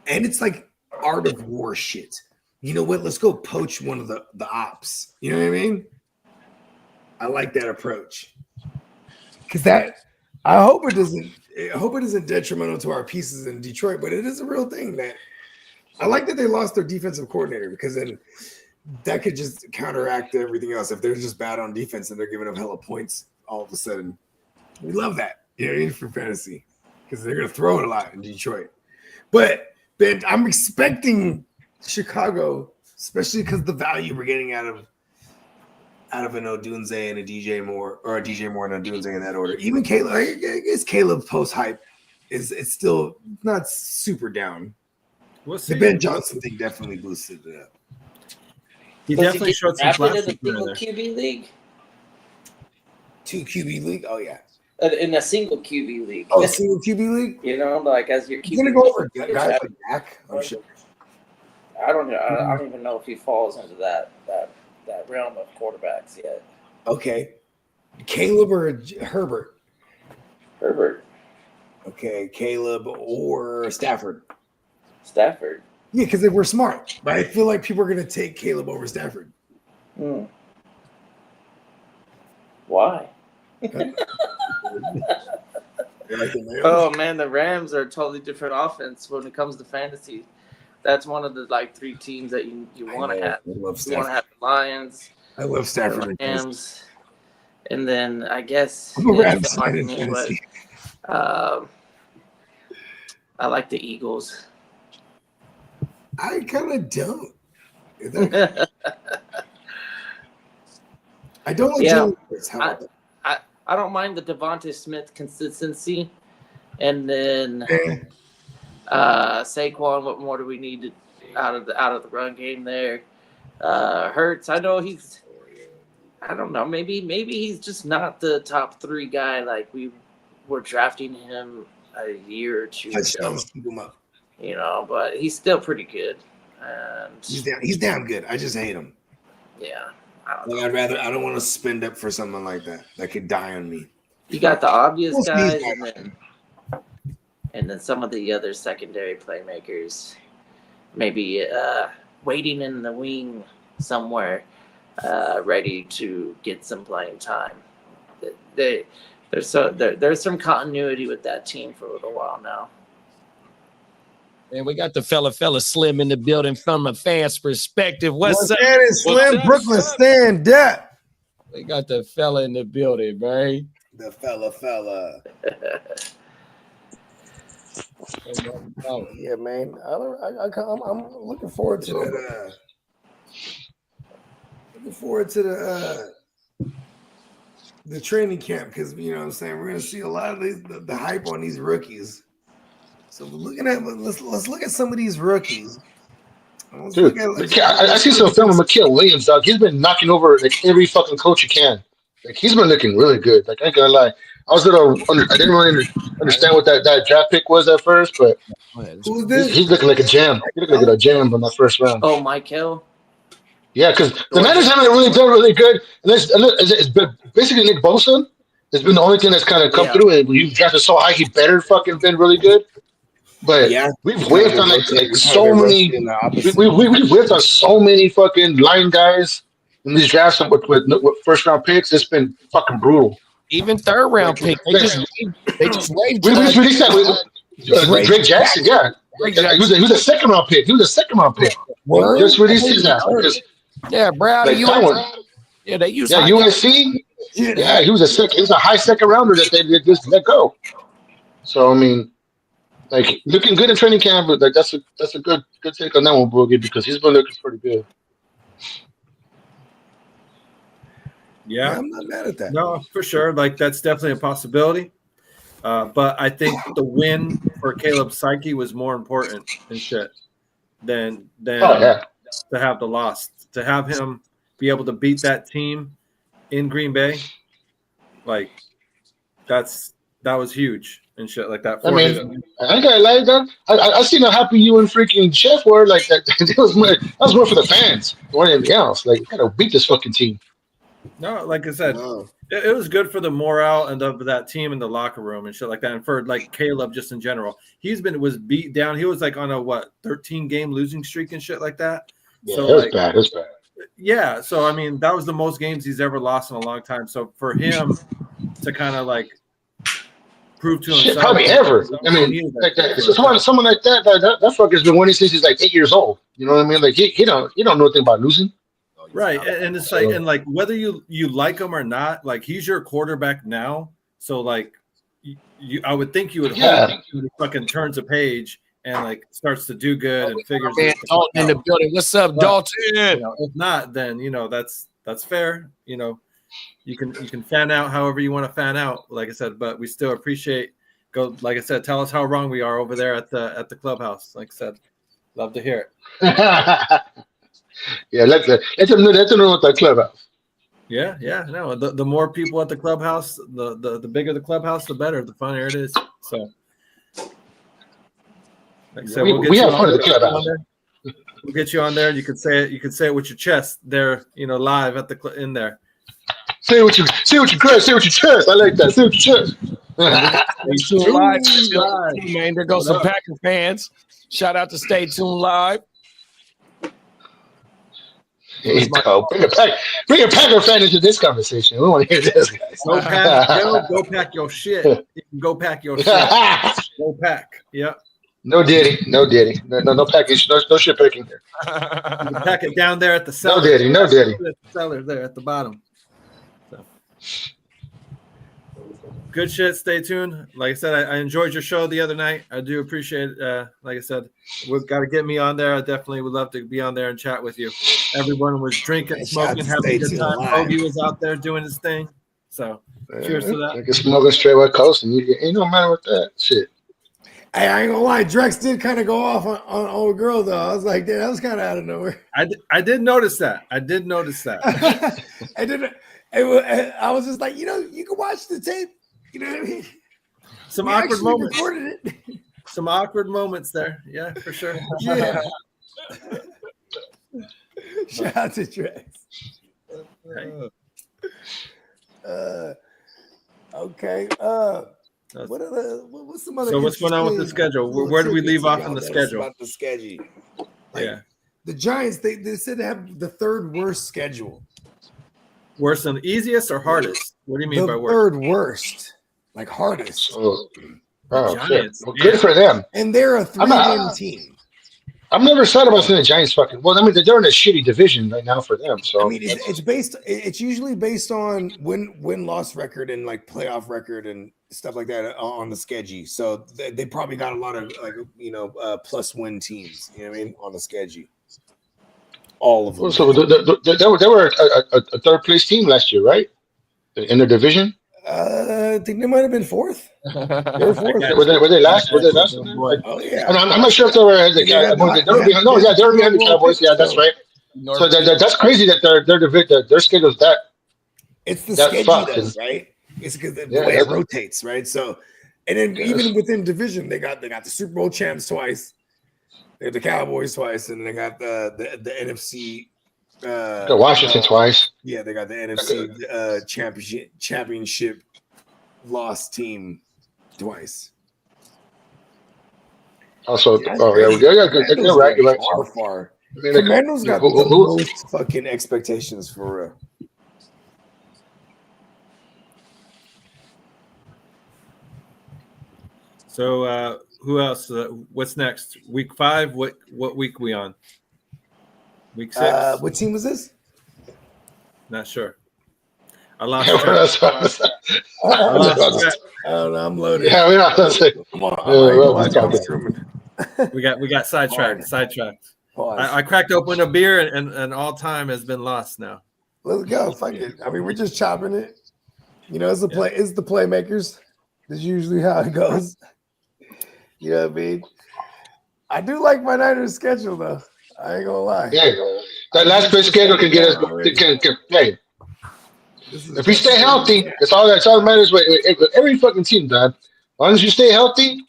Speaker 2: And it's art of war shit. You know what? Let's go poach one of the ops. You know what I mean? I like that approach. Because I hope it isn't detrimental to our pieces in Detroit, but it is a real thing that I like that they lost their defensive coordinator, because then that could just counteract everything else. If they're just bad on defense and they're giving up hella points all of a sudden, we love that. You know what I mean? For fantasy, because they're going to throw it a lot in Detroit. But Ben, I'm expecting Chicago, especially because the value we're getting out of an Odunze and a DJ Moore, or a DJ Moore and Odunze in that order. Even Caleb, I guess Caleb post hype it's still not super down.
Speaker 6: We'll
Speaker 2: The
Speaker 6: see.
Speaker 2: Ben Johnson thing definitely boosted it up.
Speaker 6: He
Speaker 7: Does
Speaker 6: definitely
Speaker 7: get
Speaker 6: showed some
Speaker 7: drafted
Speaker 6: flashes
Speaker 7: in a single
Speaker 6: there.
Speaker 7: QB league?
Speaker 2: 2 QB league? Oh yeah.
Speaker 7: In a single QB league.
Speaker 2: Oh, single QB league?
Speaker 7: You know, like as your QB.
Speaker 2: He's gonna go over guys like Dak. I'm sure.
Speaker 7: I don't know. I don't even know if he falls into that realm of quarterbacks yet.
Speaker 2: Okay. Caleb or Herbert?
Speaker 7: Herbert.
Speaker 2: Okay, Caleb or Stafford.
Speaker 7: Stafford.
Speaker 2: Yeah, because they were smart. But I feel like people are gonna take Caleb over Stafford.
Speaker 7: Why? Oh man, the Rams are a totally different offense when it comes to fantasy. That's one of the like 3 teams that you want to have. You want to have the Lions.
Speaker 2: I love Stafford.
Speaker 7: The Rams, and then I guess
Speaker 2: I'm a Rams fan in fantasy.
Speaker 7: I like the Eagles.
Speaker 2: I kind of don't. I don't like Jalen Hurts. How about that?
Speaker 7: I don't mind the Devontae Smith consistency, and then Saquon. What more do we need out of the run game there? Hurts. I know he's. I don't know. Maybe he's just not the top 3 guy like we were drafting him a year or 2 ago. You know, but he's still pretty good. And
Speaker 2: he's damn good. I just hate him.
Speaker 7: Yeah.
Speaker 2: I don't want to spend up for someone like that could die on me.
Speaker 7: You got the obvious guys, and then some of the other secondary playmakers, maybe waiting in the wing somewhere, ready to get some playing time. There's some continuity with that team for a little while now.
Speaker 4: And we got the fella Slim in the building from a fan's perspective. What's up?
Speaker 2: Slim? Brooklyn, stand up.
Speaker 4: We got the fella in the building, man.
Speaker 2: The fella. Yeah, man. I'm looking forward to that. Looking forward to the training camp because you know what I'm saying. We're gonna see a lot of the hype on these rookies. So let's look at some of these rookies.
Speaker 9: Dude, I see some film of Mikael Williams, dog. He's been knocking over like every fucking coach he can. Like he's been looking really good. Like I ain't gonna lie, I didn't really understand what that draft pick was at first, but he's looking like a gem. He's looking like a gem in that first round.
Speaker 7: Oh, Michael.
Speaker 9: Yeah, because the Niners haven't really done really good. And it's basically Nick Bosa has been the only thing that's kind of come through. And you drafted so high, he better fucking been really good. But we've whiffed on like so many. We've whiffed on so many fucking line guys in these drafts with first round picks. It's been fucking brutal.
Speaker 4: Even third round pick, they just waived.
Speaker 9: We released that with Drake Jackson. Yeah, he was a second round pick. Just released his now.
Speaker 4: Yeah, Brad.
Speaker 9: Like
Speaker 4: they used.
Speaker 9: Yeah, USC. Yeah, he was a high second rounder that they just let go. So I mean. Like looking good in training camp, but like that's a good take on that one, Boogie, because he's been looking pretty good.
Speaker 6: Yeah,
Speaker 2: I'm not mad at that.
Speaker 6: No, for sure. Like that's definitely a possibility. But I think the win for Caleb's psyche was more important and shit than to have the loss. To have him be able to beat that team in Green Bay, like that was huge. And shit like that.
Speaker 9: I mean, I ain't gonna lie, dog. I seen how happy you and freaking Chef were. Like that. That was more for the fans more than anything else. Like, you gotta beat this fucking team.
Speaker 6: No, like I said, it was good for the morale and of that team in the locker room and shit like that. And for like Caleb, just in general, was beat down. He was like on a 13 game losing streak and shit like that.
Speaker 9: Yeah, so, it was bad.
Speaker 6: Yeah, so I mean, that was the most games he's ever lost in a long time. So for him to kind of like prove to himself.
Speaker 9: Probably ever. I mean, like that. Someone like that fucker's been winning since he's like 8 years old. You know what I mean? Like he don't know anything about losing.
Speaker 6: Right, and it's like, and like whether you like him or not, like he's your quarterback now. So like, I would think you would hope he fucking turns a page and like starts to do good and figures.
Speaker 4: Dalton in the building. What's up, Dalton?
Speaker 6: If not, then that's fair. You can fan out however you want to fan out, like I said, but we still appreciate go. Like I said, tell us how wrong we are over there at the clubhouse. Like I said, love to hear it.
Speaker 9: Yeah, let them know at the clubhouse.
Speaker 6: Yeah, no. The more people at the clubhouse, the bigger the clubhouse, the better, the funnier it is. So, like I said,
Speaker 9: we have fun at the clubhouse.
Speaker 6: We'll get you on there. You can say it. You can say it with your chest there. Live at in there.
Speaker 9: Say what you chest. Say what your chest. I like that. Say what your chest.
Speaker 4: Stay tuned live. Man, there goes some Packer fans. Shout out to Stay Tuned Live.
Speaker 9: There you go. Bring a Packer fan into this conversation. We want to hear this, guys.
Speaker 6: Go pack your shit. You can go pack your shit. Go pack. Yep.
Speaker 9: No Diddy. No package. No shit picking here.
Speaker 6: You can pack it down there at the cellar.
Speaker 9: No Diddy.
Speaker 6: At the cellar there at the bottom. So. Good shit. Stay tuned. Like I said, I enjoyed your show the other night. I do appreciate it. Like I said, we've got to get me on there. I definitely would love to be on there and chat with you. Everyone was drinking, smoking, having a good time. Ogie was out there doing his thing. So cheers to that.
Speaker 9: I can smoking straight West Coast, and ain't no matter with that shit.
Speaker 2: Hey, I ain't gonna lie, Drex did kind of go off on old girl though. I was like, damn, that was kind of out of nowhere.
Speaker 6: I did notice that. I didn't.
Speaker 2: I was just like, you can watch the tape. You know what I mean?
Speaker 6: Some awkward moments. Some awkward moments there. Yeah, for sure.
Speaker 2: Yeah. Shout out to Drex. Okay. What's some other?
Speaker 6: So what's going on with the schedule? Where do we leave off in the schedule?
Speaker 2: About the schedule.
Speaker 6: Yeah.
Speaker 2: The Giants, they said they have the third worst schedule.
Speaker 6: Worse than easiest or hardest? What do you mean by worst?
Speaker 2: Third worst, like hardest.
Speaker 6: Giants.
Speaker 9: Well, good for them.
Speaker 2: And they're a 3-win team.
Speaker 9: I'm never sad about seeing the Giants fucking. Well, I mean, they're in a shitty division right now for them. So
Speaker 2: I mean, it's usually based on win-loss record and like playoff record and stuff like that on the schedule. So they probably got a lot of plus win teams. You know what I mean, on the schedule. All of them.
Speaker 9: So they were a third place team last year, right? In their division.
Speaker 2: I think they might have been fourth. They were fourth.
Speaker 9: Were they last? Were they last?
Speaker 2: Oh yeah.
Speaker 9: I'm not sure if they were. They were behind the Cowboys. Yeah, that's right. So that's crazy that their schedule's that.
Speaker 2: It's the schedule, right? It's because the way it rotates, right? So, and then even within division, they got the Super Bowl champs twice. They got the Cowboys twice, and they got the NFC.
Speaker 9: Got Washington twice.
Speaker 2: Yeah, they got the NFC championship lost team twice.
Speaker 9: Also, they're right. You're right.
Speaker 2: Far. Commandos got the most fucking expectations for real.
Speaker 6: So, who else? What's next? Week 5. What week we on? Week 6.
Speaker 2: What team was this?
Speaker 6: Not sure. I lost track.
Speaker 2: I don't know. I'm loaded.
Speaker 9: Yeah, we're not.
Speaker 6: We got sidetracked. I cracked open a beer and all time has been lost now.
Speaker 2: Let's go. Fuck it. I mean, we're just chopping it. It's the playmakers. That's usually how it goes. You know what I mean? I do like my Niners schedule though. I ain't gonna lie.
Speaker 9: Yeah, that last place schedule can get us. Hey, if we stay healthy, that's all that matters. With every fucking team, Dad. As long as you stay healthy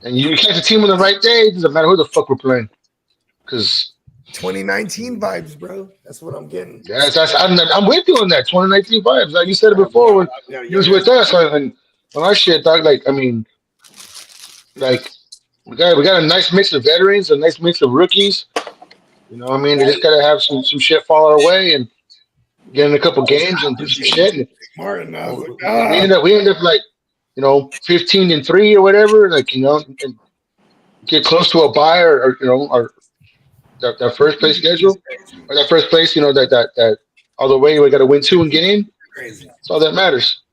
Speaker 9: and you catch a team on the right day, it doesn't matter who the fuck we're playing. Because
Speaker 2: 2019 vibes, bro. That's what I'm getting.
Speaker 9: Yes, I'm with you on that 2019 vibes. Like you said it before when you was with us and on our shit, dog. Like I mean, like we got a nice mix of veterans, a nice mix of rookies. You know what I mean? They just gotta have some shit fall our way and get in a couple games and do some shit. We end up like 15-3 or whatever. Like and get close to a bye or that first place schedule or that first place. That all the way we got to win 2 and get in. That's all that matters.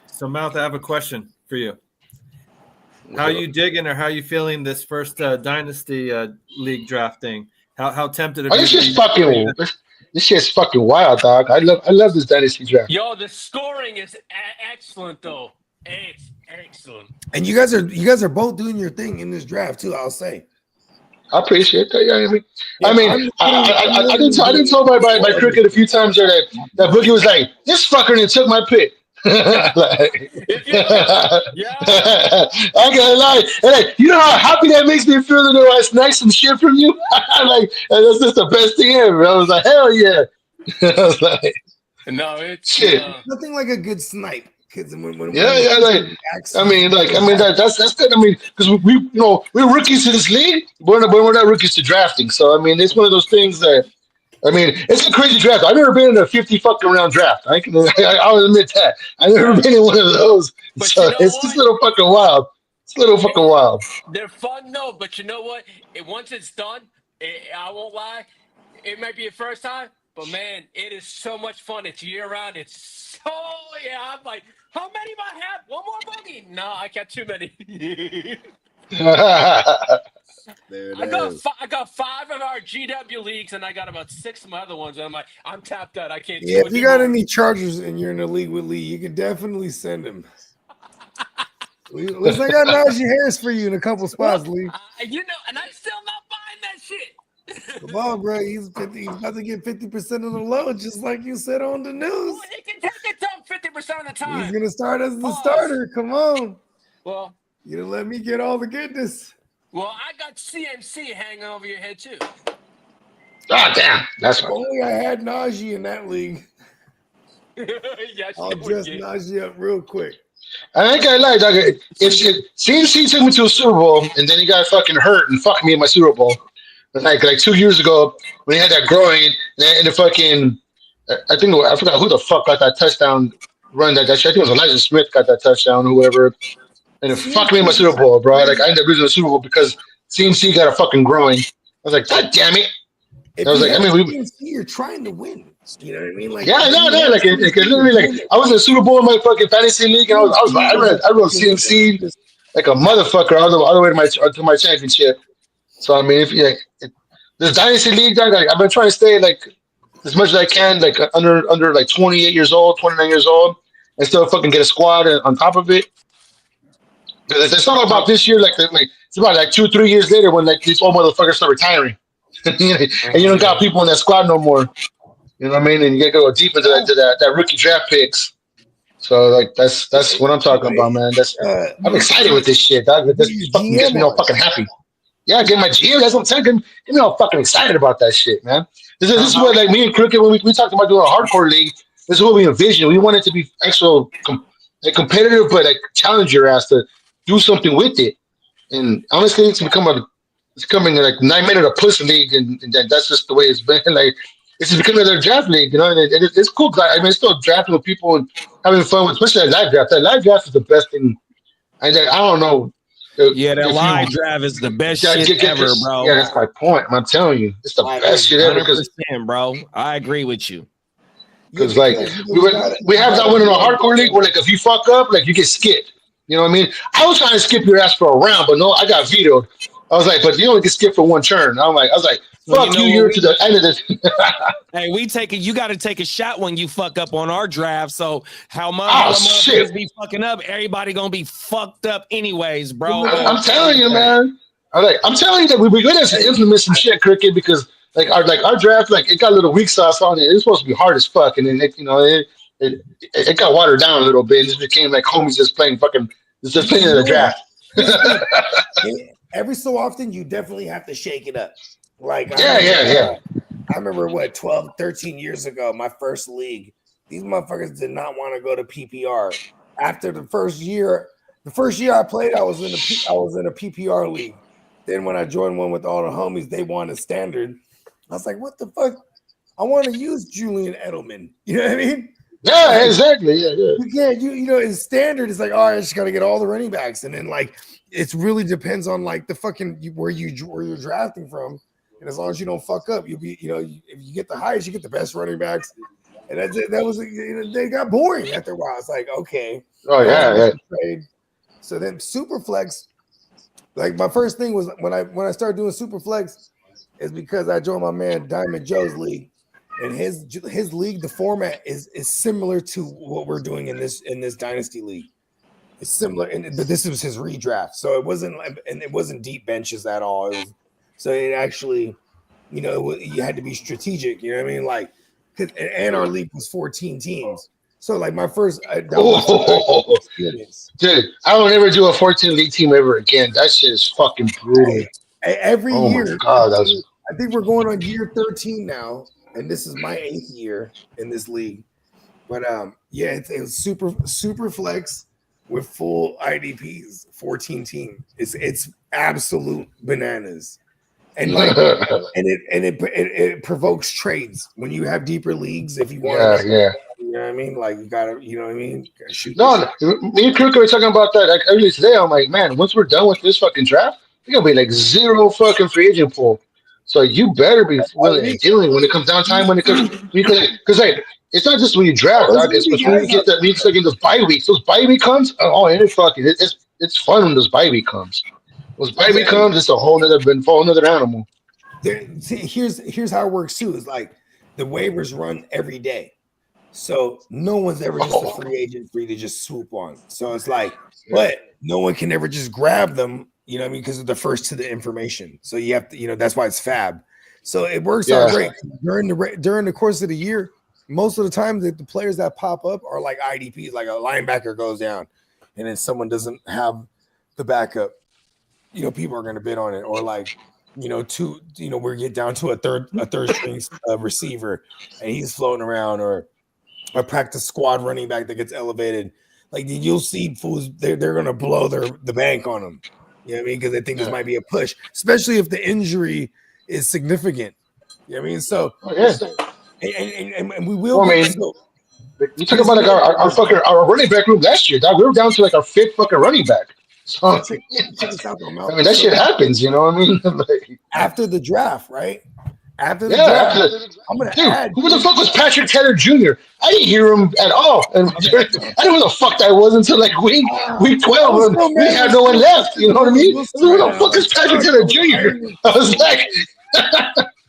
Speaker 6: So, Mouth, I have a question for you. How you digging or how you feeling this first Dynasty League draft thing? How tempted are you?
Speaker 9: This shit's fucking wild, dog. I love this Dynasty draft.
Speaker 10: Yo, the scoring is excellent though. It's excellent.
Speaker 2: And you guys are both doing your thing in this draft too. I'll say.
Speaker 9: I appreciate that. Yeah,
Speaker 2: Yeah,
Speaker 9: I didn't tell my cricket a few times there that Boogie was like, this fucker and took my pick. Like,
Speaker 10: Yeah.
Speaker 9: I gotta lie. And like, you know how happy that makes me feel to know I sniped some shit from you? Like, that's just the best thing ever. I was like, hell yeah. I was like,
Speaker 10: No, it's
Speaker 9: shit.
Speaker 2: Nothing like a good snipe. Because
Speaker 9: Yeah, that's good. I mean, because we're rookies to this league, but we're not rookies to drafting. So I mean, it's one of those things that I mean, it's a crazy draft. I've never been in a 50 fucking round draft. I'll admit that. I've never been in one of those.
Speaker 10: But
Speaker 9: So
Speaker 10: you know
Speaker 9: it's just a little fucking wild. It's a little fucking wild.
Speaker 10: They're fun, no, but you know what? Once it's done, I won't lie. It might be your first time, but man, it is so much fun. It's year round. It's so I'm like, how many do I have? One more bogey? No, I got too many. I got 5 of our GW leagues, and I got about 6 of my other ones. And I'm like, I'm tapped out. I can't.
Speaker 2: Yeah, if you got any Chargers and you're in the league with Lee, you can definitely send them. Listen, I got Najee Harris for you in a couple spots, Lee.
Speaker 10: And I'm still not buying that shit.
Speaker 2: Come on, bro. He's about to get 50% of the load, just like you said on the news.
Speaker 10: Well, he can take it to 50% of the time.
Speaker 2: He's gonna start as the starter. Come on.
Speaker 10: Well,
Speaker 2: you didn't let me get all the goodness.
Speaker 10: Well, I got CMC hanging over your head too.
Speaker 9: Oh damn! That's
Speaker 2: if only I had Najee in that league.
Speaker 10: Yes,
Speaker 2: I'll just Najee up real quick.
Speaker 9: I ain't gonna lie, dog. If CMC took me to a Super Bowl and then he got fucking hurt and fucked me in my Super Bowl, like 2 years ago when he had that growing and the fucking, I forgot who the fuck got that touchdown run. That shit. I think it was Elijah Smith got that touchdown, whoever. And it fucked me in my Super Bowl, bro. Like I ended up losing the Super Bowl because CMC got a fucking growing. I was like, God damn it!
Speaker 2: I was like, CMC, you're trying to win. You know what I mean? Like,
Speaker 9: yeah, no, like literally, like I was in the Super Bowl in my fucking fantasy league, and I wrote CMC like a motherfucker all the way to my championship. So I mean, if this dynasty league, dog, like, I've been trying to stay like as much as I can, like under like 28 years old, 29 years old, and still fucking get a squad on top of it. It's not about this year, like it's about like 2 or 3 years later when like these old motherfuckers start retiring, and you don't got people in that squad no more. You know what I mean? And you gotta go deep into that rookie draft picks. So like that's what I'm talking about, man. I'm excited with this shit, dog. This fucking gets me all fucking happy. Yeah, get my GM. That's what I'm saying. Get me all fucking excited about that shit, man. This is what like me and Crooked when we talked about doing a hardcore league. This is what we envision. We want it to be actual competitive, but like challenge your ass to do something with it. And honestly, it's becoming like 9 minute a push league, and that's just the way it's been. Like it's becoming another draft league, you know. And it's cool. I mean, it's still drafting with people and having fun, especially that live draft. That live draft is the best thing. And I don't know.
Speaker 4: Yeah, that live draft is the best shit ever, bro.
Speaker 9: Yeah, that's my point. I'm telling you, it's the best shit ever.
Speaker 4: 100%, bro. I agree with you.
Speaker 9: Because like we have that one in a hardcore league where like if you fuck up, like you get skipped. You know what I mean? I was trying to skip your ass for a round, but no, I got vetoed. I was like, but you only get skipped for one turn. I was like, fuck you, you're to the end of this.
Speaker 4: Hey, you got to take a shot when you fuck up on our draft. So how much
Speaker 9: shit
Speaker 4: be fucking up? Everybody gonna be fucked up anyways, bro.
Speaker 9: I'm telling you, man. I'm telling you that we're gonna have to implement some shit, Cricket, because like our draft, like it got a little weak sauce on it. It's supposed to be hard as fuck, and then it got watered down a little bit. It just became like homies just playing in the draft.
Speaker 2: Every so often, you definitely have to shake it up. Like,
Speaker 9: yeah.
Speaker 2: I remember 12, 13 years ago, my first league, these motherfuckers did not want to go to PPR. After the first year I played, I was in a PPR league. Then when I joined one with all the homies, they wanted standard. I was like, what the fuck? I want to use Julian Edelman. You know what I mean?
Speaker 9: Yeah, exactly. Yeah.
Speaker 2: You can't, in standard, it's like, all right, I just got to get all the running backs. And then like, it really depends on like the fucking where you're drafting from. And as long as you don't fuck up, you'll be, if you get the highest, you get the best running backs. And that's it. That was, they got boring after a while. It's like, okay.
Speaker 9: Oh, yeah.
Speaker 2: So then Superflex, like my first thing was when I started doing Superflex is because I joined my man Diamond Joe's league. And his league, the format is similar to what we're doing in this dynasty league. It's similar, but this was his redraft, so it wasn't deep benches at all. So it actually, you had to be strategic. You know what I mean? Like, and our league was 14 teams. So like my first, that was my first experience.
Speaker 9: Dude, I don't ever do a 14 league team ever again. That shit is fucking brutal.
Speaker 2: Every
Speaker 9: Oh
Speaker 2: year,
Speaker 9: my god,
Speaker 2: I think we're going on year 13 now, and this is my 8th year in this league. But yeah, it's super flex with full IDPs, 14 team. It's absolute bananas, and like, it provokes trades when you have deeper leagues. If you want,
Speaker 9: yeah.
Speaker 2: You know what I mean? Like you gotta, you know what I mean? Shoot.
Speaker 9: No, me and Kirk were talking about that like earlier today. I'm like, man, once we're done with this fucking draft, we're gonna be like 0 fucking free agent pool. So you better be willing and dealing when it comes down time. Because like it's not just when you draft, dog. It's when you get that weeks like in those bye weeks. Those bye week comes, and it's fun when those bye week comes. Those bye week comes, it's a whole nother animal.
Speaker 2: See, here's how it works too. Is like the waivers run every day. So no one's ever just a free agent free to just swoop on. So it's like, but no one can ever just grab them, you know what I mean? Because they're the first to the information. So you have to, that's why it's fab. So it works out great. During the course of the year, most of the time the players that pop up are like IDPs, like a linebacker goes down and then someone doesn't have the backup, people are gonna bid on it. Or like, we get down to a third string receiver and he's floating around, or a practice squad running back that gets elevated. Like you'll see fools, they're gonna blow the bank on them. You know what I mean? Because they think this might be a push, especially if the injury is significant. You know what I mean? So and we will.
Speaker 9: Well, I mean, you talk about like our running back room last year, dog. We were down to like our 5th fucking running back. So
Speaker 2: check this out, though, Mel.
Speaker 9: I mean, that shit happens, you know what I mean? Like,
Speaker 2: after the draft, right? After the draft, I'm gonna add.
Speaker 9: Who the fuck was Patrick Taylor Jr.? I didn't hear him at all, and I didn't know who the fuck that was until like week 12. And we had no one left. You know what I mean? Who the fuck is Patrick Taylor Jr.? I was like,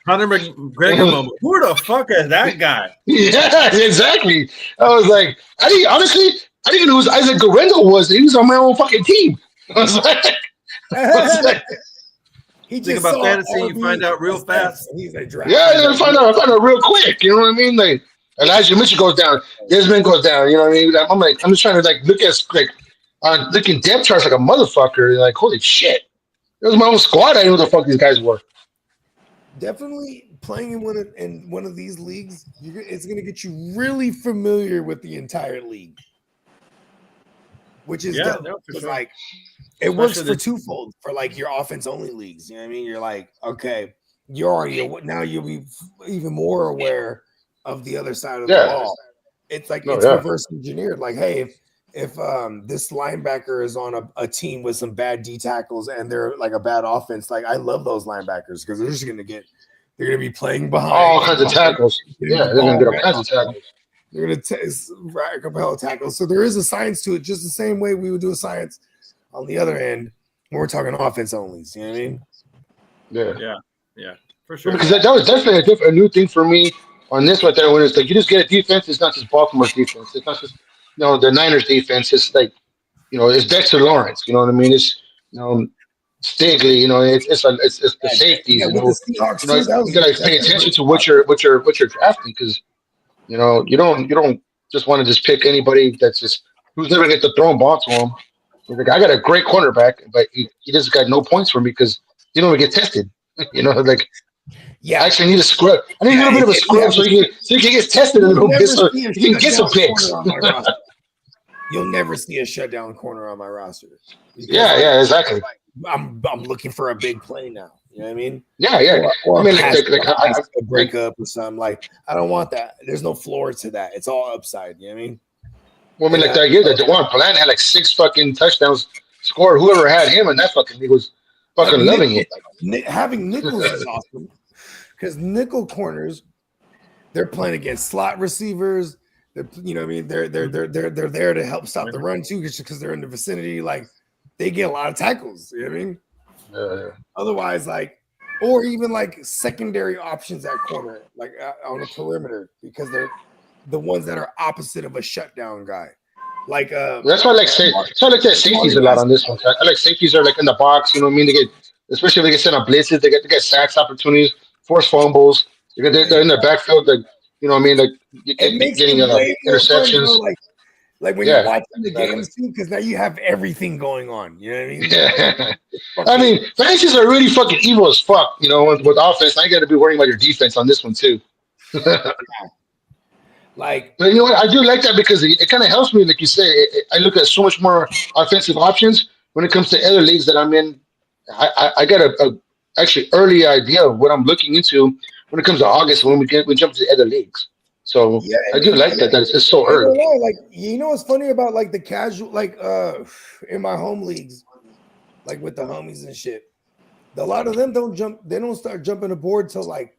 Speaker 6: Conor McGregor moment. Who the fuck is that guy?
Speaker 9: Yeah, exactly. I was like, I didn't even know who Isaac Guerrero was. He was on my own fucking team. I was like
Speaker 2: he
Speaker 6: think about fantasy, you find out real fast.
Speaker 2: He's a
Speaker 9: draft. Yeah, I find out real quick. You know what I mean? Like Elijah Mitchell goes down, Desmond goes down. You know what I mean? I'm just trying to like look at looking depth charts like a motherfucker. Like holy shit, it was my own squad. I didn't know who the fuck these guys were.
Speaker 2: Definitely playing in one of these leagues, it's going to get you really familiar with the entire league, which is like it works for twofold for like your offense only leagues. You know what I mean? You're like, okay, you'll be even more aware of the other side of the ball. It's like reverse engineered. Like, hey, if this linebacker is on a team with some bad D tackles and they're like a bad offense, like I love those linebackers because they're gonna be playing behind
Speaker 9: all kinds of tackles. Yeah, they're gonna get all kinds of tackles.
Speaker 2: They're gonna rack up hell of tackles. So there is a science to it, just the same way we would do a science on the other end when we're talking offense only. You know what I
Speaker 9: mean?
Speaker 6: Yeah, for sure.
Speaker 9: Because that was definitely a new thing for me on this right there. When it's like you just get a defense, it's not just Baltimore's defense. It's not just the Niners defense. It's like it's Dexter Lawrence. You know what I mean? It's Stigley. It's the safeties. You gotta pay attention to what you're drafting because you don't just want to just pick anybody that's just who's never get to throw a ball to him. Like, I got a great cornerback, but he just got no points for me because he don't even get tested. I actually need a scrub. I need a little bit of a scrub so he can get tested a little bit so he can get some picks.
Speaker 2: You'll never see a shutdown corner on my roster.
Speaker 9: Yeah, exactly.
Speaker 2: I'm looking for a big play now. You know what I mean?
Speaker 9: Yeah.
Speaker 2: Or a breakup or something. Like I don't want that. There's no floor to that. It's all upside. You know what I mean?
Speaker 9: Well, I mean, like that year that DeJuan Bland had like 6 fucking touchdowns scored. Whoever had him and that fucking he was fucking loving it.
Speaker 2: Having nickels is awesome because nickel corners, they're playing against slot receivers. They're, you know what I mean? They're there to help stop the run too because they're in the vicinity. Like they get a lot of tackles. You know what I mean?
Speaker 9: Yeah.
Speaker 2: Otherwise, like, or even like secondary options at corner, like on the perimeter, because they're the ones that are opposite of a shutdown guy. Like
Speaker 9: That's why I like say. So I like that safeties a lot on this one. I like safeties are like in the box. You know what I mean? They get, especially if they get sent on blitzes. They get sacks opportunities, force fumbles. They're in their backfield. Like you know what I mean? Like
Speaker 2: it makes
Speaker 9: getting
Speaker 2: it way more fun, bro.
Speaker 9: interceptions.
Speaker 2: Like when you're
Speaker 9: Yeah,
Speaker 2: watching the
Speaker 9: exactly.
Speaker 2: games too, because now you have everything going on. You know what I mean?
Speaker 9: Yeah. I mean, fantasies are really fucking evil as fuck. You know, with offense, now you got to be worrying about your defense on this one too.
Speaker 2: Like,
Speaker 9: but you know what? I do like that because it kind of helps me. Like you say, I look at so much more offensive options when it comes to other leagues that I'm in. I got a actually early idea of what I'm looking into when it comes to August when we jump to the other leagues. So
Speaker 2: yeah,
Speaker 9: I do like that. That it's so
Speaker 2: I don't
Speaker 9: early.
Speaker 2: know. Like, you know what's funny about like the casual, like in my home leagues, like with the homies and shit. A lot of them don't jump. They don't start jumping aboard till like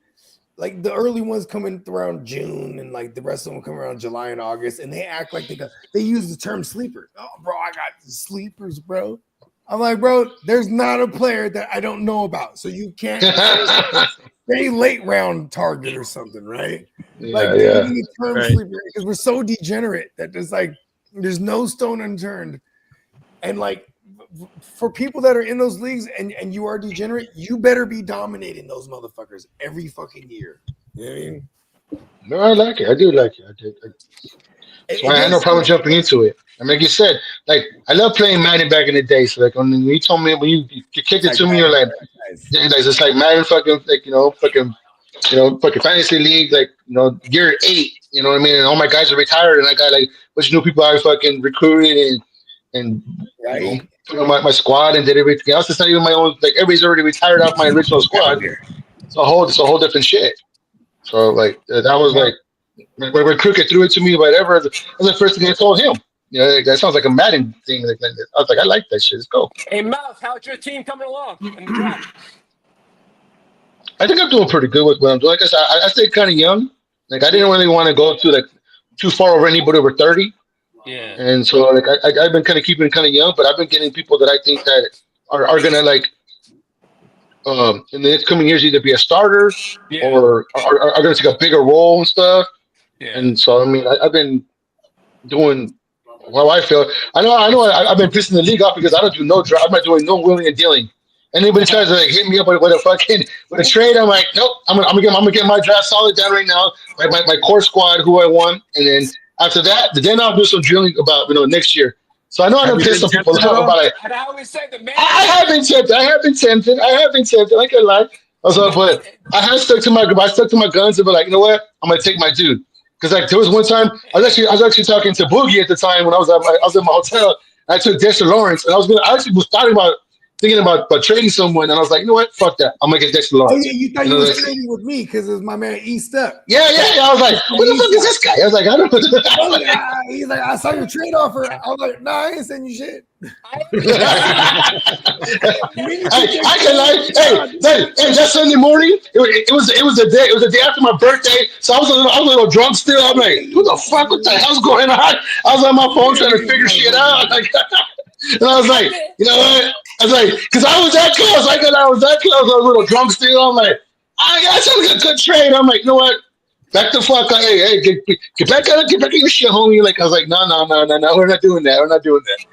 Speaker 2: the early ones coming around June, and like the rest of them come around July and August, and they act like they use the term sleepers. Oh, bro, I got sleepers, bro. I'm like, bro, there's not a player that I don't know about, so you can't say late round target or something, right? Like they're using the term sleeper because we're so degenerate that there's no stone unturned, and like for people that are in those leagues and you are degenerate, you better be dominating those motherfuckers every fucking year. You know what I mean?
Speaker 9: No, I like it. I do like it. That's why I had no problem jumping into it. I mean, like you said, like I love playing Madden back in the day. So like when you told me when you kicked it to me, you're like, it's like Madden fucking like fucking fantasy league, like year 8. You know what I mean? And all my guys are retired, and I got like a bunch of new people I fucking recruited and put on my squad and did everything else. It's not even my own. Like everybody's already retired off my original squad. It's a whole different shit. So like that was like when Crooked threw it to me, whatever. That was the first thing I told him. You know, that sounds like a Madden thing. Like, I was like, I like that shit. Let's go.
Speaker 10: Hey, Mouse, how's your team coming along in the draft?
Speaker 9: I think I'm doing pretty good with what I'm doing. Like I said, I stayed kind of young. Like I didn't really want to go too far over anybody over 30.
Speaker 10: Yeah.
Speaker 9: And so like I've been kind of keeping it kind of young, but I've been getting people that I think that are gonna like in the next coming years either be a starter or are gonna take a bigger role and stuff.
Speaker 10: Yeah.
Speaker 9: And so I mean I've been doing well. I feel I've been pissing the league off because I don't do no draft. I'm not doing no willing and dealing. Anybody tries to like, hit me up with a trade, I'm like, nope. I'm gonna get my draft solid down right now. My core squad, who I want, and then after that, then I'll do some drilling about next year. So I know I don't piss some people off about it.
Speaker 10: And I always say the man.
Speaker 9: I have been tempted. I can't lie. But I have stuck to my guns and be like, you know what? I'm gonna take my dude. Because like there was one time I was actually talking to Boogie at the time when I was at my hotel. I took Dexter Lawrence and I actually was thinking about trading someone, and I was like, you know what? Fuck that. I'm gonna get Dexter Lawrence.
Speaker 2: Oh yeah, you thought you was trading with me because it was my man E Step.
Speaker 9: Yeah. I was like, what the fuck is this guy? I was like, I don't know.
Speaker 2: He's like, I saw your trade offer. I was like, nah, I ain't sending you shit.
Speaker 9: I can lie. Hey, that Sunday morning, it was the day after my birthday, so I was a little drunk still. I'm like, what the fuck? What the hell's going on? I was on my phone trying to figure shit out. Like, and I was like, you know what? I was like, because I was that close. I was that close. I was a little drunk still. I'm like, that sounds like a good trade. I'm like, you know what? Back the fuck up. Hey, get back in your shit, homie. Like I was like, no, we're not doing that. We're not doing that.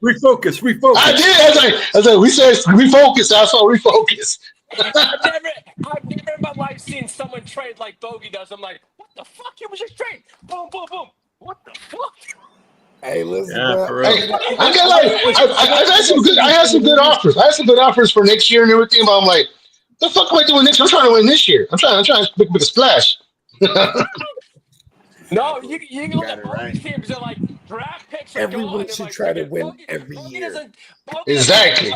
Speaker 6: Refocus.
Speaker 9: I did. I was like, we said refocus. I saw refocus.
Speaker 10: I've never in my life seen someone trade like Bogey does. I'm like, what the fuck? It was just trade. Boom, boom, boom. What the fuck?
Speaker 2: Hey, listen,
Speaker 9: bro. Hey, I had some good offers. I had some good offers for next year and everything, but I'm like, the fuck am I doing next year? I'm trying to win this year. I'm trying to make a splash.
Speaker 10: No, you can look at Bogey's teams. They're like draft picks.
Speaker 2: Everyone should try to win every year.
Speaker 9: Exactly.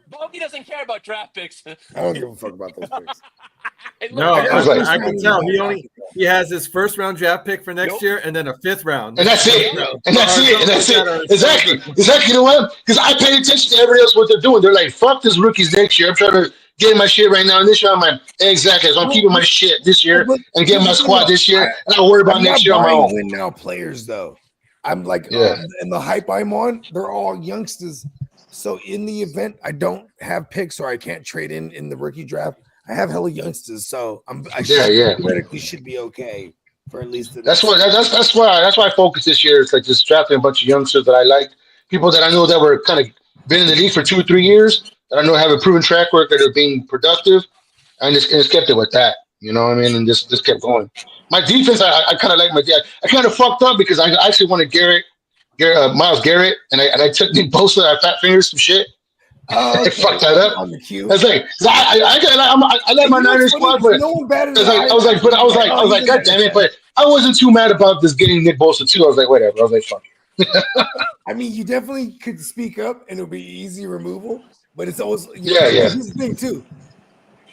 Speaker 10: Bogey doesn't care about draft picks.
Speaker 2: I don't give a fuck about those picks.
Speaker 6: No, I can tell. He has his first round draft pick for next year, and then a 5th round.
Speaker 9: And that's it. Exactly. You know what? Because I pay attention to everybody else what they're doing. They're like, fuck this rookies next year. I'm trying to get my shit right now. And this year I'm like, exactly. So I'm keeping my shit this year and getting my squad this year. And I'll worry about next year on my own.
Speaker 2: Win now players though. I'm like, in the hype I'm on, they're all youngsters. So in the event I don't have picks or I can't trade in the rookie draft, I have hella youngsters. So I theoretically should be okay. for at least the
Speaker 9: That's
Speaker 2: next.
Speaker 9: why I focused this year. It's like just drafting a bunch of youngsters that I liked, people that I know that were kind of been in the league for 2 or 3 years, that I know have a proven track record of being productive, and just kept it with that. You know what I mean? And just kept going. My defense, I kind of like my dad. I kind of fucked up because I actually wanted Miles Garrett, and I took Nick Bosa. I fat fingers some shit.
Speaker 2: Oh,
Speaker 9: I fucked that up.
Speaker 2: on the queue.
Speaker 9: I was like, I like my Niners squad, but
Speaker 2: no one batted
Speaker 9: I was like, God damn it! But I wasn't too mad about this getting Nick Bosa too. I was like, whatever. I was like, fuck it.
Speaker 2: I mean, you definitely could speak up, and it'll be easy removal. But it's always
Speaker 9: Yeah.
Speaker 2: Here's the thing too.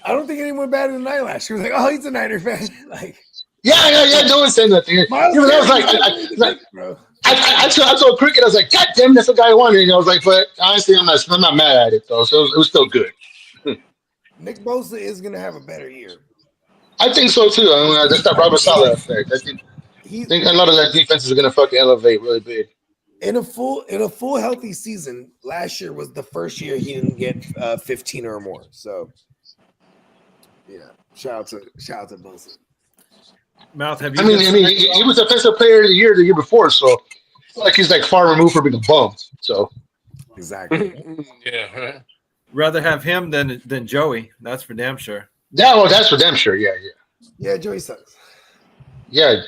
Speaker 2: I don't think anyone batted an eye last year. Was like, oh, he's a Niner fan. Like,
Speaker 9: yeah. No one said nothing. Even I was like, I told Cricket, I was like, God damn, that's the guy I wanted. And I was like, but honestly, I'm not mad at it though. So it was still good.
Speaker 2: Nick Bosa is gonna have a better year.
Speaker 9: I think so too. I mean, that's that Robert Saleh effect. I think a lot of that defense is gonna fucking elevate really big.
Speaker 2: In a full healthy season, last year was the first year he didn't get 15 or more. So yeah, shout out to Bosa.
Speaker 6: Mouth, have you?
Speaker 9: I mean, he was Offensive Player of the year before, so it's like he's like far removed from being a bum. So
Speaker 2: exactly.
Speaker 10: Yeah.
Speaker 6: Rather have him than Joey. That's for damn sure.
Speaker 9: Yeah, well, that's for damn sure. Yeah.
Speaker 2: Joey sucks.
Speaker 9: Yeah,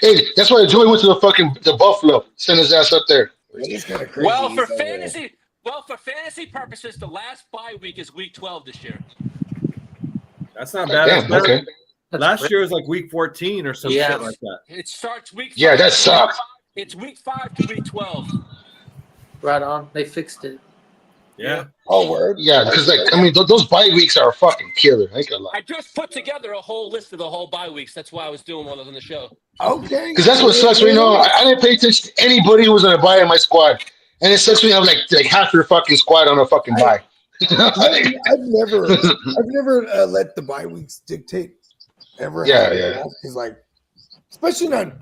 Speaker 9: hey, that's why Joey went to the Buffalo. Send his ass up there.
Speaker 2: He's kind of crazy.
Speaker 10: Well, for fantasy purposes, the last bye week is week 12 this year.
Speaker 6: That's not bad.
Speaker 9: Damn, okay.
Speaker 6: Last year was like week 14 or some shit like that.
Speaker 10: It starts week 5.
Speaker 9: Yeah, that sucks.
Speaker 10: It's week 5 to week 12.
Speaker 7: Right on. They fixed it.
Speaker 6: Yeah.
Speaker 2: Oh, word.
Speaker 9: Yeah, because those bye weeks are fucking killer. I ain't gonna lie.
Speaker 10: I just put together a whole list of the whole bye weeks. That's why I was doing while I was on the show.
Speaker 2: Okay.
Speaker 9: Because that's what sucks. I didn't pay attention to anybody who was on a bye in my squad, and it sucks when you have like half your fucking squad on a fucking bye.
Speaker 2: I've never let the bye weeks dictate ever.
Speaker 9: Yeah.
Speaker 2: Because like, especially not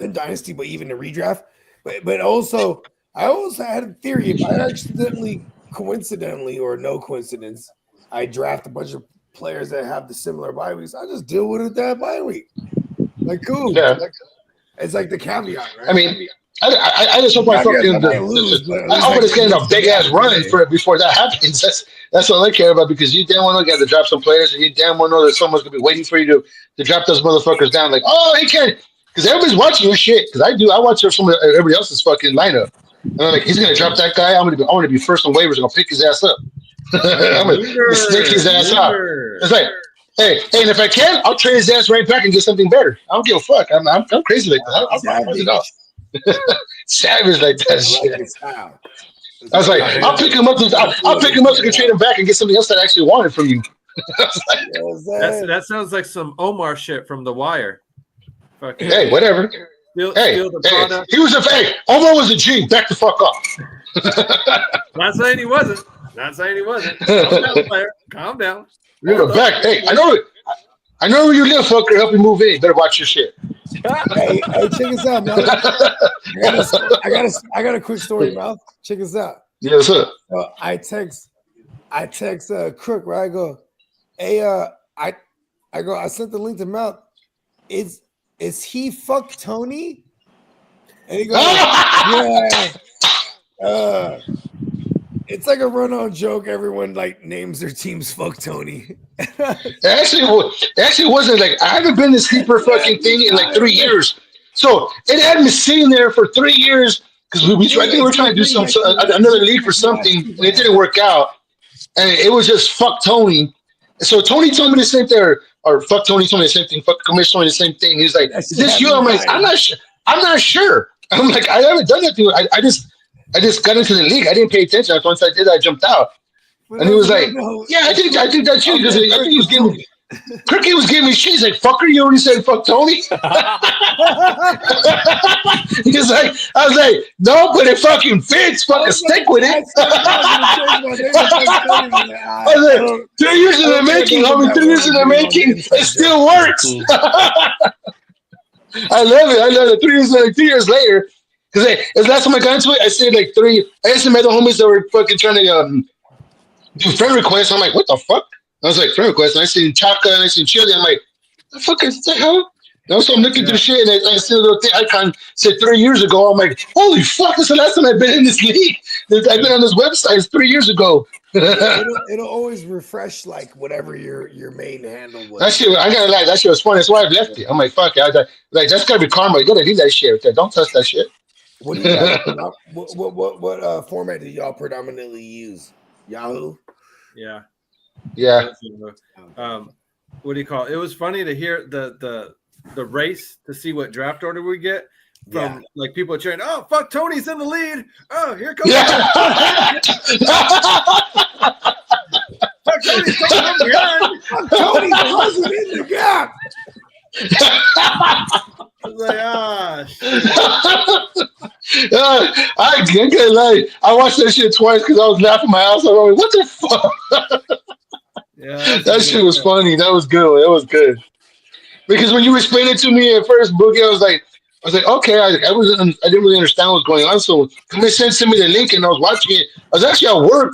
Speaker 2: in Dynasty, but even in redraft. But also, I also had a theory. If I accidentally, coincidentally, or no coincidence, I draft a bunch of players that have the similar bye weeks, I just deal with it that bye week. Like, cool.
Speaker 9: Yeah.
Speaker 2: It's like the caveat, right?
Speaker 9: I mean, I just hope I fucking. I hope it's getting a big ass run before that happens. That's what I care about, because you damn well know you got to drop some players, and you damn well know that someone's gonna be waiting for you to drop those motherfuckers down. Like, oh, he can't, because everybody's watching your shit. Because I do. I watch everybody else's fucking lineup. And I'm like, he's gonna drop that guy. I want to be first on waivers. I'm gonna pick his ass up. I'm gonna stick his ass up. It's like, hey, and if I can, I'll trade his ass right back and get something better. I don't give a fuck. I'm crazy like that. I'll it off. Savage like that shit. I was like, I'll pick him up to trade him back and get something else that I actually wanted from you.
Speaker 6: That sounds like some Omar shit from The Wire. Fucking
Speaker 9: hey, whatever.
Speaker 6: Steal the product.
Speaker 9: He was Omar was a G. Back the fuck off.
Speaker 6: Not saying he wasn't. Calm down, player. Calm down.
Speaker 9: You're back. Hey, I know where you live, fucker. Help you move in. Better watch your shit.
Speaker 2: Hey, check us out, man. I got a quick story, Mouth. Check us out.
Speaker 9: Yes, sir.
Speaker 2: I text Crook, right? I go, hey, I sent the link to Mouth. Is he fuck Tony? And he goes, yeah. It's like a run-on joke. Everyone like names their teams fuck Tony.
Speaker 9: It actually wasn't like, I haven't been this sleeper fucking thing in like 3 years. So it had me sitting there for 3 years because I think we were trying to do another league for something, and it didn't work out. And it was just fuck Tony. So Tony told me the same thing, or fuck Tony told me the same thing. Fuck Commissioner told me the same thing. He's like, "Is this you?" I'm like, "I'm not sure. I'm not sure." I'm like, "I haven't done that to you. I just got into the league. I didn't pay attention. Once I did, I jumped out." And he was like, "Yeah, I think that's you." Because I think he was giving me, Cricket was giving me shit. He's like, "Fucker, you already said fuck Tony." He's like, I was like, "No, but it fucking fits. Fucking stick with it." I was like, 3 years in the making, homie. 3 years in the making. It still works. I love it. 3 years later. Because the last time I got into it, I said like 3. I just met the homies that were fucking trying to do friend requests. I'm like, what the fuck? I was like, friend requests. And I seen Chaka and I seen Chili. I'm like, the fuck is the hell? So I'm looking through shit and I see a little icon said 3 years ago. I'm like, holy fuck, that's the last time I've been in this league. I've been on this website. It's 3 years ago.
Speaker 2: It'll always refresh like whatever your main handle was.
Speaker 9: That shit, I gotta lie, that shit was funny. That's why I left it. I'm like, fuck it. Like, that's gotta be karma. You gotta leave that shit. Okay? Don't touch that shit.
Speaker 2: What do you guys? What format do y'all predominantly use? Yahoo.
Speaker 6: Yeah.
Speaker 9: Yeah.
Speaker 6: What do you call it? It was funny to hear the race to see what draft order we get from like people cheering. Oh fuck, Tony's in the lead. Oh, here comes.
Speaker 9: Yeah.
Speaker 6: Fuck, Tony's coming from behind.
Speaker 2: Tony's closing in the gap.
Speaker 6: I was like, shit.
Speaker 9: I can't lie. I watched that shit twice because I was laughing my ass off. I was like, what the fuck?
Speaker 6: Yeah,
Speaker 9: that shit was funny. That was good. That was good. Because when you explained it to me at first, Boogie, I was like, okay, I didn't really understand what was going on. So they sent me the link, and I was watching it. I was actually at work.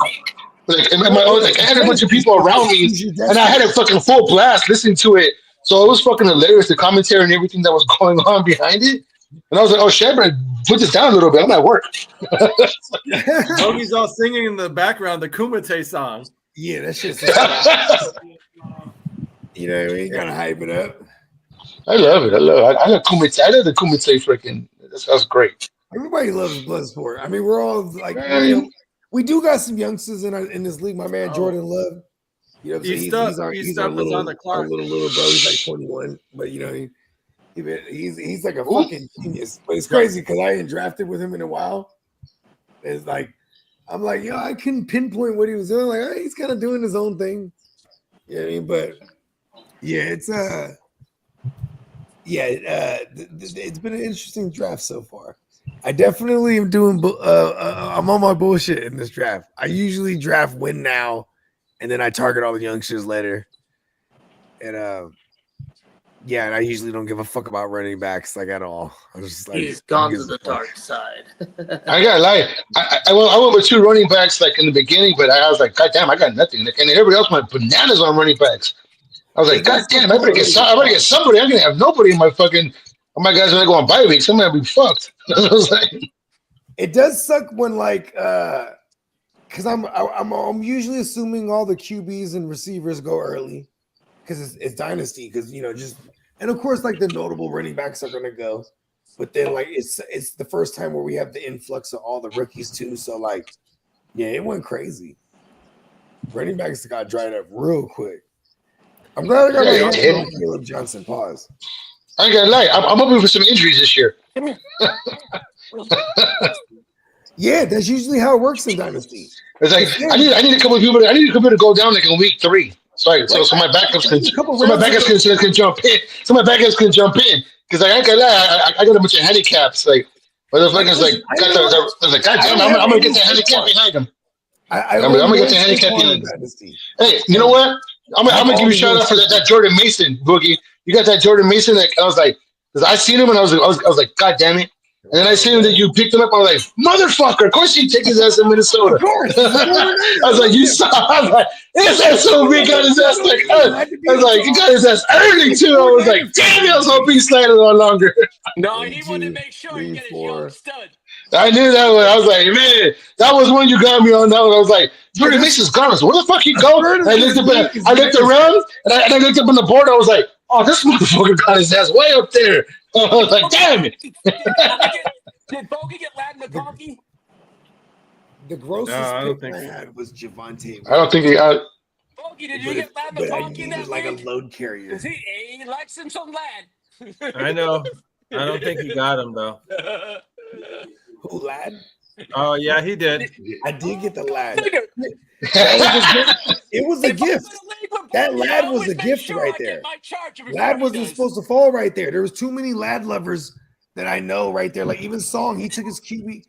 Speaker 9: I had a bunch of people around me, and I had a fucking full blast listening to it. So it was fucking hilarious, the commentary and everything that was going on behind it. And I was like, oh shit, but put this down a little bit. I'm at work.
Speaker 6: Boogie's all singing in the background the Kumite song.
Speaker 2: Yeah, that shit's you know what I mean? Gotta hype it up.
Speaker 9: I love it. I love Kumite. I love the Kumite freaking. That's great.
Speaker 2: Everybody loves Bloodsport. I mean, we're all like, we do got some youngsters in this league. My man Jordan Love. You know, he's our little, on the clock. Our little bro. He's like 21, but you know, he's like a fucking genius. But it's crazy because I ain't drafted with him in a while. It's like I'm like, yo, I couldn't pinpoint what he was doing. Like, he's kind of doing his own thing. You know what I mean? But yeah, it's been an interesting draft so far. I definitely am doing. I'm on my bullshit in this draft. I usually draft win now, and then I target all the youngsters later. And and I usually don't give a fuck about running backs like at all. I'm just like,
Speaker 7: he's gone to the dark side.
Speaker 9: I gotta lie. I went with 2 running backs like in the beginning, but I was like, God damn, I got nothing. And everybody else went bananas on running backs. I was like, God damn, I better get somebody. I'm gonna have nobody in my fucking. All my guys are gonna go on bye weeks. I'm gonna be fucked. I was like,
Speaker 2: it does suck when like because I'm usually assuming all the QBs and receivers go early because it's dynasty because you know just and of course like the notable running backs are gonna go, but then like it's the first time where we have the influx of all the rookies too. So like yeah, it went crazy. Running backs got dried up real quick. I'm glad I got my hands on Caleb Johnson. Pause.
Speaker 9: I ain't gonna lie. I'm hoping for some injuries this year.
Speaker 2: Yeah, that's usually how it works in dynasty.
Speaker 9: It's like I need a couple of people. I need a couple to go down like in week 3. So my backups can jump in. So my backups can jump in because I ain't gonna lie. I got a bunch of handicaps. Like motherfuckers like got the like God damn, I'm gonna get the handicap behind them. I'm gonna get the handicap behind them. Hey, you know what? I'm gonna give you a shout out for that Jordan Mason, Boogie. You got that Jordan Mason. Like I was like, because I seen him and I was like, God damn it. And then I seen him that you picked him up. I was like, motherfucker! Of course you take his ass in Minnesota. Of course. I was like, you saw. I was like, his ass so big got his ass like. I was like, he got his ass early too. I was like, damn it! I was hoping he slided on longer.
Speaker 10: No, he wanted to make sure he get his young stud.
Speaker 9: I knew that one. I was like, man, that was when you got me on that one. I was like, Jordan Mason's gone. Where the fuck he go? And I looked around and I looked up on the board. I was like, oh, this motherfucker got his ass way up there. I was like, damn it.
Speaker 10: Did Bogey get Latin McConkey?
Speaker 2: The grossest pick I had was Javonte.
Speaker 9: I don't think he got.
Speaker 10: Bogey, did you get Latin McConkey in that
Speaker 2: like
Speaker 10: league?
Speaker 2: a load carrier.
Speaker 10: He likes him some lad.
Speaker 6: I know. I don't think he got him though.
Speaker 2: Who, lad?
Speaker 6: Oh yeah, he did.
Speaker 2: I did get the lad. It was a gift. That lad was a gift right there. Lad wasn't supposed to fall right there. There was too many lad lovers that I know right there. Like even Song, he took his QB.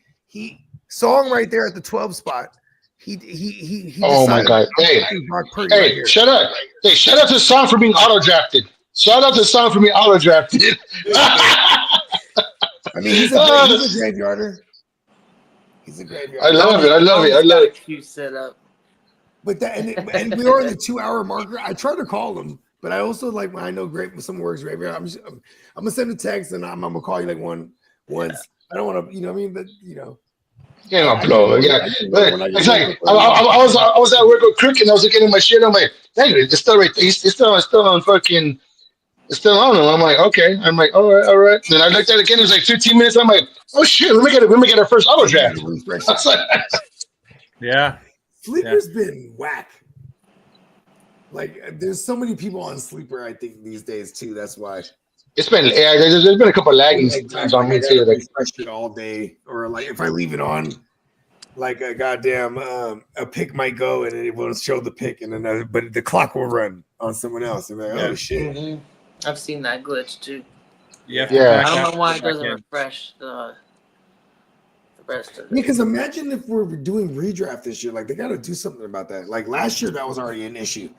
Speaker 2: Song right there at the 12 spot. He
Speaker 9: oh my God! Hey, shut up! Hey, shout out to Song for being auto drafted. Shout out to Song for being auto drafted.
Speaker 2: I mean, he's a graveyarder. He's a graveyarder.
Speaker 9: I love it.
Speaker 7: Cute setup.
Speaker 2: But that and we are in the 2-hour marker. I tried to call him But I also like when I know great when someone works graveyard. I'm gonna send a text and I'm gonna call you like once. I don't want to, you know what I mean? But you know,
Speaker 9: Yeah,
Speaker 2: I get
Speaker 9: bro.
Speaker 2: annoyed.
Speaker 9: Yeah,
Speaker 2: I get annoyed
Speaker 9: but
Speaker 2: when I
Speaker 9: it's
Speaker 2: get
Speaker 9: like
Speaker 2: woke up
Speaker 9: I,
Speaker 2: early.
Speaker 9: I, I was at work with Crick and I was looking at my shit. I'm like, dang, it's still right. It's still on fucking. It's still on him. I'm like, okay. I'm like, all right, all right. Then I looked at it again. It was like 15 minutes. I'm like, oh shit, let me get our first auto
Speaker 2: You gotta
Speaker 9: draft.
Speaker 2: refresh
Speaker 9: I
Speaker 2: it.
Speaker 9: was like,
Speaker 6: Yeah.
Speaker 2: Sleeper's been whack. Like there's so many people on Sleeper. I think these days too. That's why.
Speaker 9: there's been a couple of lagging times
Speaker 2: Exactly.
Speaker 9: on
Speaker 2: Like I
Speaker 9: me too.
Speaker 2: gotta
Speaker 9: Like,
Speaker 2: refresh it all day, or like if I leave it on, like a goddamn a pick might go and it won't show the pick, and then but the clock will run on someone else. And like, oh shit.
Speaker 7: Mhm. I've seen that glitch too.
Speaker 6: You have to
Speaker 9: Yeah.
Speaker 6: back
Speaker 7: I don't
Speaker 6: out,
Speaker 7: know why
Speaker 6: go
Speaker 7: it
Speaker 6: back
Speaker 7: doesn't
Speaker 6: in.
Speaker 7: refresh the rest of
Speaker 2: Yeah,
Speaker 7: it.
Speaker 2: because imagine if we're doing redraft this year. Like they got to do something about that. Like last year, that was already an issue.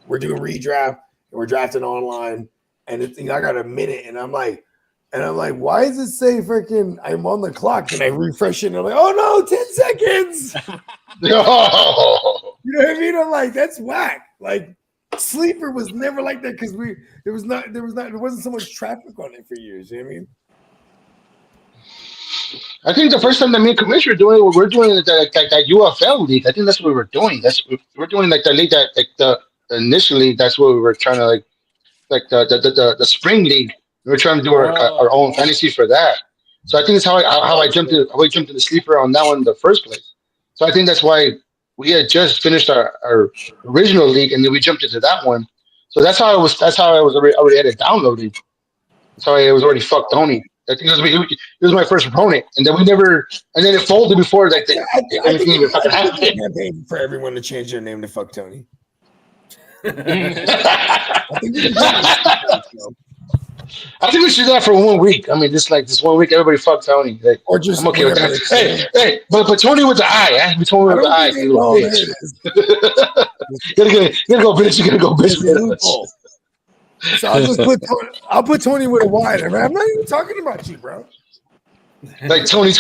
Speaker 2: We're doing redraft and we're drafting online, and I got a minute, and I'm like, why does it say freaking I'm on the clock? And I refresh it, and I'm like, oh no, 10 seconds.
Speaker 9: no.
Speaker 2: You know what I mean? I'm like, that's whack. Like Sleeper was never like that because there wasn't so much traffic on it for years. You know what I mean?
Speaker 9: I think the first time that me and Commissioner we're doing that UFL league. I think that's what we were doing. We're doing like the league that like the initially that's what we were trying to like the spring league. We were trying to do our own fantasy for that. So I think that's how I jumped to the sleeper on that one in the first place. So I think that's why we had just finished our original league and then we jumped into that one. So that's how I was already had it downloaded. That's how I was already fucked Tony. I think it was my first opponent, and then it folded before like
Speaker 2: I
Speaker 9: anything even fucking
Speaker 2: think it's
Speaker 9: happened.
Speaker 2: a campaign for everyone to change their name to Fuck Tony.
Speaker 9: I
Speaker 2: I think we can change it.
Speaker 9: think we should do that for 1 week. I mean, just like this 1 week, everybody fuck Tony. Like,
Speaker 2: Or just
Speaker 9: I'm okay with
Speaker 2: whatever
Speaker 9: that.
Speaker 2: it's
Speaker 9: Hey,
Speaker 2: saying.
Speaker 9: hey, but Tony with the eye, eh? Tony
Speaker 2: I
Speaker 9: with the
Speaker 2: don't
Speaker 9: eye,
Speaker 2: think
Speaker 9: you little
Speaker 2: there
Speaker 9: bitch.
Speaker 2: it is.
Speaker 9: You gotta go, bitch. You gotta go, bitch.
Speaker 2: There's a loophole. So I'll put Tony with a Y. I'm not even talking about you, bro.
Speaker 9: Like Tony. You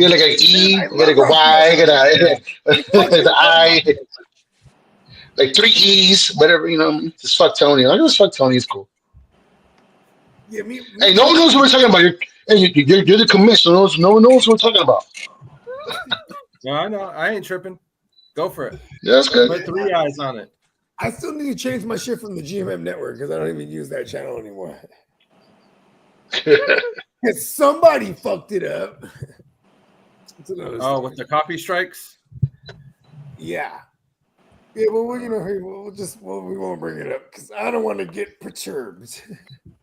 Speaker 9: got like an E,
Speaker 2: I
Speaker 9: you gotta
Speaker 2: love
Speaker 9: go
Speaker 2: Rocky
Speaker 9: Y, you gotta
Speaker 2: Horror.
Speaker 9: the I, like 3 E's, whatever, just fuck Tony. Like, just fuck Tony, it's cool.
Speaker 2: Yeah, me
Speaker 9: Hey, no one knows what we're talking about. You're the commissioner. No one knows what we're talking about.
Speaker 6: No, I know. I ain't tripping. Go for it.
Speaker 9: Yeah, that's good.
Speaker 6: Put 3 eyes on it.
Speaker 2: I still need to change my shit from the GMM network because I don't even use that channel anymore. Because somebody fucked it up. It's another story.
Speaker 6: With the copy strikes?
Speaker 2: Yeah. Yeah, well, we won't bring it up because I don't want to get perturbed.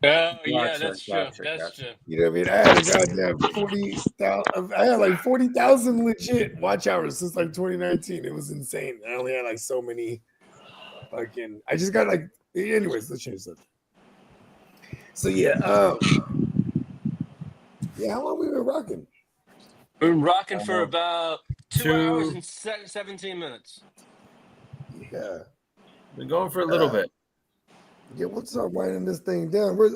Speaker 10: Oh, yeah,
Speaker 6: Gotcha,
Speaker 10: that's true.
Speaker 6: gotcha,
Speaker 10: That's
Speaker 6: gotcha.
Speaker 10: true.
Speaker 2: You know what I mean? I had a goddamn 40,000. I had like 40,000 legit watch hours since like 2019. It was insane. I only had like so many fucking. I just got like. Anyways, let's change something. So yeah, how long we been rocking?
Speaker 10: We're rocking for about 2
Speaker 6: two-
Speaker 10: hours and 17 minutes.
Speaker 2: Yeah,
Speaker 6: Been going for a little bit.
Speaker 2: yeah. We'll start winding this thing down. Where's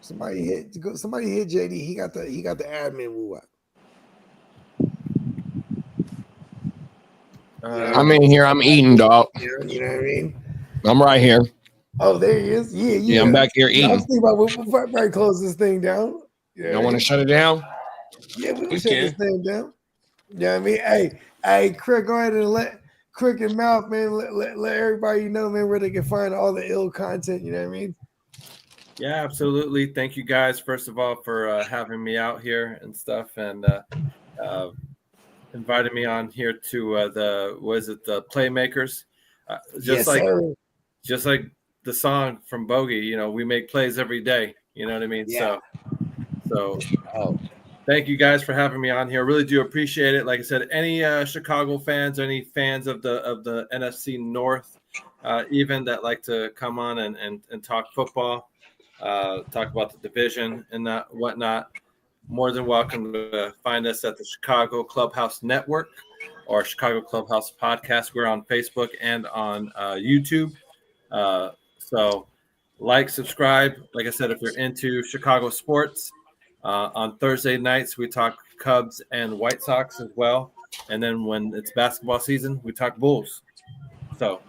Speaker 2: somebody hit JD. He got the admin woo up.
Speaker 4: I'm in here. I'm eating, dog.
Speaker 2: You know what I mean?
Speaker 4: I'm right here.
Speaker 2: Oh, there he is. Yeah.
Speaker 4: I'm back here
Speaker 2: I was
Speaker 4: eating.
Speaker 2: thinking about we'll probably close this thing down. Yeah,
Speaker 4: Y'all want to shut it down?
Speaker 2: Yeah, we'll
Speaker 10: We
Speaker 2: shut this
Speaker 10: can.
Speaker 2: thing down. Yeah, I mean, hey, Crick, go ahead and let Crick and Mouth, man, let everybody know, man, where they can find all the ill content. You know what I mean?
Speaker 6: Yeah, absolutely. Thank you guys, first of all, for having me out here and stuff, and inviting me on here to the Playmakers.
Speaker 2: Yes, sir.
Speaker 6: Just like the song from Bogey, we make plays every day. You know what I mean?
Speaker 2: Yeah.
Speaker 6: So thank you guys for having me on here. I really do appreciate it. Like I said, any Chicago fans, any fans of the NFC North, even that like to come on and talk football, talk about the division and that whatnot, more than welcome to find us at the Chicago Clubhouse Network or Chicago Clubhouse Podcast. We're on Facebook and on YouTube. So like, subscribe. Like I said, if you're into Chicago sports, on Thursday nights, we talk Cubs and White Sox as well. And then when it's basketball season, we talk Bulls. So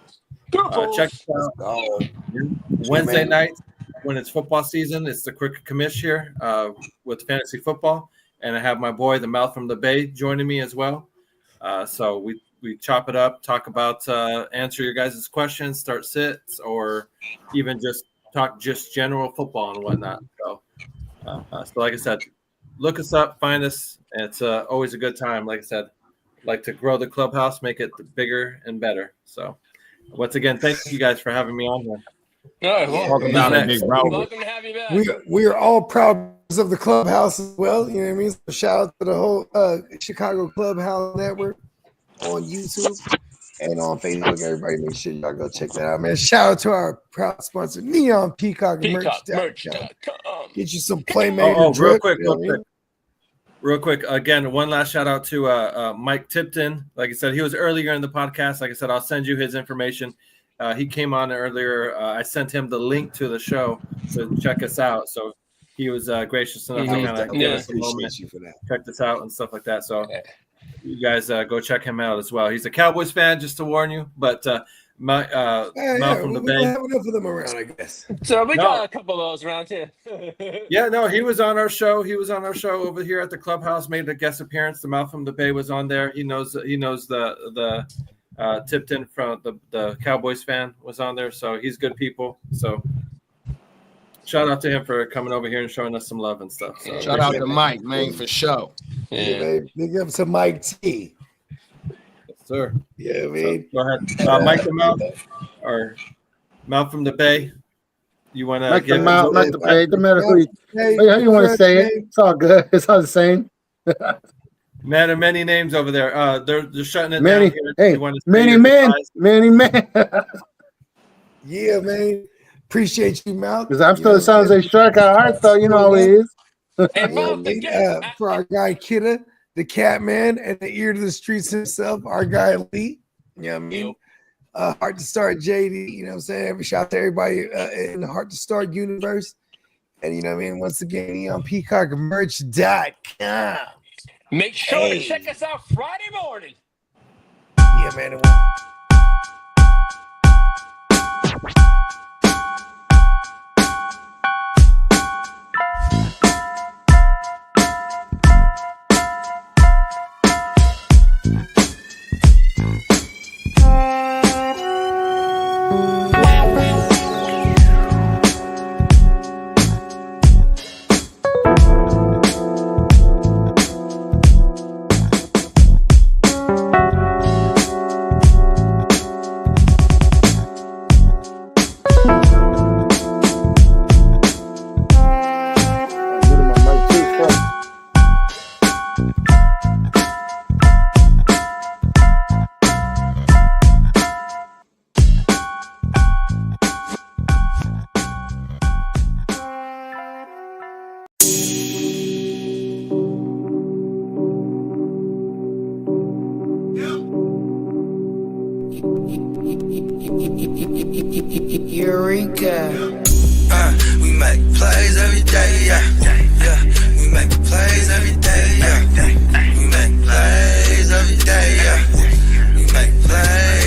Speaker 6: Check us out Wednesday nights when it's football season. It's the Crooked Commish here with fantasy football, and I have my boy, the Mouth from the Bay, joining me as well. So we chop it up, talk about answer your guys' questions, start sits, or even just talk just general football and whatnot. So like I said, look us up, find us. It's always a good time. Like I said, like to grow the clubhouse, make it bigger and better. So once again, thank you guys for having me on here.
Speaker 4: Welcome
Speaker 10: Welcome to have you back.
Speaker 2: We are all proud of the clubhouse as well. You know what I mean? So shout out to the whole Chicago Clubhouse Network on YouTube and on Facebook. Everybody, make sure y'all go check that out, man. Shout out to our proud sponsor, Neon Peacock Merch.com. Get you some Playmakers.
Speaker 6: Real quick. Again, one last shout out to Mike Tipton. Like I said, he was earlier in the podcast. Like I said, I'll send you his information. He came on earlier. I sent him the link to the show to check us out. So he was gracious enough to kind of give us a moment, check this out and stuff like that. So you guys go check him out as well. He's a Cowboys fan, just to warn you. But Mouth from the Bay.
Speaker 2: We have enough of them around, I guess.
Speaker 10: So we got a couple of those around here.
Speaker 6: Yeah, no, he was on our show. He was on our show over here at the clubhouse. Made a guest appearance. The Mouth from the Bay was on there. He knows the Tipton from the Cowboys fan was on there. So he's good people. So shout out to him for coming over here and showing us some love and stuff. So
Speaker 4: shout out to Mike, man, for show.
Speaker 2: Yeah, big up to Mike T.
Speaker 6: Sir.
Speaker 2: Yeah, man.
Speaker 6: So go ahead. Mike the Mouth or Mouth from the Bay. You want to
Speaker 9: give Mouth, not the Bay, the medical. How you want to say it? It's all good. It's all the same.
Speaker 6: Man of many names over there. They're shutting it
Speaker 9: down
Speaker 6: here.
Speaker 9: Hey, many men.
Speaker 2: Yeah, man. Appreciate you, Mouth.
Speaker 9: Because I'm still sounds like strike our heart, though. You know how it is.
Speaker 2: For our guy Kidda, the cat man, and the ear to the streets himself, our guy Lee. You know what I mean? Heart to Start JD, you know what I'm saying? Every shout out to everybody in the Heart to Start universe. And you know what I mean? Once again, on peacockmerch.com.
Speaker 10: Make sure to check us out Friday morning.
Speaker 2: Yeah, man.
Speaker 1: Eureka. We make plays every day, yeah. We make plays every day, yeah. We make plays every day, yeah. We make plays.